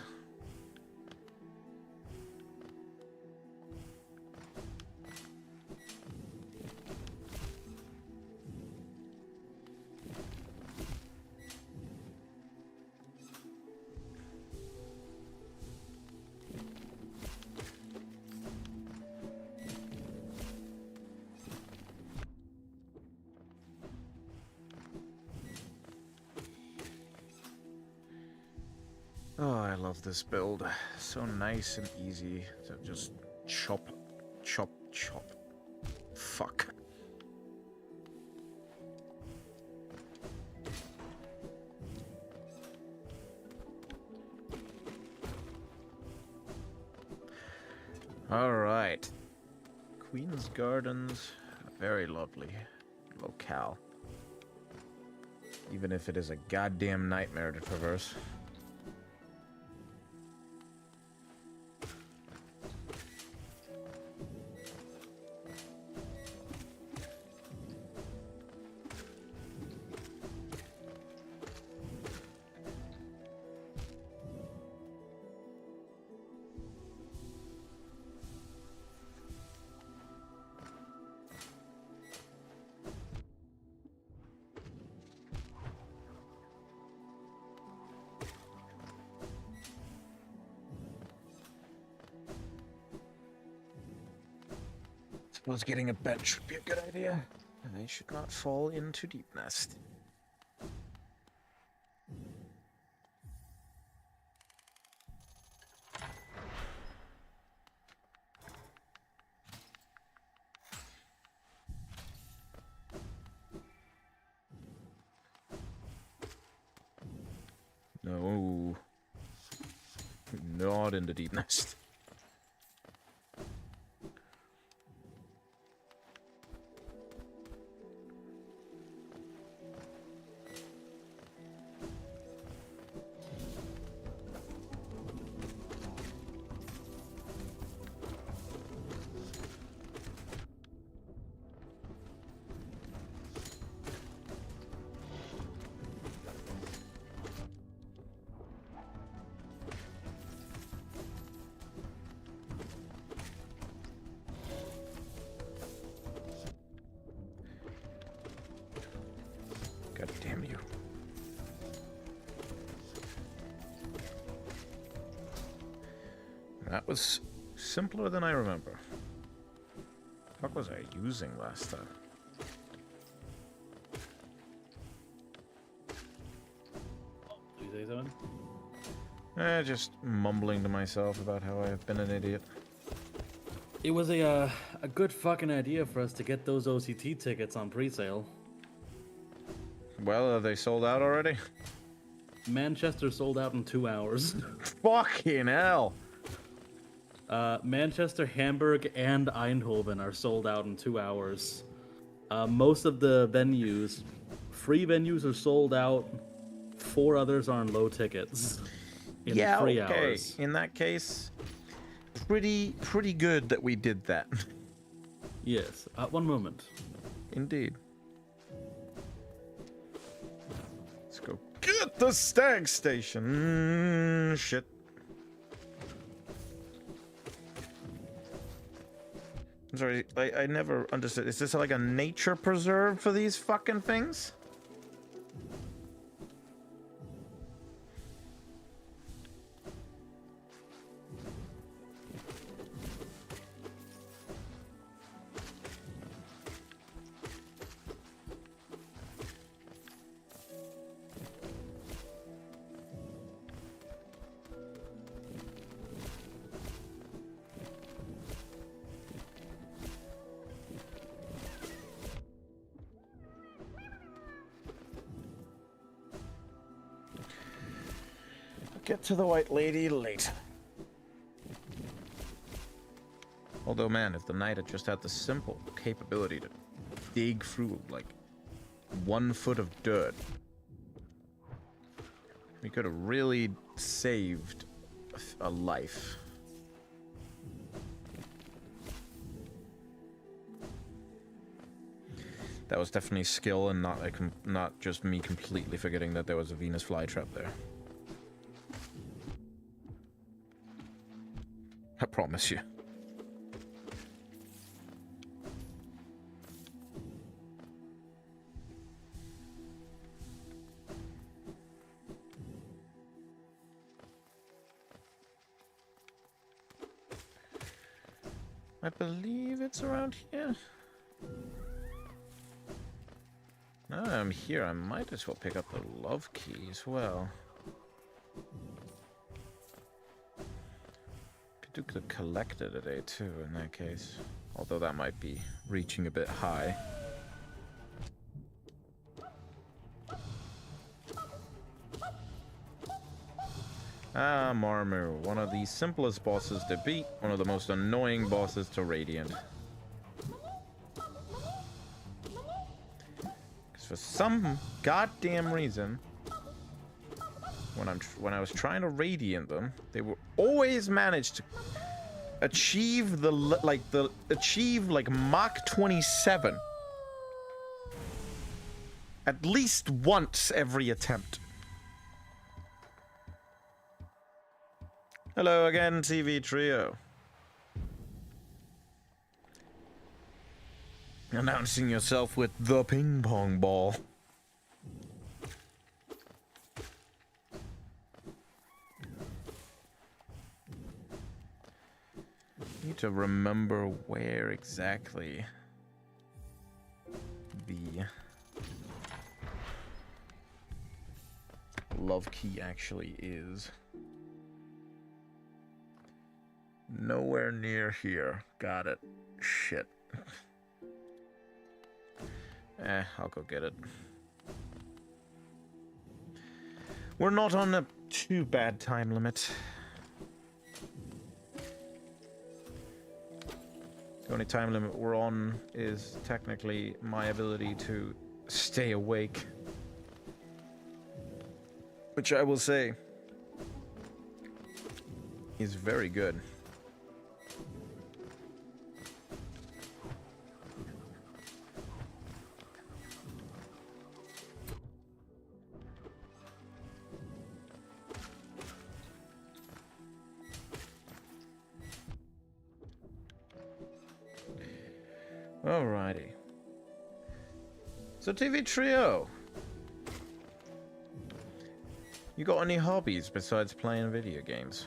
Oh, I love this build. So nice and easy to just chop, chop, chop. Fuck. Alright. Queen's Gardens, a very lovely locale. Even if it is a goddamn nightmare to traverse. Suppose getting a bench would be a good idea. I should not fall into deep nest. No. Not in the deep nest. That was simpler than I remember. What was I using last time? Did you say something? Just mumbling to myself about how I have been an idiot. It was a good fucking idea for us to get those OCT tickets on pre-sale. Well, are they sold out already? Manchester sold out in 2 hours. Fucking hell! Manchester, Hamburg, and Eindhoven are sold out in 2 hours. Most of the venues, free venues, are sold out. 4 others are on low tickets in 3 hours. In that case, pretty good that we did that. Yes. One moment. Indeed. Let's go get the stag station. Shit. I'm sorry, I never understood. Is this like a nature preserve for these fucking things? Get to the White Lady later. Although, man, if the knight had just had the simple capability to dig through, like, 1 foot of dirt, we could have really saved a life. That was definitely skill and not just me completely forgetting that there was a Venus flytrap there. I promise you. I believe it's around here. Now that I'm here, I might as well pick up the love key as well. Could do the collector today too, in that case. Although that might be reaching a bit high. Ah, Marmu, one of the simplest bosses to beat, one of the most annoying bosses to Radiant. Because for some goddamn reason, when I was trying to Radiant them, they were always managed to achieve achieve Mach 27 at least once every attempt. Hello again, TV Trio. Announcing yourself with the ping pong ball. Need to remember where exactly the love key actually is. Nowhere near here. Got it. Shit. I'll go get it. We're not on a too bad time limit. The only time limit we're on is technically my ability to stay awake. Which I will say is very good. Alrighty. So TV Trio, you got any hobbies besides playing video games?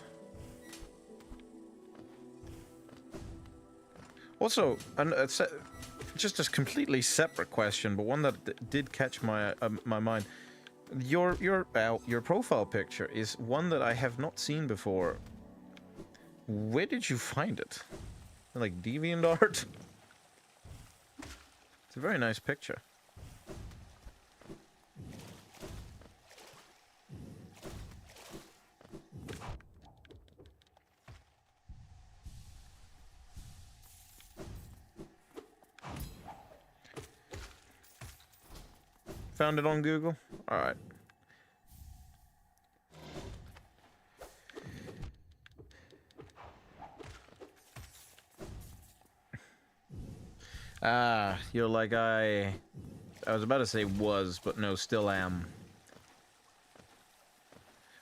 Also, just a completely separate question, but one that did catch my my mind. Your profile picture is one that I have not seen before. Where did you find it? Like DeviantArt? It's a very nice picture. Found it on Google? Alright. Ah, you're like I was about to say was, but no, still am.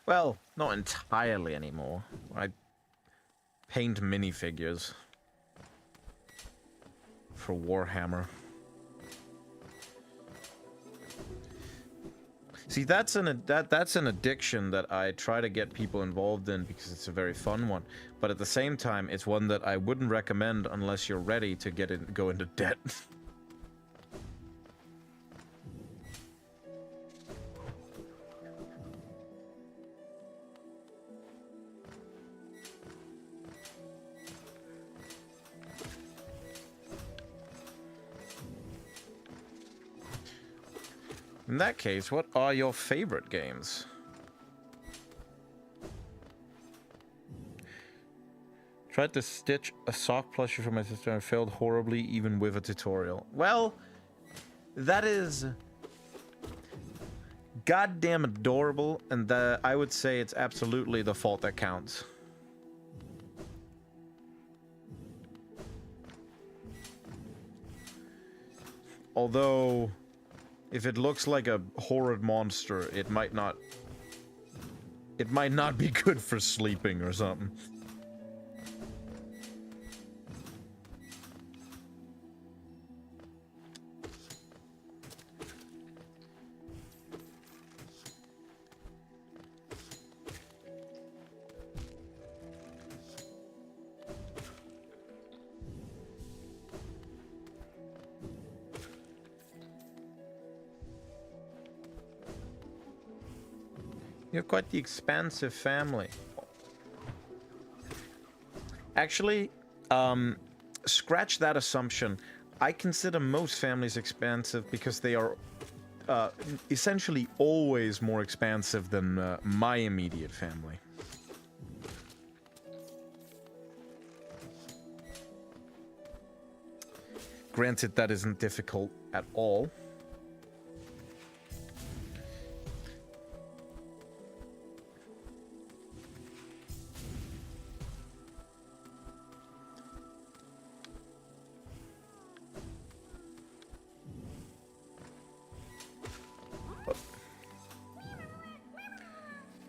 Well, not entirely anymore. I paint minifigures for Warhammer. See, that's an addiction that I try to get people involved in because it's a very fun one. But at the same time, it's one that I wouldn't recommend unless you're ready to go into debt. In that case, what are your favorite games? Tried to stitch a sock plushie for my sister and failed horribly even with a tutorial. Well, that is goddamn adorable, and I would say it's absolutely the fault that counts. Although, if it looks like a horrid monster, it might not be good for sleeping or something. You're quite the expansive family. Actually, scratch that assumption. I consider most families expansive because they are essentially always more expansive than my immediate family. Granted, that isn't difficult at all.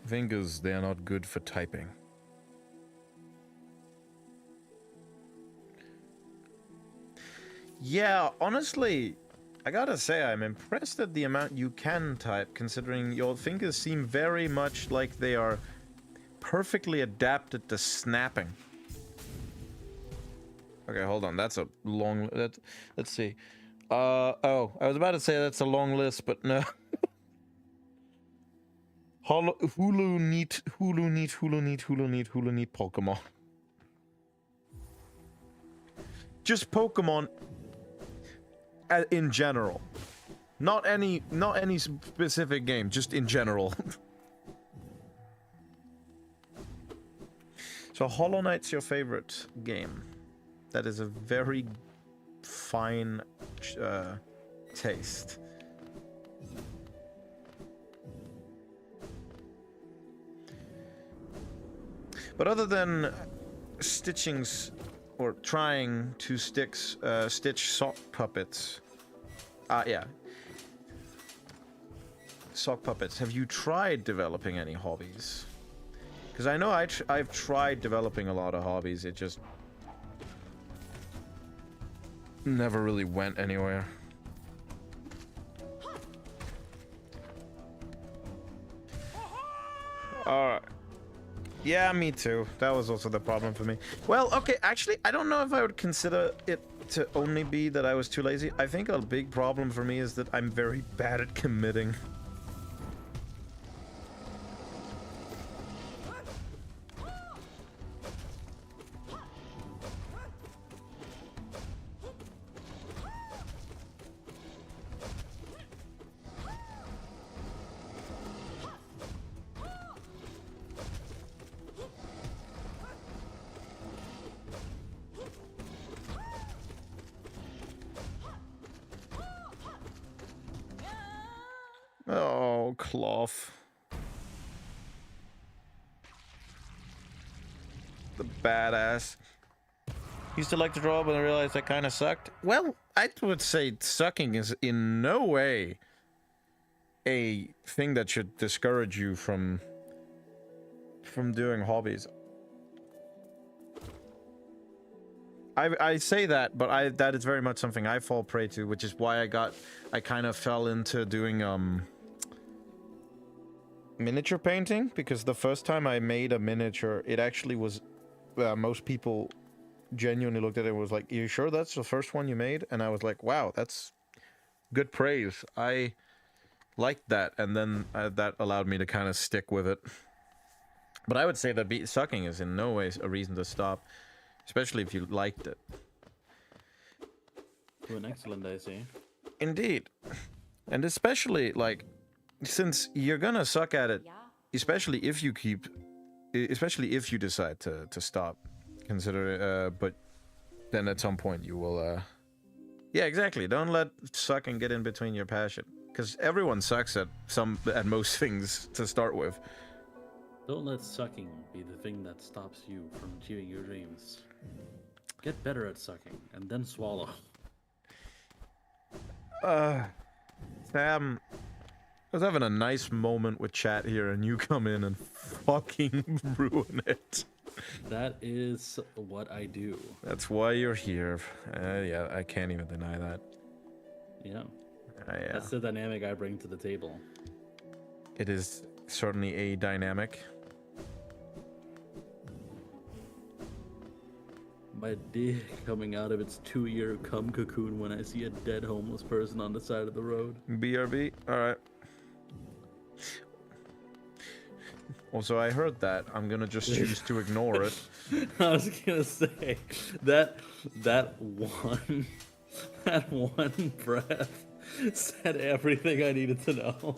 Fingers, they are not good for typing. Yeah, honestly, I gotta say, I'm impressed at the amount you can type, considering your fingers seem very much like they are perfectly adapted to snapping. Okay, hold on, that's a long... let's see. Oh, I was about to say that's a long list, but no. Hulu neat Pokemon. Just Pokemon in general. Not any specific game, just in general. So Hollow Knight's your favorite game. That is a very fine taste. But other than stitchings or trying to stitch sock puppets, yeah, sock puppets. Have you tried developing any hobbies? Because I know I've tried developing a lot of hobbies. It just never really went anywhere. All right. Yeah, me too. That was also the problem for me. Well, okay, actually, I don't know if I would consider it to only be that I was too lazy. I think a big problem for me is that I'm very bad at committing. Oh, cloth. The badass. Used to like to draw, but I realized I kind of sucked. Well, I would say sucking is in no way a thing that should discourage you from doing hobbies. I say that, but that is very much something I fall prey to, which is why I kind of fell into doing miniature painting, because the first time I made a miniature, it actually was most people genuinely looked at it and was like, "You sure that's the first one you made?" And I was like, "Wow, that's good praise. I liked that," and then that allowed me to kind of stick with it. But I would say that sucking is in no way a reason to stop, especially if you liked it. To an excellent day, see. Indeed. And especially, like, since you're gonna suck at it, especially if you decide to stop, but then at some point you will, yeah, exactly. Don't let sucking get in between your passion, because everyone sucks at most things to start with. Don't let sucking be the thing that stops you from achieving your dreams. Get better at sucking, and then swallow. Sam, I was having a nice moment with chat here, and you come in and fucking ruin it. That is what I do. That's why you're here. Yeah, I can't even deny that. Yeah. Yeah. That's the dynamic I bring to the table. It is certainly a dynamic. My dick coming out of its 2-year cum cocoon when I see a dead homeless person on the side of the road. BRB? Alright. Also, I heard that. I'm gonna just choose to ignore it. I was gonna say that one breath said everything I needed to know.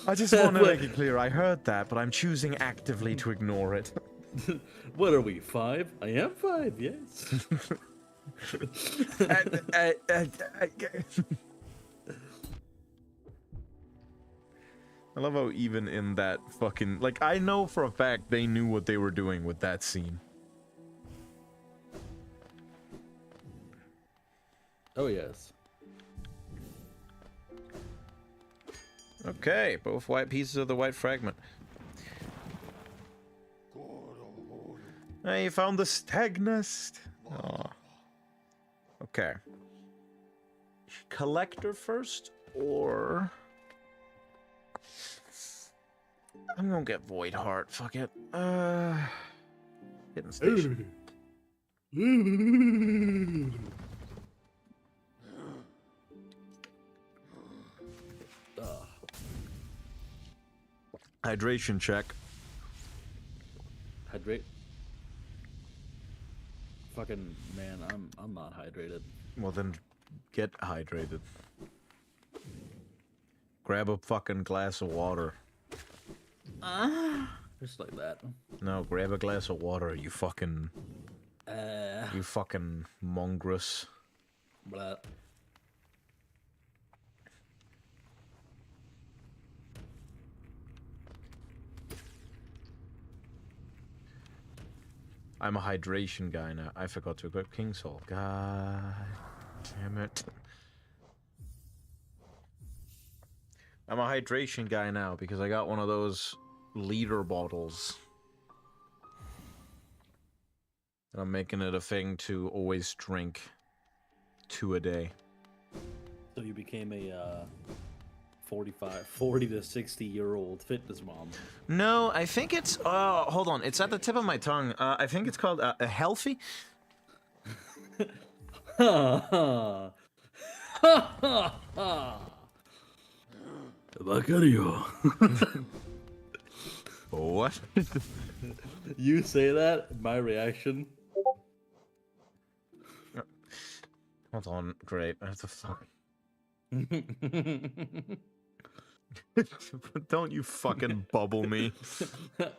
I just want to make it clear. I heard that, but I'm choosing actively to ignore it. What are we, 5? I am 5, yes. I love how even in that fucking... Like, I know for a fact they knew what they were doing with that scene. Oh, yes. Okay, both white pieces of the white fragment. I found the stag nest. Oh. Okay. Collector first, or... I'm gonna get Void Heart. Fuck it. Hidden Station. Hydration check. Hydrate. Fucking man, I'm not hydrated. Well then, get hydrated. Grab a fucking glass of water. Just like that. No, grab a glass of water, you fucking... You fucking mongrous. Blah. I'm a hydration guy now. I forgot to equip King Soul. God damn it. I'm a hydration guy now because I got one of those liter bottles. And I'm making it a thing to always drink 2 a day. So you became a 40 to 60-year-old fitness mom. No, I think it's. Hold on. It's at the tip of my tongue. I think it's called a healthy. Ha ha ha ha ha. Baccario. What? You say that, my reaction. Hold on. Great. I have to fuck. Don't you fucking bubble me.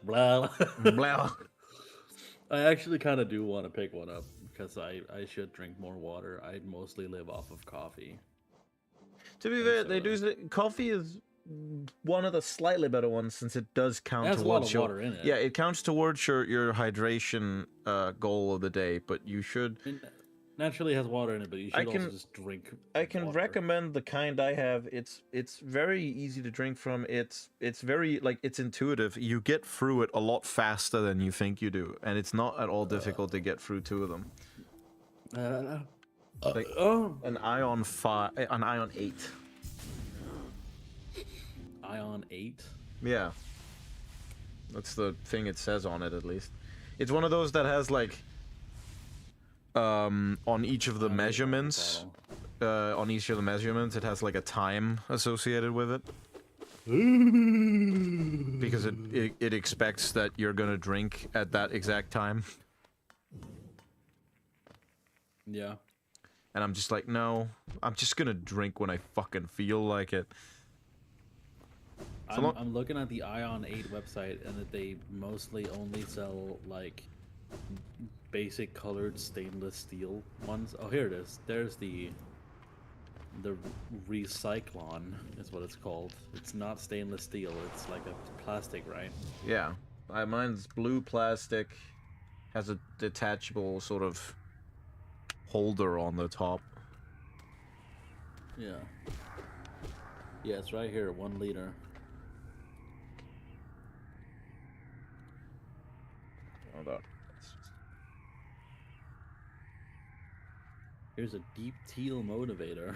Blah. Blah. I actually kind of do want to pick one up because I should drink more water. I mostly live off of coffee. To be fair, they do. Coffee is one of the slightly better ones since it does count It has a lot towards of your. water in it. Yeah, it counts towards your hydration goal of the day, but you should. It naturally has water in it, but you should I can- also just drink. I can water. recommend the kind I have. It's very easy to drink from. It's very like it's intuitive. You get through it a lot faster than you think you do, and it's not at all difficult to get through two of them. Like, an Ion 8. Ion 8. Yeah, that's the thing it says on it at least. It's one of those that has like on each of the measurements. On each of the measurements, it has like a time associated with it. Because it expects that you're gonna drink at that exact time. Yeah. And I'm just like, no, I'm just gonna drink when I fucking feel like it. I'm looking at the Ion 8 website, and that they mostly only sell like basic colored stainless steel ones. Oh, here it is. There's the Recyclon is what it's called. It's not stainless steel. It's like a plastic, right? Yeah, mine's blue plastic, has a detachable sort of holder on the top. Yeah. Yeah, it's right here, 1 liter. Hold on. Here's a deep teal motivator.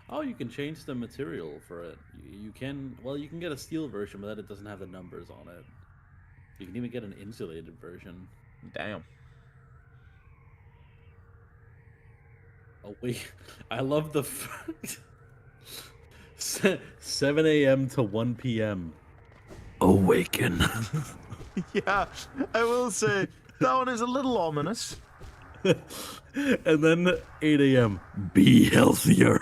Oh, you can change the material for it. You can, well, you can get a steel version, but then it doesn't have the numbers on it. You can even get an insulated version. Damn. Oh wait, I love the 7 a.m. to 1 p.m. Awaken. Yeah, I will say that one is a little ominous. And then 8 a.m. Be healthier.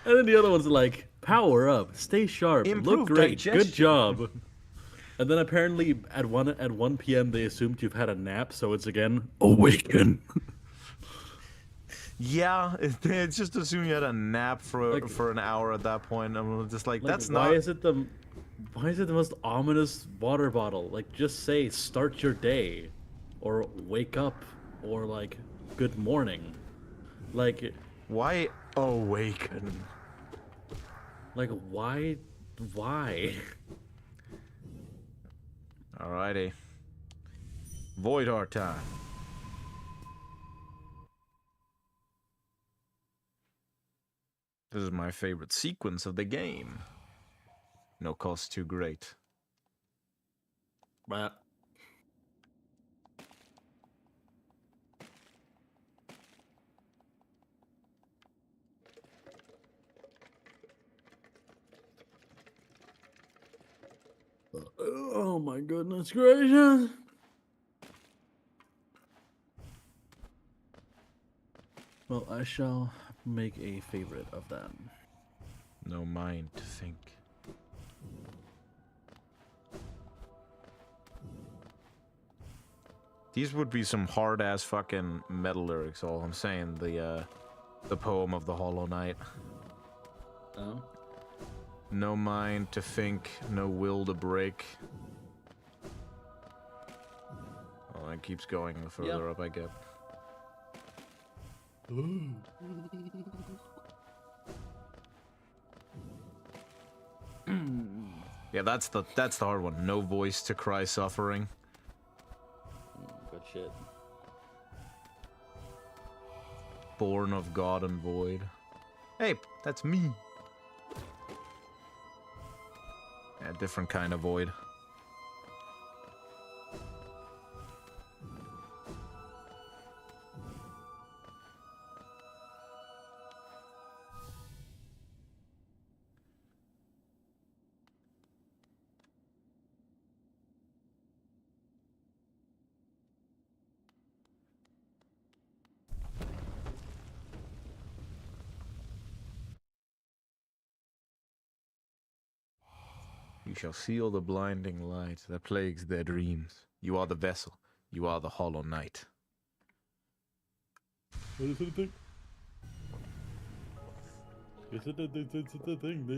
And then the other one's like, power up, stay sharp, Improve look great, digestion. good job. And then apparently at 1 p.m. they assumed you've had a nap, so it's again awaken. Yeah, it's just assume you had a nap for an hour at that point. I'm just like that's why not. is it the most ominous water bottle? Like, just say start your day, or wake up, or like good morning. Like, Why awaken? like why? Alrighty. Void Heart time. This is my favorite sequence of the game. No cost too great. But oh my goodness gracious. Well, I shall make a favorite of them. No mind to think. These would be some hard ass fucking metal lyrics, all I'm saying. The poem of the Hollow Knight. Oh? No mind to think, no will to break. Oh, it keeps going the further up I get. Yeah, that's the hard one. No voice to cry suffering. Good shit. Born of God and void. Hey, that's me. A different kind of void. You shall feel the blinding light that plagues their dreams. You are the vessel. You are the Hollow Knight. What is it? They said the thing. They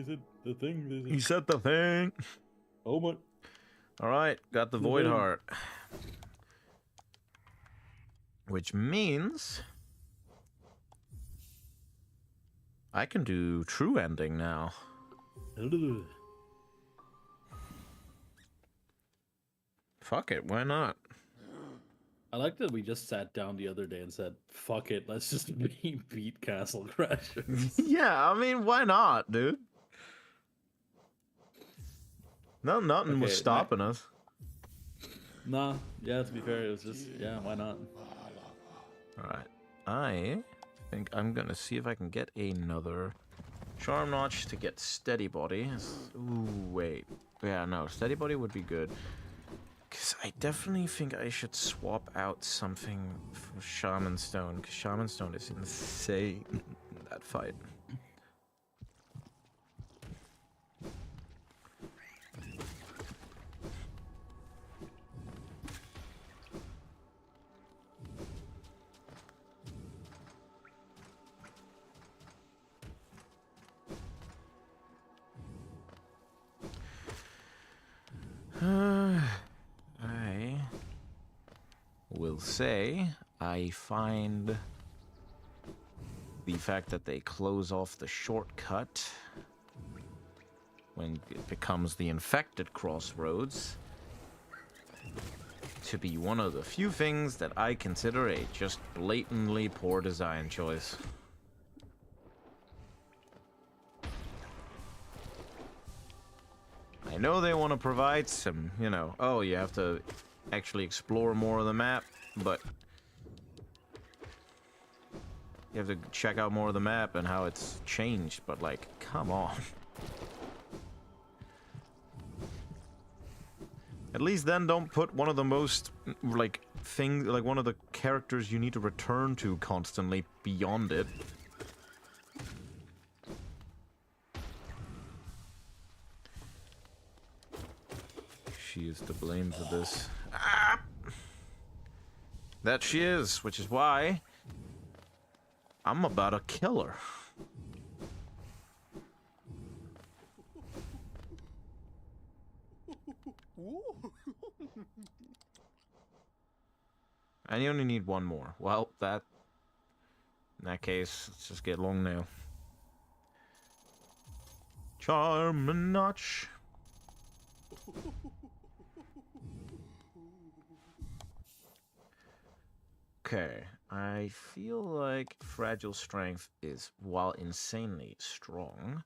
said the thing. They You said the thing. Oh my. Alright, got the The Void thing. Heart. Which means I can do true ending now. Fuck it, why not? I like that we just sat down the other day and said, "Fuck it, let's just beat Castle Crashers." Yeah, I mean, why not, dude? No, nothing was Okay, stopping us. Nah, yeah. To be fair, it was just why not? Alright, I think I'm gonna see if I can get another Charm Notch to get Steady Body. Ooh, wait. Yeah, no, Steady Body would be good. Because I definitely think I should swap out something for Shaman Stone, because Shaman Stone is insane in that fight. I will say I find the fact that they close off the shortcut when it becomes the infected crossroads to be one of the few things that I consider a just blatantly poor design choice. I know they want to provide some, you know, oh, you have to actually explore more of the map, but you have to check out more of the map and how it's changed, but like, come on. At least then don't put one of the most, like, one of the characters you need to return to constantly beyond it. She is to blame for this. Ah! That she is, which is why I'm about to kill her. And you only need one more. Well, in that case, let's just get long nail. Charm and notch. Okay, I feel like Fragile Strength is, while insanely strong,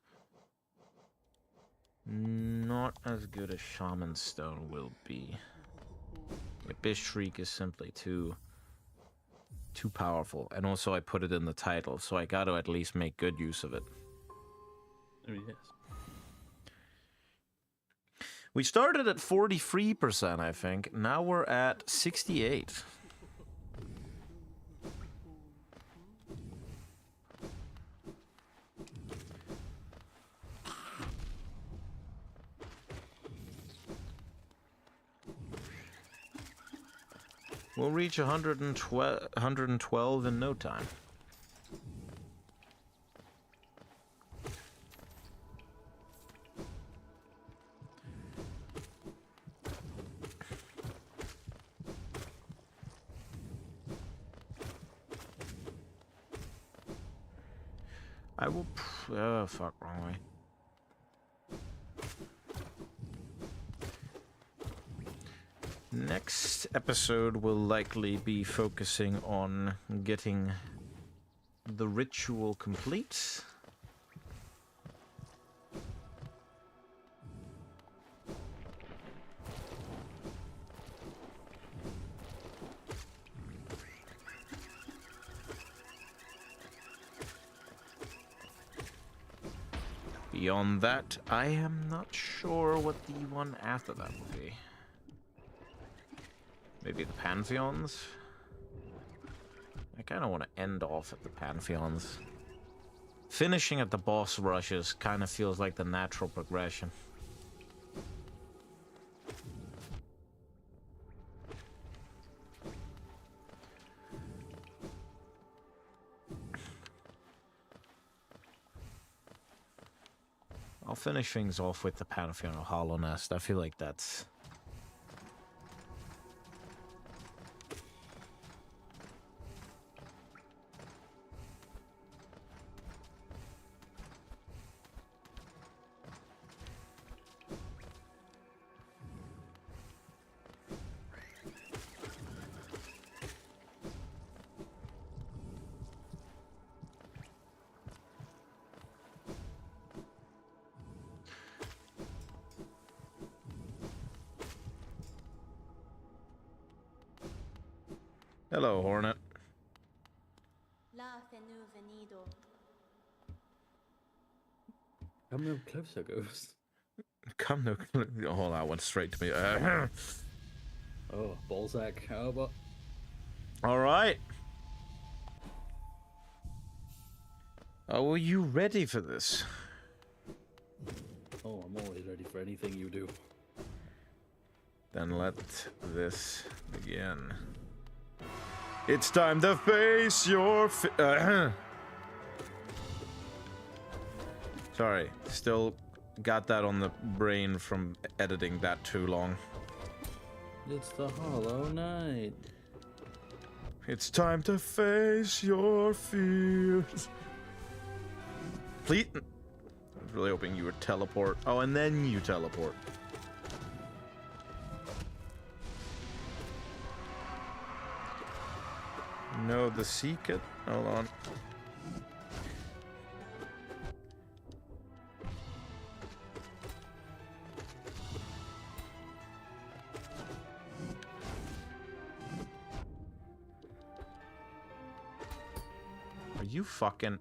not as good as Shaman Stone will be. Abyss Shriek is simply too powerful, and also I put it in the title, so I gotta at least make good use of it. I mean, yes. We started at 43%, I think. Now we're at 68. We'll reach 112 in no time. I will... Oh, fuck, wrong way. Next episode will likely be focusing on getting the ritual complete. Beyond that, I am not sure what the one after that will be. Maybe the Pantheons? I kind of want to end off at the Pantheons. Finishing at the boss rushes kind of feels like the natural progression. I'll finish things off with the Pantheon of Hollow Nest. I feel like that's... Hello, Hornet. Come no closer, Ghost. Come no... Oh, that went straight to me. Oh, ballsack. How about... Alright. Oh, are you ready for this? Oh, I'm always ready for anything you do. Then let this begin. It's time to face your Sorry, still got that on the brain from editing that too long. It's the Hollow Knight. It's time to face your fears. Please. I was really hoping you would teleport. Oh, and then you teleport. No, the secret. Hold on. Are you fucking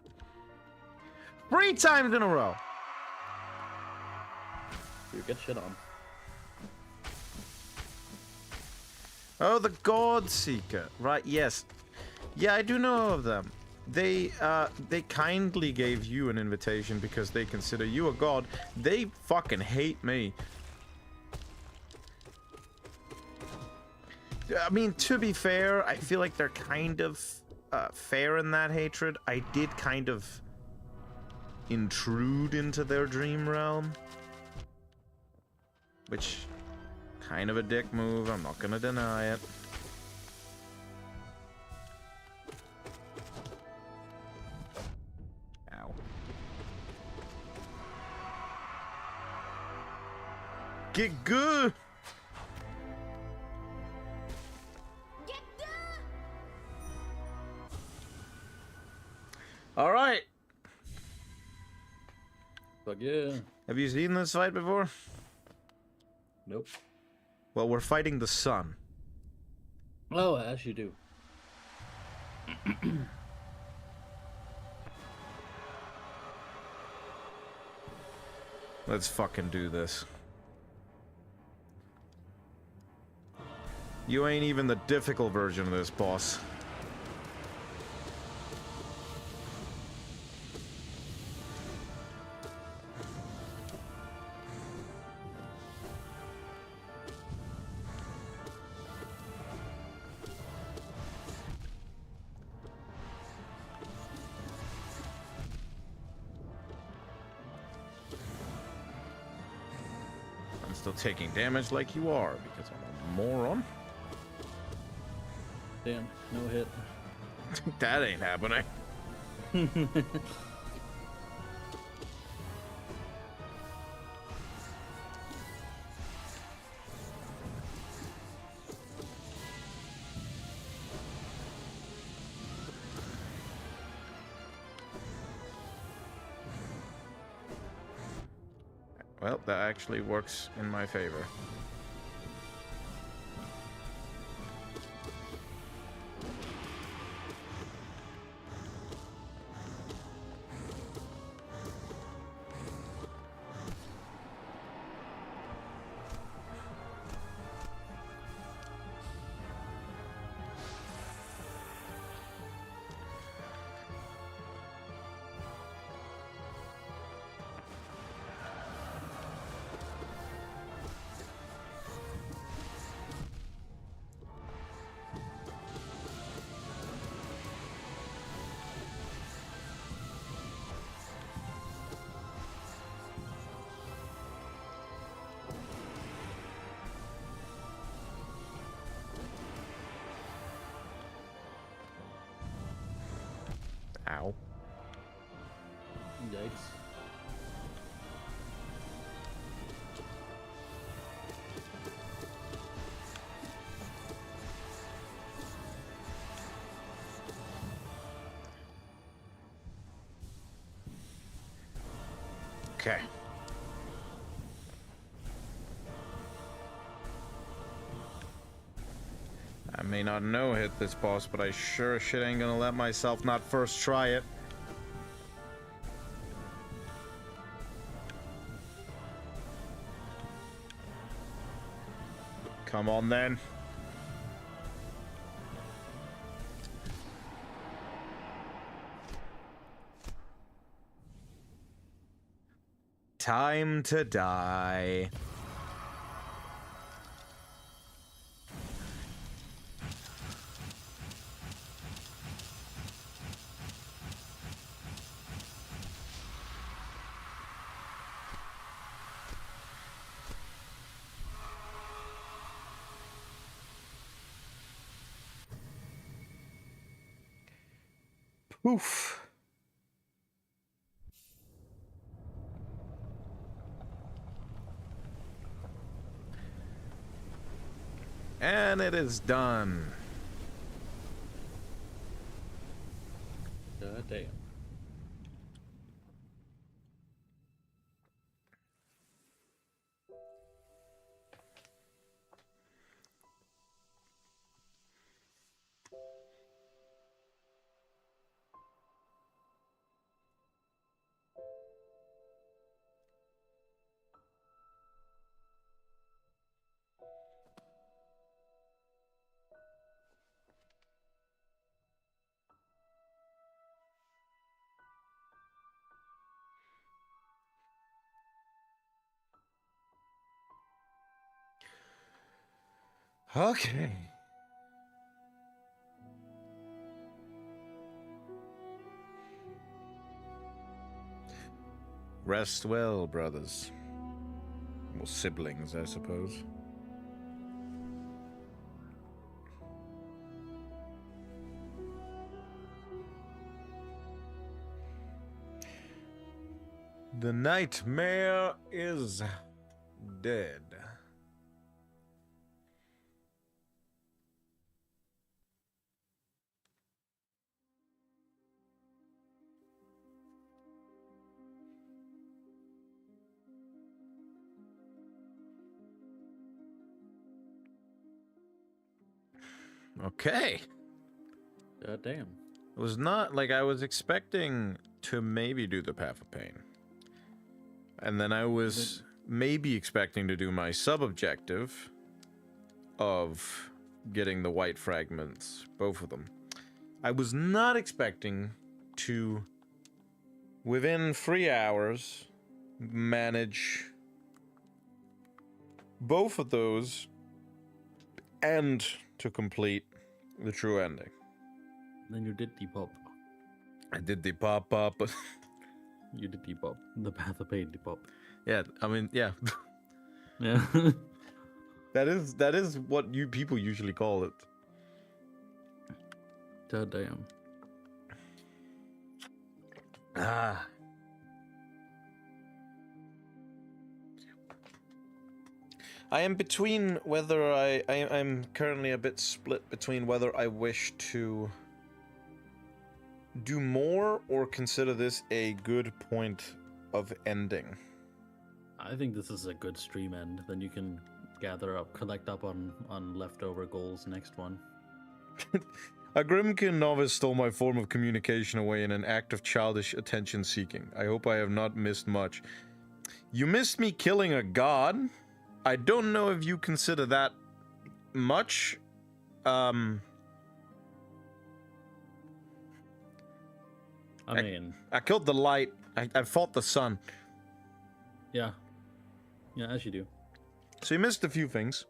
3 times in a row? You get shit on. Oh, the God Seeker. Right, yes. Yeah, I do know of them. They kindly gave you an invitation because they consider you a god. They fucking hate me. I mean, to be fair, I feel like they're kind of fair in that hatred. I did kind of intrude into their dream realm. Which, kind of a dick move, I'm not gonna deny it. Ow. Get good! Alright! Fuck yeah. Have you seen this fight before? Nope. Well, we're fighting the sun. Oh, as you do. Let's fucking do this. You ain't even the difficult version of this, boss. I'm still taking damage like you are, because I'm a moron. Damn, no hit. That ain't happening. Well, that actually works in my favor. Yikes. Okay. I may not know hit this boss, but I sure as shit ain't gonna let myself not first try it. Come on then. Time to die. Poof. And it is done. God damn. Okay. Rest well, brothers. Or siblings, I suppose. The nightmare is dead. Okay. God damn. It was not like I was expecting to maybe do the Path of Pain. And then I was maybe expecting to do my sub-objective of getting the white fragments, both of them. I was not expecting to, within 3 hours, manage both of those and to complete the true ending. Then you did Depop. I did the pop-up. You did Depop. The Path of Pain Depop. Yeah, I mean, yeah. Yeah. That is what you people usually call it. God damn. Ah. I am between whether I'm currently a bit split between whether I wish to do more or consider this a good point of ending. I think this is a good stream end. Then you can collect up on leftover goals next one. A Grimkin novice stole my form of communication away in an act of childish attention-seeking. I hope I have not missed much. You missed me killing a god? I don't know if you consider that much. I mean, I killed the light. I fought the sun. yeah. Yeah, as you do. So you missed a few things.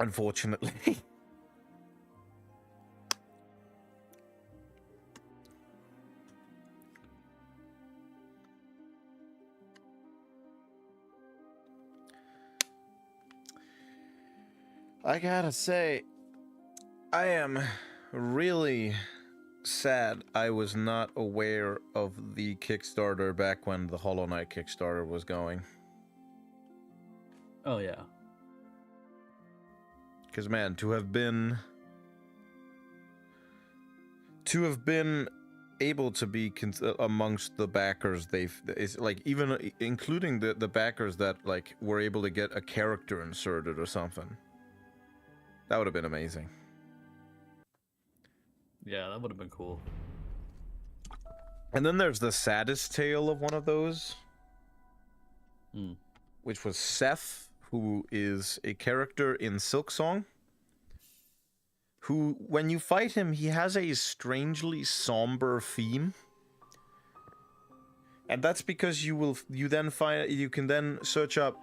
Unfortunately. I gotta say, I am really sad I was not aware of the Kickstarter back when the Hollow Knight Kickstarter was going. Oh yeah. Because man, to have been able to be amongst the backers, it's like even including the backers that like were able to get a character inserted or something. That would have been amazing. Yeah, that would have been cool. And then there's the saddest tale of one of those, Hmm. which was Seth, who is a character in Silksong, who, when you fight him, he has a strangely somber theme. And that's because you can then search up.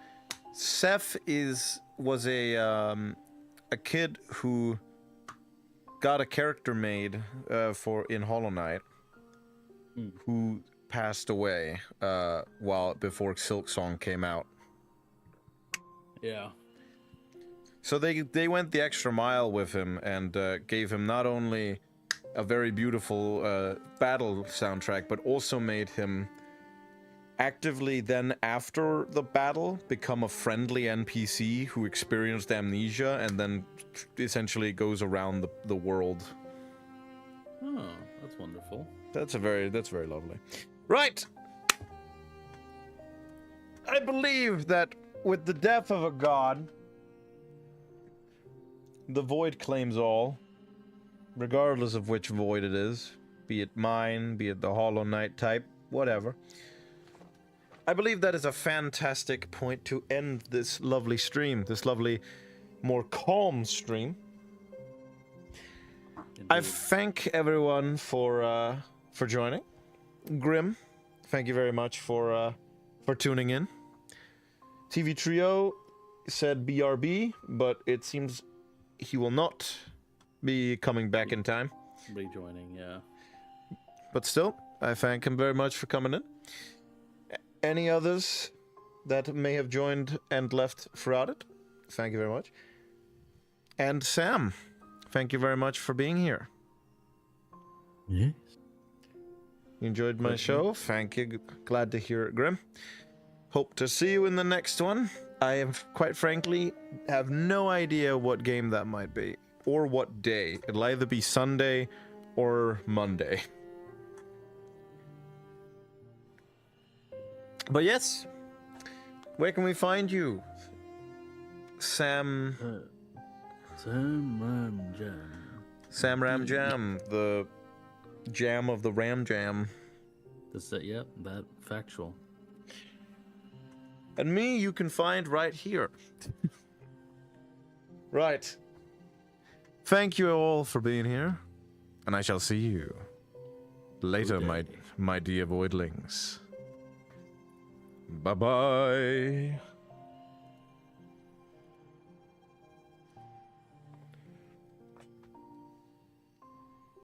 Seth was a kid who got a character made in Hollow Knight, who passed away before Silksong came out. Yeah. So they went the extra mile with him and gave him not only a very beautiful battle soundtrack, but also made him actively then after the battle become a friendly NPC who experienced amnesia and then essentially goes around the world. Oh, that's wonderful. That's very lovely. Right. I believe that with the death of a god, the void claims all, regardless of which void it is, be it mine, be it the Hollow Knight type, whatever. I believe that is a fantastic point to end this lovely stream, this lovely, more calm stream. Indeed. I thank everyone for joining. Grim, thank you very much for tuning in. TV Trio said BRB, but it seems he will not be coming back in time. Rejoining, yeah. But still, I thank him very much for coming in. Any others that may have joined and left throughout it, thank you very much. And Sam, thank you very much for being here. Yes. You enjoyed my show? Thank you. Glad to hear it, Grim. Hope to see you in the next one. I have, quite frankly, have no idea what game that might be, or what day. It'll either be Sunday or Monday. But yes, where can we find you? Sam Ram Jam. Sam Ram Jam, the jam of the Ram Jam. Yep, that factual. And me, you can find right here. Right. Thank you all for being here, and I shall see you later, my dear voidlings. Bye-bye.